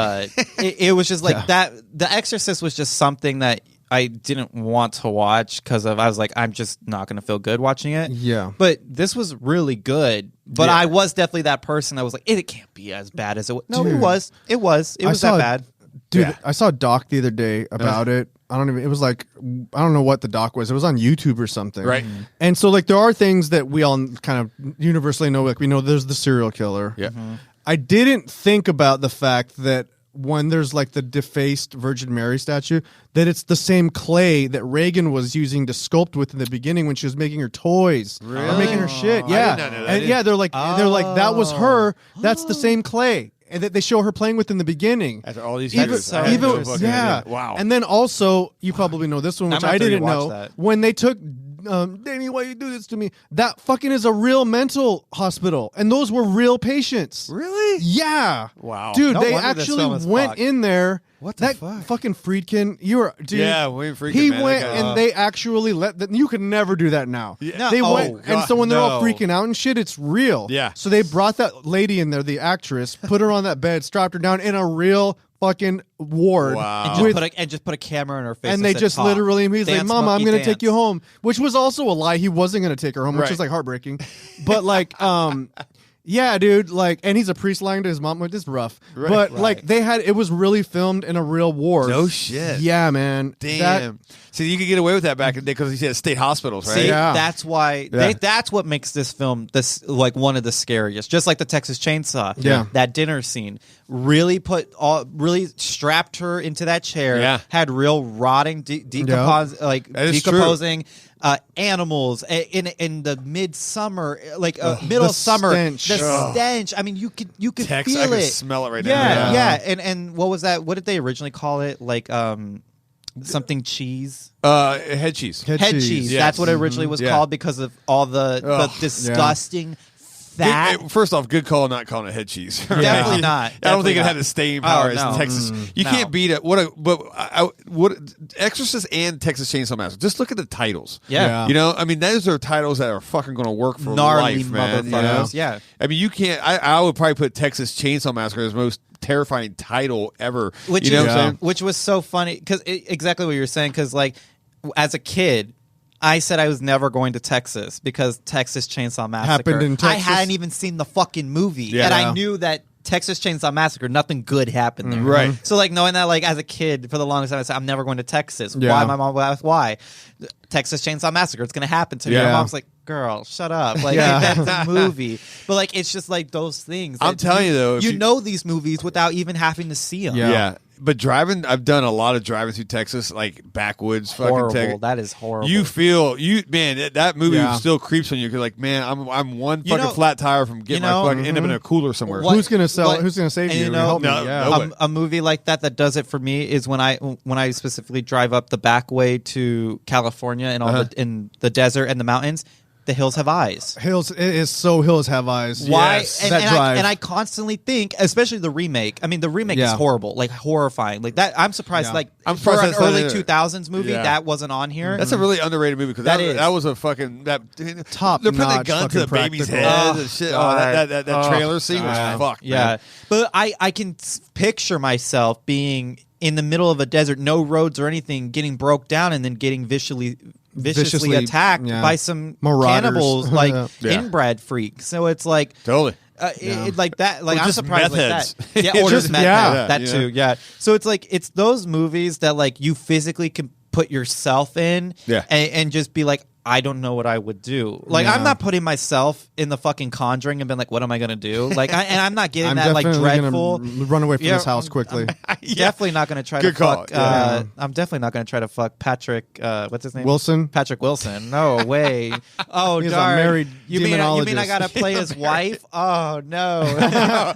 it was just like that. The Exorcist was just something that I didn't want to watch because I was like, I'm just not going to feel good watching it. Yeah. But this was really good. But I was definitely that person that was like, it can't be as bad as it was. No, Dude. it was. It was. It was that bad. Dude, Yeah. I saw a doc the other day about it. It was like, I don't know what the doc was. It was on YouTube or something. Right. And so like there are things that we all kind of universally know. Like we know there's the serial killer. Yeah. I didn't think about the fact that when there's like the defaced Virgin Mary statue, that it's the same clay that Reagan was using to sculpt with in the beginning when she was making her toys. Really? Or making her shit. I Yeah. did not know that. And yeah, they're like that was her. That's the same clay. And that they show her playing with in the beginning. After all these Even, years. so I had no even fucking yeah. idea. Wow. And then also, you probably know this one, which I'm gonna I have to didn't rewatch know. that. When they took Danny, why you do this to me? That fucking is a real mental hospital, and those were real patients. Really? Yeah. Wow. Dude, No they wonder this actually film is went fucked. in there. What the that fuck? fucking Friedkin, dude. Yeah, William Friedkin, He man, went that guy- and they actually let them. You could never do that now. Yeah. They No. went, Oh, and God, so when they're all no. freaking out and shit, it's real. Yeah. So they brought that lady in there, the actress, put her on that bed, strapped her down in a real fucking ward. Wow. And just put a camera in her face. And they said, just "Talk. literally, he's like, Dance, "Mama, I'm monkey, going to take dance." you home," which was also a lie. He wasn't going to take her home, which Right. is like heartbreaking. But like, yeah, dude, like, and he's a priest lying to his mom, which is rough. Right. But like, it was really filmed in a real ward. No shit. Yeah, man. Damn. See, you could get away with that back in the day because he had state hospitals, right? See, Yeah. that's why that's what makes this film like one of the scariest. Just like the Texas Chainsaw. Yeah. That dinner scene really really strapped her into that chair. Yeah. Had real rotting, That is true. decomposing animals in the midsummer, middle the of summer. stench. The Ugh. stench. I mean, you could Tex, feel I could it. smell it right Yeah, now. yeah. And what was that? What did they originally call it? Like something cheese. Head cheese. Head Head cheese. cheese. Yes. That's what it originally was Yeah. called because of all the disgusting fat. First off, good call not calling it head cheese. Definitely not. I don't think Definitely it had not. the staying Oh, power no. as Texas. You No. can't beat it. What Exorcist and Texas Chainsaw Massacre. Just look at the titles. Yeah. You know, I mean, those are titles that are fucking going to work for Gnarly life, man. You know? motherfuckers. Yeah. I mean, you can't. I would probably put Texas Chainsaw Massacre as the most terrifying title ever. Which you know is, what I'm saying? which was so funny because exactly what you're saying. Because like as a kid, I said I was never going to Texas because Texas Chainsaw Massacre Happened in I Texas? hadn't even seen the fucking movie, Yeah. and I knew that Texas Chainsaw Massacre, nothing good happened there. Right. So like knowing that like as a kid for the longest time I said I'm never going to Texas. Yeah. Why? My mom would ask why. Texas Chainsaw Massacre, it's gonna happen to me. Yeah. My mom's like, girl, shut up. Like Yeah. that's a movie. But like it's just like those things. I'm that telling you, though, if you you- know these movies without even having to see them. Yeah. Yeah. But driving, I've done a lot of driving through Texas, like backwoods. Horrible. Fucking That is horrible. You feel that movie still creeps on you. You're like, man, I'm one fucking flat tire from getting my fucking end up in a cooler somewhere. Who's gonna sell? Who's gonna save you? Help me. A movie like that does it for me is when I specifically drive up the back way to California and all in the desert and the mountains. The Hills Have Eyes. Hills Have Eyes. Why? Yes. And I constantly think, especially the remake. I mean, the remake is horrible, like horrifying, like that. I'm surprised. Like for an early 2000s movie, that wasn't on here. That's a really underrated movie because that was a fucking top. They're putting the gun to the baby's head and shit. That trailer scene was fucked. Yeah, man. But I can picture myself being in the middle of a desert, no roads or anything, getting broke down, and then getting viciously attacked by some marauders. Cannibals, like inbred freaks. So it's like totally like that. Like I'm surprised like that. Yeah, or just meth heads. That too. Yeah. So it's like it's those movies that like you physically can put yourself in, and just be like, I don't know what I would do. Like I'm not putting myself in the fucking Conjuring and being like, what am I gonna do? Like, I'm not getting that like dreadful. Run away from this house quickly. Definitely not gonna try to fuck. I'm definitely not gonna try to fuck Patrick. What's his name? Wilson. Patrick Wilson. No way. Oh, he's darn. a married you mean I gotta play his wife? Oh no.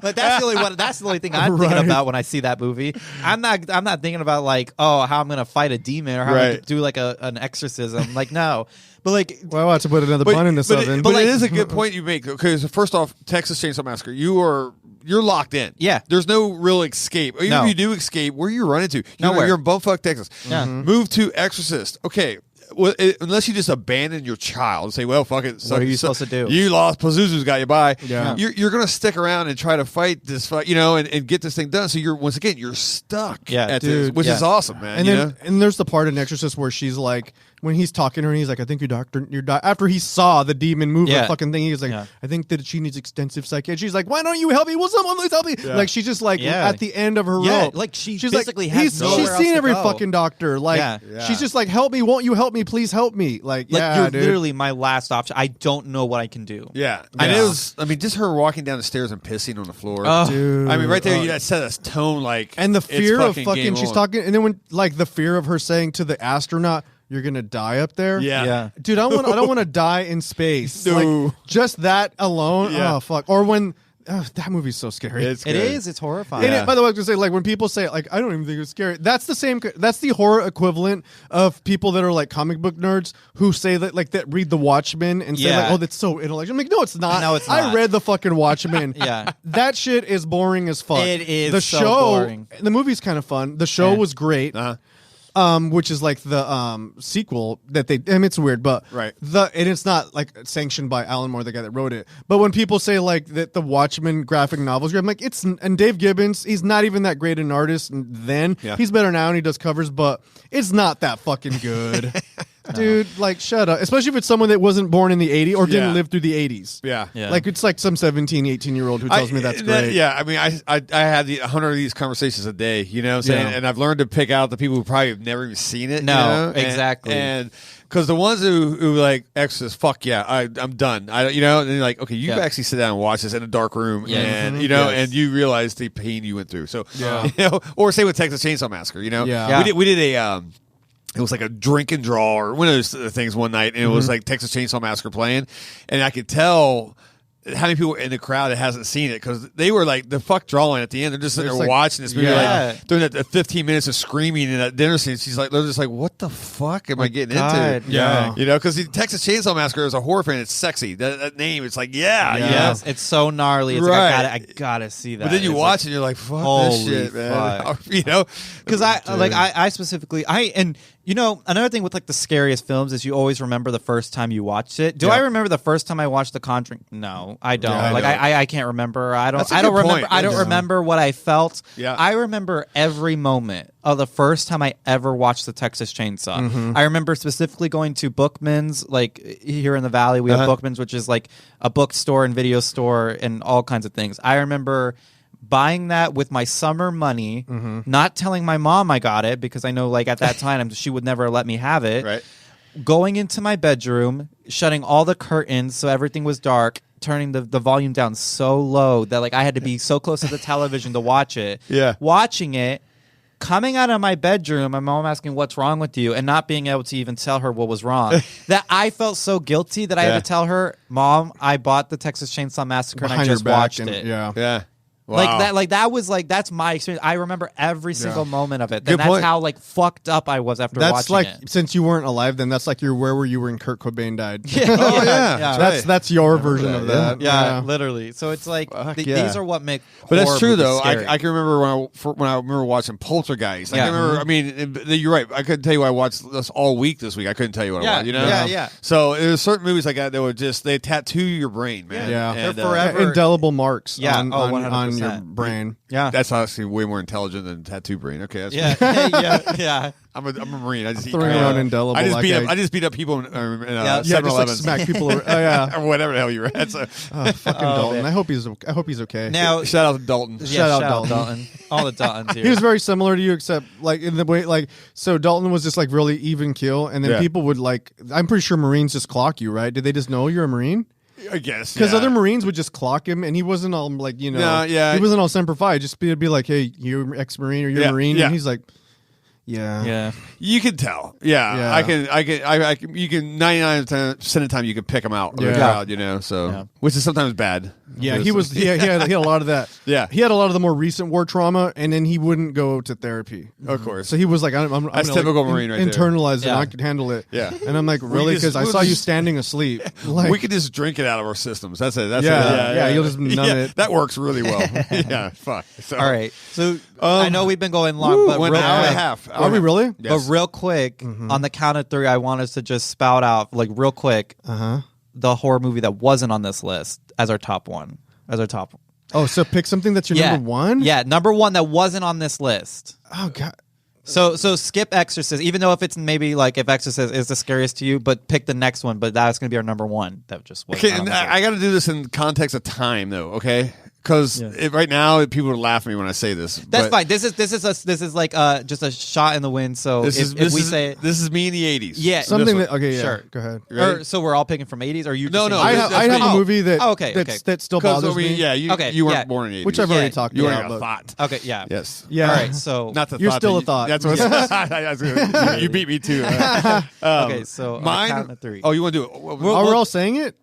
But that's the only one. That's the only thing I'm thinking about when I see that movie. I'm not thinking about like, oh, how I'm gonna fight a demon or how I'm gonna do like an exorcism. Like no. But like, well, I have to put another bun in this oven. But it is a good point you make because first off, Texas Chainsaw Massacre, you're locked in. Yeah, there's no real escape. Even if you do escape, where are you running to? You're in bumfuck Texas. Yeah. Move to Exorcist. Okay. Well, unless you just abandon your child and say, well, fuck it. What are you supposed to do? You lost. Pazuzu's got you by. Yeah. You're going to stick around and try to fight this fight, and get this thing done. So once again, you're stuck at this, which is awesome, man. And there's the part in Exorcist where she's like, when he's talking to her and he's like, I think after he saw the demon move the fucking thing, he's like, I think that she needs extensive psychiatry. She's like, why don't you help me? Will someone please help me? Yeah. Like she's just like at the end of her rope. Like she's physically like, she's seen every fucking doctor. Like she's just like, help me, won't you help me? Please help me. Like you're literally my last option. I don't know what I can do. Yeah. And it was, I mean, just her walking down the stairs and pissing on the floor. Dude. I mean, right there, that set a tone like, and the fear of fucking she's talking, and then when like the fear of her saying to the astronaut, you're gonna die up there. Yeah. Dude, I don't want to die in space. No. Like just that alone. Yeah. Oh fuck. Or when that movie's so scary. It is. It's horrifying. And by the way, I was gonna say, like when people say, like, I don't even think it's scary. That's the same. That's the horror equivalent of people that are like comic book nerds who say that, like, that read the Watchmen and say, like, oh, that's so intellectual. I'm like, no, it's not. No, it's not. I read the fucking Watchmen. Yeah, that shit is boring as fuck. It is. The so show, boring. The movie's kind of fun. The show was great. Which is like the sequel that they. I mean, it's weird, but and it's not like sanctioned by Alan Moore, the guy that wrote it. But when people say like that the Watchmen graphic novels, I'm like, and Dave Gibbons, he's not even that great an artist. And then he's better now and he does covers, but it's not that fucking good. Dude, like, shut up. Especially if it's someone that wasn't born in the 80s or didn't live through the 80s. Yeah. Like, it's like some 17, 18-year-old who tells me that's great. I mean, I had 100 of these conversations a day, you know what I'm saying? Yeah. And I've learned to pick out the people who probably have never even seen it. No, exactly. And because the ones who like, Exorcist, fuck yeah, I'm done. And you're like, okay, you actually sit down and watch this in a dark room. And, and you realize the pain you went through. So, or say with Texas Chainsaw Massacre, we did a... it was like a drink and draw or one of those things one night, and it was like Texas Chainsaw Massacre playing, and I could tell how many people in the crowd that hasn't seen it because they were like the fuck drawing at the end. They're just sitting there watching this movie, like doing that 15 minutes of screaming in that dinner scene. She's like, they're just like, what the fuck am I getting into? Yeah, because the Texas Chainsaw Massacre is a horror fan. It's sexy. That name, it's like, yes, it's so gnarly. It's like, I gotta see that. But then you watch and you're like, fuck this shit, man. Because I specifically another thing with like the scariest films is you always remember the first time you watched it. Do I remember the first time I watched The Conjuring? No, I don't. I can't remember. I don't remember. I don't remember what I felt. Yeah. I remember every moment of the first time I ever watched the Texas Chainsaw. Mm-hmm. I remember specifically going to Bookman's, like here in the Valley, we have Bookman's, which is like a bookstore and video store and all kinds of things. I remember buying that with my summer money, not telling my mom I got it because I know like at that time she would never let me have it. Right. Going into my bedroom, shutting all the curtains so everything was dark, turning the volume down so low that like I had to be so close to the television to watch it. Yeah. Watching it, coming out of my bedroom, my mom asking what's wrong with you and not being able to even tell her what was wrong, that I felt so guilty that I had to tell her, Mom, I bought the Texas Chainsaw Massacre and I just watched it. Yeah. Wow. That was like, that's my experience. I remember every single moment of it. Good And that's point. how like fucked up I was after That's watching like it. since you weren't alive, then that's like where were you when Kurt Cobain died? Oh, yeah. That's your version of that. Yeah, literally. So it's like these are what make. But that's horror true movies though. scary. I can remember when I remember watching Poltergeist. Yeah. I can remember. I mean, you're right. I couldn't tell you what I watched this all week this week. I couldn't tell you what I watched. You know. Yeah. So there's certain movies like that that would just they tattoo your brain, man. Yeah. And, They're forever. Indelible marks Yeah. on 100%. your brain. Yeah. That's honestly way more intelligent than tattoo brain. Okay. That's Yeah. I'm a Marine. I just eat Throwing crap. around indelible. I just like beat up. I just beat up people in yeah, just like 7-Elevens. smack people. Oh yeah. or whatever the hell you were at. So, Fucking Dalton. man. I hope he's okay. Now, shout out to Dalton. Shout out Dalton. All the Daltons here. He was very similar to you, except like in the way, like, so Dalton was just like really even kill, and then people would like. I'm pretty sure Marines just clock you, right? Did they just know you're a Marine? I guess Because other Marines would just clock him, and he wasn't all like, he wasn't all Semper Fi. Just be like, hey, you're ex-Marine or you're a Marine, and he's like, yeah. You can tell. Yeah. I can. You can 99% of the time you can pick them out of the crowd. You know, so which is sometimes bad. Yeah, he had a lot of that. Yeah. He had a lot of the more recent war trauma, and then he wouldn't go to therapy. Of course. So he was like, I'm That's gonna, typical like, Marine right there. internalize it. Yeah. I can handle it. Yeah. And I'm like, really? Because I saw you standing asleep. Like, we could just drink it out of our systems. That's it. That's Yeah. it. You'll just numb it. That works really well. Yeah. Fuck. So, All right. So I know we've been going long, but an real hour and a quick, half. Are we really? Yes. But real quick, on the count of 3, I want us to just spout out, like, real quick, the horror movie that wasn't on this list as our top one. Oh, so pick something that's your number one? Yeah, number one that wasn't on this list. Oh, God. So skip Exorcist, even though if it's maybe like if Exorcist is the scariest to you, but pick the next one. But that's going to be our number one. That just wasn't Okay, on and this list. I got to do this in context of time, though. Okay, because right now people are laughing at me when I say this. That's fine. This is like just a shot in the wind. So if we say it, this is me in the 80s. yeah, Something This that, okay, yeah. Sure. Go ahead. Ready? so we're all picking from 80s. Or you? No, just no, saying- I have a movie that okay. that still Because bothers me. yeah, you weren't born in the 80s. Which I've already Yeah. talked you about. weren't a but- thought. Okay, yeah. Yes. Yeah. All right, so Not the You're thought. still that a thought. That's what you beat me too. okay, so on the Mine. count of 3. Oh, you want to do it? Are we all saying it?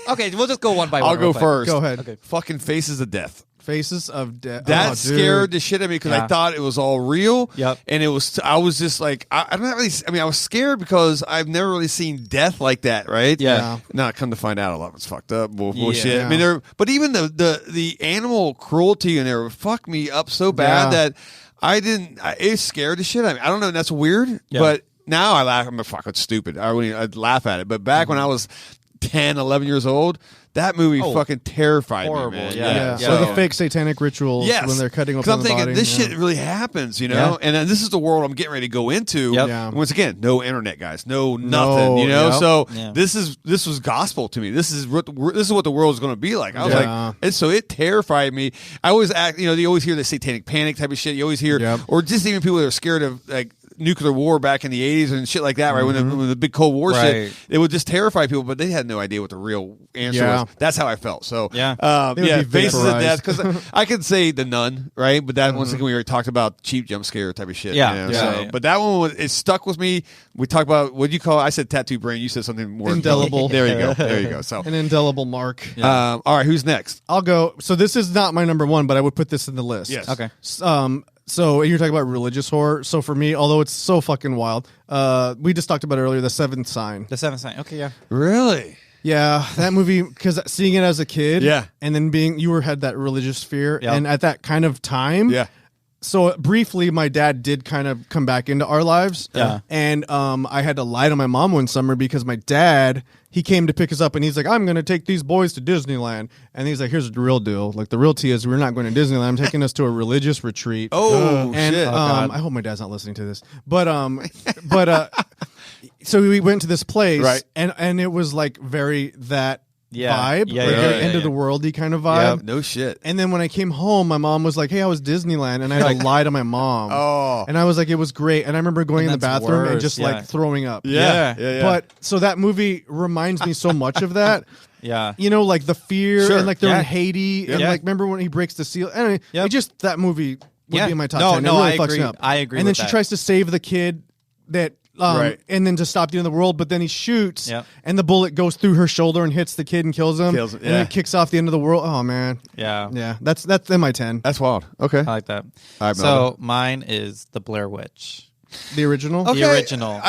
Okay, we'll just go one by one. I'll go real quick. first. Go ahead. Okay. Fucking Faces of Death. Faces of Death. That Oh, scared dude. the shit out of me because I Yeah. thought it was all real. Yep. And it was. I was just like, I'm not really. I mean, I was scared because I've never really seen death like that, right? Yeah. Now, come to find out, a lot of it's fucked up bullshit. Yeah. I mean, but even the animal cruelty in there fucked me up so bad Yeah. that I didn't. It scared the shit out of me. I don't know. That's weird, Yeah. but now I laugh. I'm like, fuck, it's stupid. I'd laugh at it. But back when I was 10, 11 years old, that movie fucking terrified horrible, me, man. Yeah. Yeah. So the fake satanic rituals Yes. when they're cutting open 'Cause I'm the thinking body. this yeah. shit really happens, you know. Yeah. And then this is the world I'm getting ready to go into. Yep. Yeah. Once again, no internet, guys, no nothing, you know. yep. So Yeah. this was gospel to me. This is what the world is going to be like. I was Yeah. like, and so it terrified me. I always act, you know, you always hear the satanic panic type of shit. You always hear, Yep. or just even people that are scared of like nuclear war back in the 80s and shit like that, right? When the big Cold War Right. shit, it would just terrify people, but they had no idea what the real answer Yeah. was. That's how I felt. So Yeah. They would be Faces of Death, vaporized. because I could say The Nun, right? But that once again, we already talked about cheap jump scare type of shit. Yeah. you know? Yeah. So, Yeah. but that one it stuck with me. We talked about what do you call it? I said tattoo brain. You said something more Indelible. There you go. There you go. So, An indelible mark. all right, who's next? I'll go. So this is not my number one, but I would put this in the list. Yes. Okay. So you're talking about religious horror. So for me, although it's so fucking wild, we just talked about it earlier, The Seventh Sign. The Seventh Sign. Okay, yeah. Really? Yeah, that movie, because seeing it as a kid, Yeah. and then had that religious fear, Yep. and at that kind of time, Yeah. So briefly, my dad did kind of come back into our lives, Yeah. and I had to lie to my mom one summer because my dad, he came to pick us up, and he's like, "I'm going to take these boys to Disneyland," and he's like, "Here's the real deal. Like the real tea is we're not going to Disneyland. I'm taking us to a religious retreat." Oh, and shit. I hope my dad's not listening to this, but so we went to this place, Right. and it was like very that Yeah. vibe, Yeah, like yeah, very yeah, end of yeah. the worldy kind of vibe. No shit. And then when I came home, my mom was like, "Hey, I was Disneyland," and I had to lie to my mom. Oh. And I was like, "It was great." And I remember going in And the that's bathroom and worse, just yeah. like throwing up. Yeah. But so that movie reminds me so much of that. Yeah. You know, like the fear Sure. and like they're Yeah. in Haiti and Yeah. like remember when he breaks the seal. Anyway, Yep. it just that movie would be in my top No, 10. no, it really I fucks agree. me up. I agree And with then she that. tries to save the kid that. Right. And then to stop the end of the world, but then he shoots, Yep. and the bullet goes through her shoulder and hits the kid and kills him, Kills him, and then yeah. it kicks off the end of the world. Oh man, Yeah. That's in my 10. That's wild. Okay. I like that. All right, So Melda. mine is the Blair Witch. The original. Okay. The original.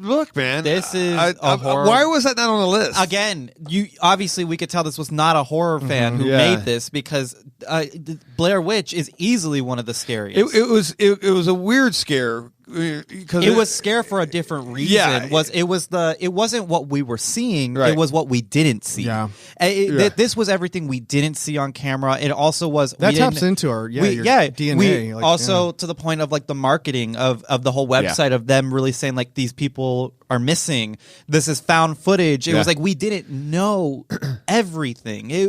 Look, man. This is a horror. Why was that not on the list? Again, you obviously we could tell this was not a horror fan who Yeah. made this because the Blair Witch is easily one of the scariest. It was a weird scare because It was scare for a different reason. Yeah. It wasn't what we were seeing. Right. It was what we didn't see. Yeah. This was everything we didn't see on camera. It also was That we taps didn't- into our your DNA. We like, also yeah. to the point of like the marketing of the whole website of them really saying like these people are missing. This is found footage. It was like we didn't know everything. It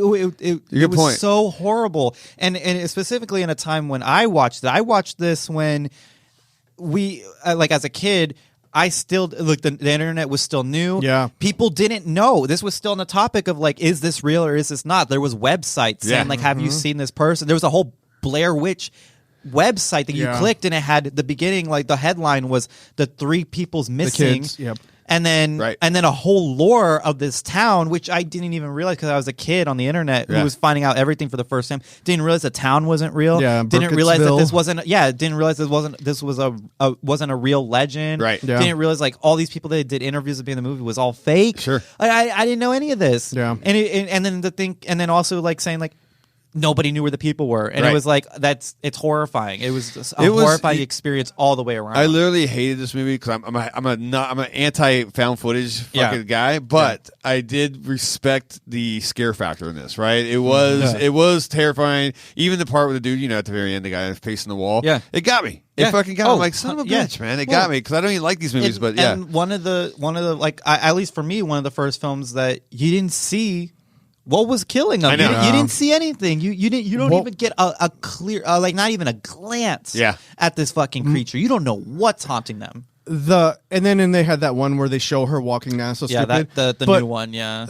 Good was point. so horrible. And specifically in a time when I watched it. I watched this when we like as a kid. I still look. The internet was still new. Yeah, people didn't know. This was still on the topic of like, is this real or is this not? There was websites saying like, have you seen this person? There was a whole Blair Witch website that you clicked and it had the beginning. Like the headline was the 3 people's missing. kids, yep. And then, a whole lore of this town, which I didn't even realize because I was a kid on the internet who was finding out everything for the first time. Didn't realize the town wasn't real. Yeah, didn't realize that Burkittsville. this wasn't. Yeah, didn't realize this was wasn't a real legend. Right. Yeah. Didn't realize like all these people that did interviews of being in the movie was all fake. Sure. I didn't know any of this. Yeah. And then also like saying like. Nobody knew where the people were, and it was like it's horrifying. It was just a horrifying experience all the way around. I literally hated this movie because I'm an anti found footage fucking guy, but I did respect the scare factor in this. Right? It was terrifying. Even the part with the dude, at the very end, the guy facing the wall. Yeah, it got me. It fucking got me. I'm like, son of a bitch, man. It got me because I don't even like these movies. But yeah, and one of the like at least for me, one of the first films that you didn't see. What was killing them? I know. You didn't see anything. You don't even get a clear, like not even a glance at this fucking creature. You don't know what's haunting them. And then they had that one where they show her walking down. So stupid. The new one. Yeah.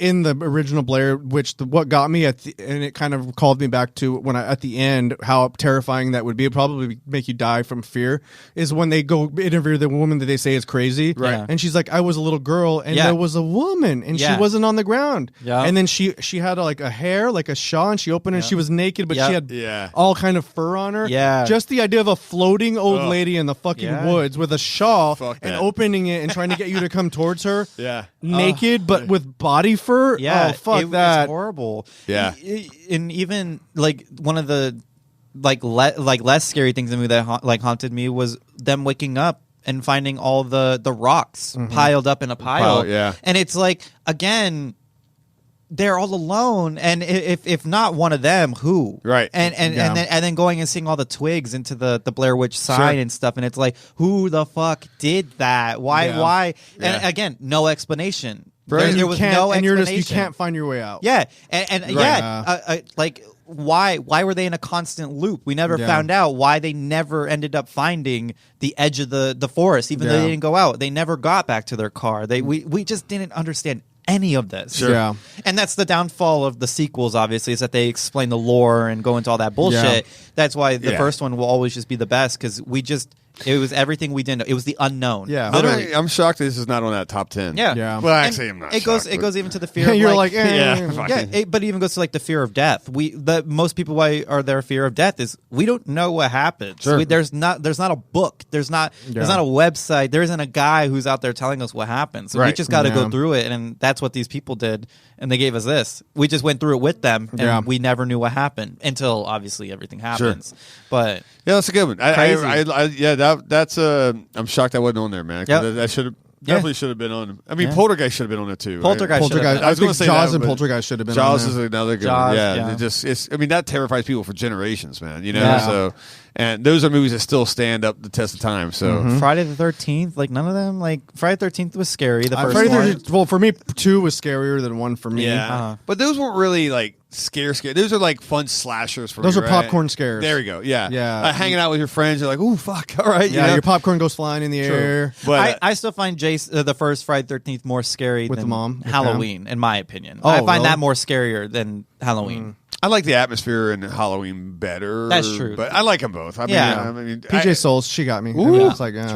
In the original Blair Witch, what got me and it kind of called me back to when at the end how terrifying that would be. It'd probably make you die from fear. Is when they go interview the woman that they say is crazy, right? Yeah. And she's like, "I was a little girl, and there was a woman, and she wasn't on the ground." Yeah. And then she had like a hair, like a shawl, and she opened and she was naked, but she had all kind of fur on her. Yeah. Just the idea of a floating old lady in the fucking woods with a shawl and opening it and trying to get you to come towards her. Naked but with body fur. Yeah, oh, fuck that. It's horrible. Yeah, and even like one of the less scary things in the movie that haunted me was them waking up and finding all the rocks piled up in a pile. And it's like again. They're all alone, and if not one of them, who? Right, and then going and seeing all the twigs into the Blair Witch sign and stuff, and it's like, who the fuck did that? Why? And again, no explanation. Right. There was no explanation. You can't find your way out. Yeah, like why were they in a constant loop? We never found out why they never ended up finding the edge of the forest, even though they didn't go out. They never got back to their car. We just didn't understand any of this. Sure. Yeah. And that's the downfall of the sequels, obviously, is that they explain the lore and go into all that bullshit. That's why the first one will always just be the best, because it was everything we didn't know. It was the unknown. Yeah. Literally. I'm shocked this is not on that top 10. Yeah. Well, actually, I'm not. It goes even to the fear. You're of like, but it even goes to like the fear of death. Most people why are their fear of death is we don't know what happens. Sure. There's not a book. There's not a website. There isn't a guy who's out there telling us what happens. So we just got to go through it, and that's what these people did. And they gave us this. We just went through it with them, and we never knew what happened until obviously everything happens. Sure. But yeah, that's a good one. Crazy. That's I'm shocked that wasn't on there, man. That should have. Definitely should have been on. I mean, Poltergeist should have been on there too. Poltergeist. I was going to say Jaws and Poltergeist should have been. Jaws on there. is another good Jaws, one. Yeah, yeah. I mean, that terrifies people for generations, man. So, and those are movies that still stand up the test of time. So, Friday the 13th, like none of them. Like Friday the 13th was scary. The first Friday one. 13th, well, for me, 2 was scarier than 1 for me. yeah, but those weren't really like scare. Those are like fun slashers for Those me. are popcorn scares. There we go. Yeah, Yeah. Hanging out with your friends, you're like, "Ooh, fuck, all right." Yeah, your popcorn goes flying in the air. But I still find the first Friday the 13th more scary With than the mom? With Halloween, in my opinion. Oh, I find really? that more scarier than Halloween. I like the atmosphere in Halloween better. That's true. But I like them both. I mean, PJ Souls, she got me. I mean, it's like, I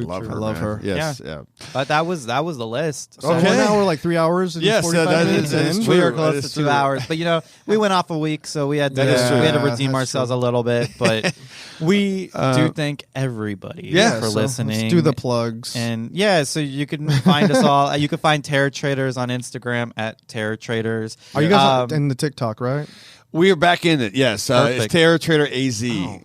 love her. I love her. Yes, yeah. But that was the list. So Okay. Now we're like 3 hours and 45 minutes in. We are close to 2 hours. But, we went off a week, so we had to redeem ourselves a little bit. But we do thank everybody for listening. Let's do the plugs. And so you can find us all. You can find Terror Traders on Instagram at Terror Traders. Are you guys in the TikTok, right? We are back in it. Yes, it's Terror Trader AZ.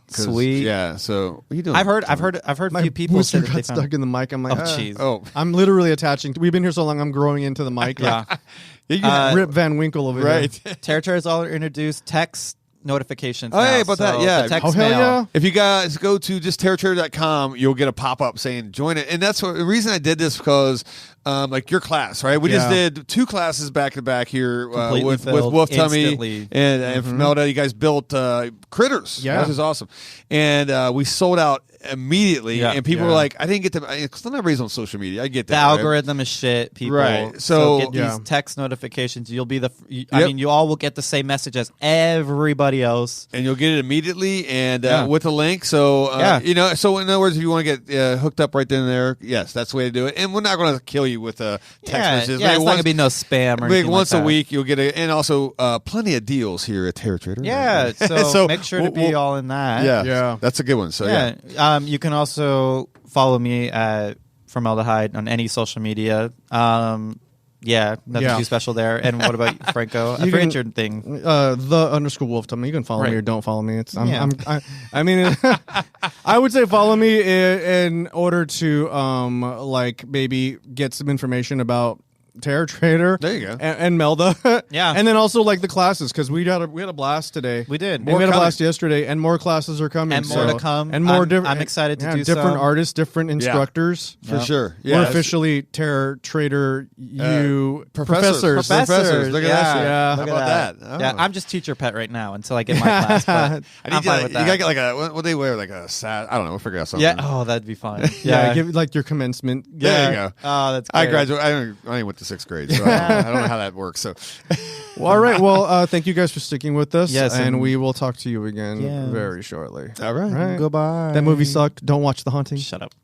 Sweet. Yeah. So what are you doing? I've heard a few people say that got stuck in the mic. I'm like, jeez. I'm literally attaching. We've been here so long. I'm growing into the mic. Yeah. Rip Van Winkle over here. Terror Traders all are introduced. Text notifications. Oh, hey, about that, yeah. The text hell mail. yeah. If you guys go to just terrortrader.com, you'll get a pop-up saying join it. And that's the reason I did this because like your class, right? We just did 2 classes back to back here with Wolf Tummy and from Melda. You guys built critters. Yeah. Which is awesome. And we sold out immediately, and people were like, I didn't get to, because I'm not raised on social media. I get that. The algorithm is shit, people. Right. So get these text notifications. You'll be I mean, you all will get the same message as everybody else. And you'll get it immediately and with a link. So, so in other words, if you want to get hooked up right then and there, yes, that's the way to do it. And we're not going to kill you with a text message. Yeah, it's not going to be no spam or anything once like a week, you'll get it. And also, plenty of deals here at Terror Trader. Yeah, so make sure to be all in that. Yeah, that's a good one. So, you can also follow me at Formaldehyde on any social media. Nothing too special there. And what about Franco? I forget your thing. The _Wolf Tummy. You can follow me or don't follow me. I mean, I would say follow me in order to like maybe get some information about Terror Trader. There you go. And Melda. Yeah. And then also like the classes, because we had a blast today. We did. We had a blast yesterday, and more classes are coming. And more to come. And more different. I'm excited to do different some. artists, different instructors. For sure. We're officially Terror Trader professors. Professors. Look at that shit. Yeah. How about that? Yeah, I'm just teacher pet right now until I get my class. But I'm fine with that. You gotta get like a what they wear, like a I don't know, we'll figure out something. Yeah. Oh, that'd be fun. Yeah. Give like your commencement. There you go. Oh, that's great. I graduated. I only went to 6th grade, so I don't know how that works. So, well, all right. Well, thank you guys for sticking with us. Yes, and we will talk to you again very shortly. all right. Right. Goodbye. That movie sucked. Don't watch The Haunting. Shut up.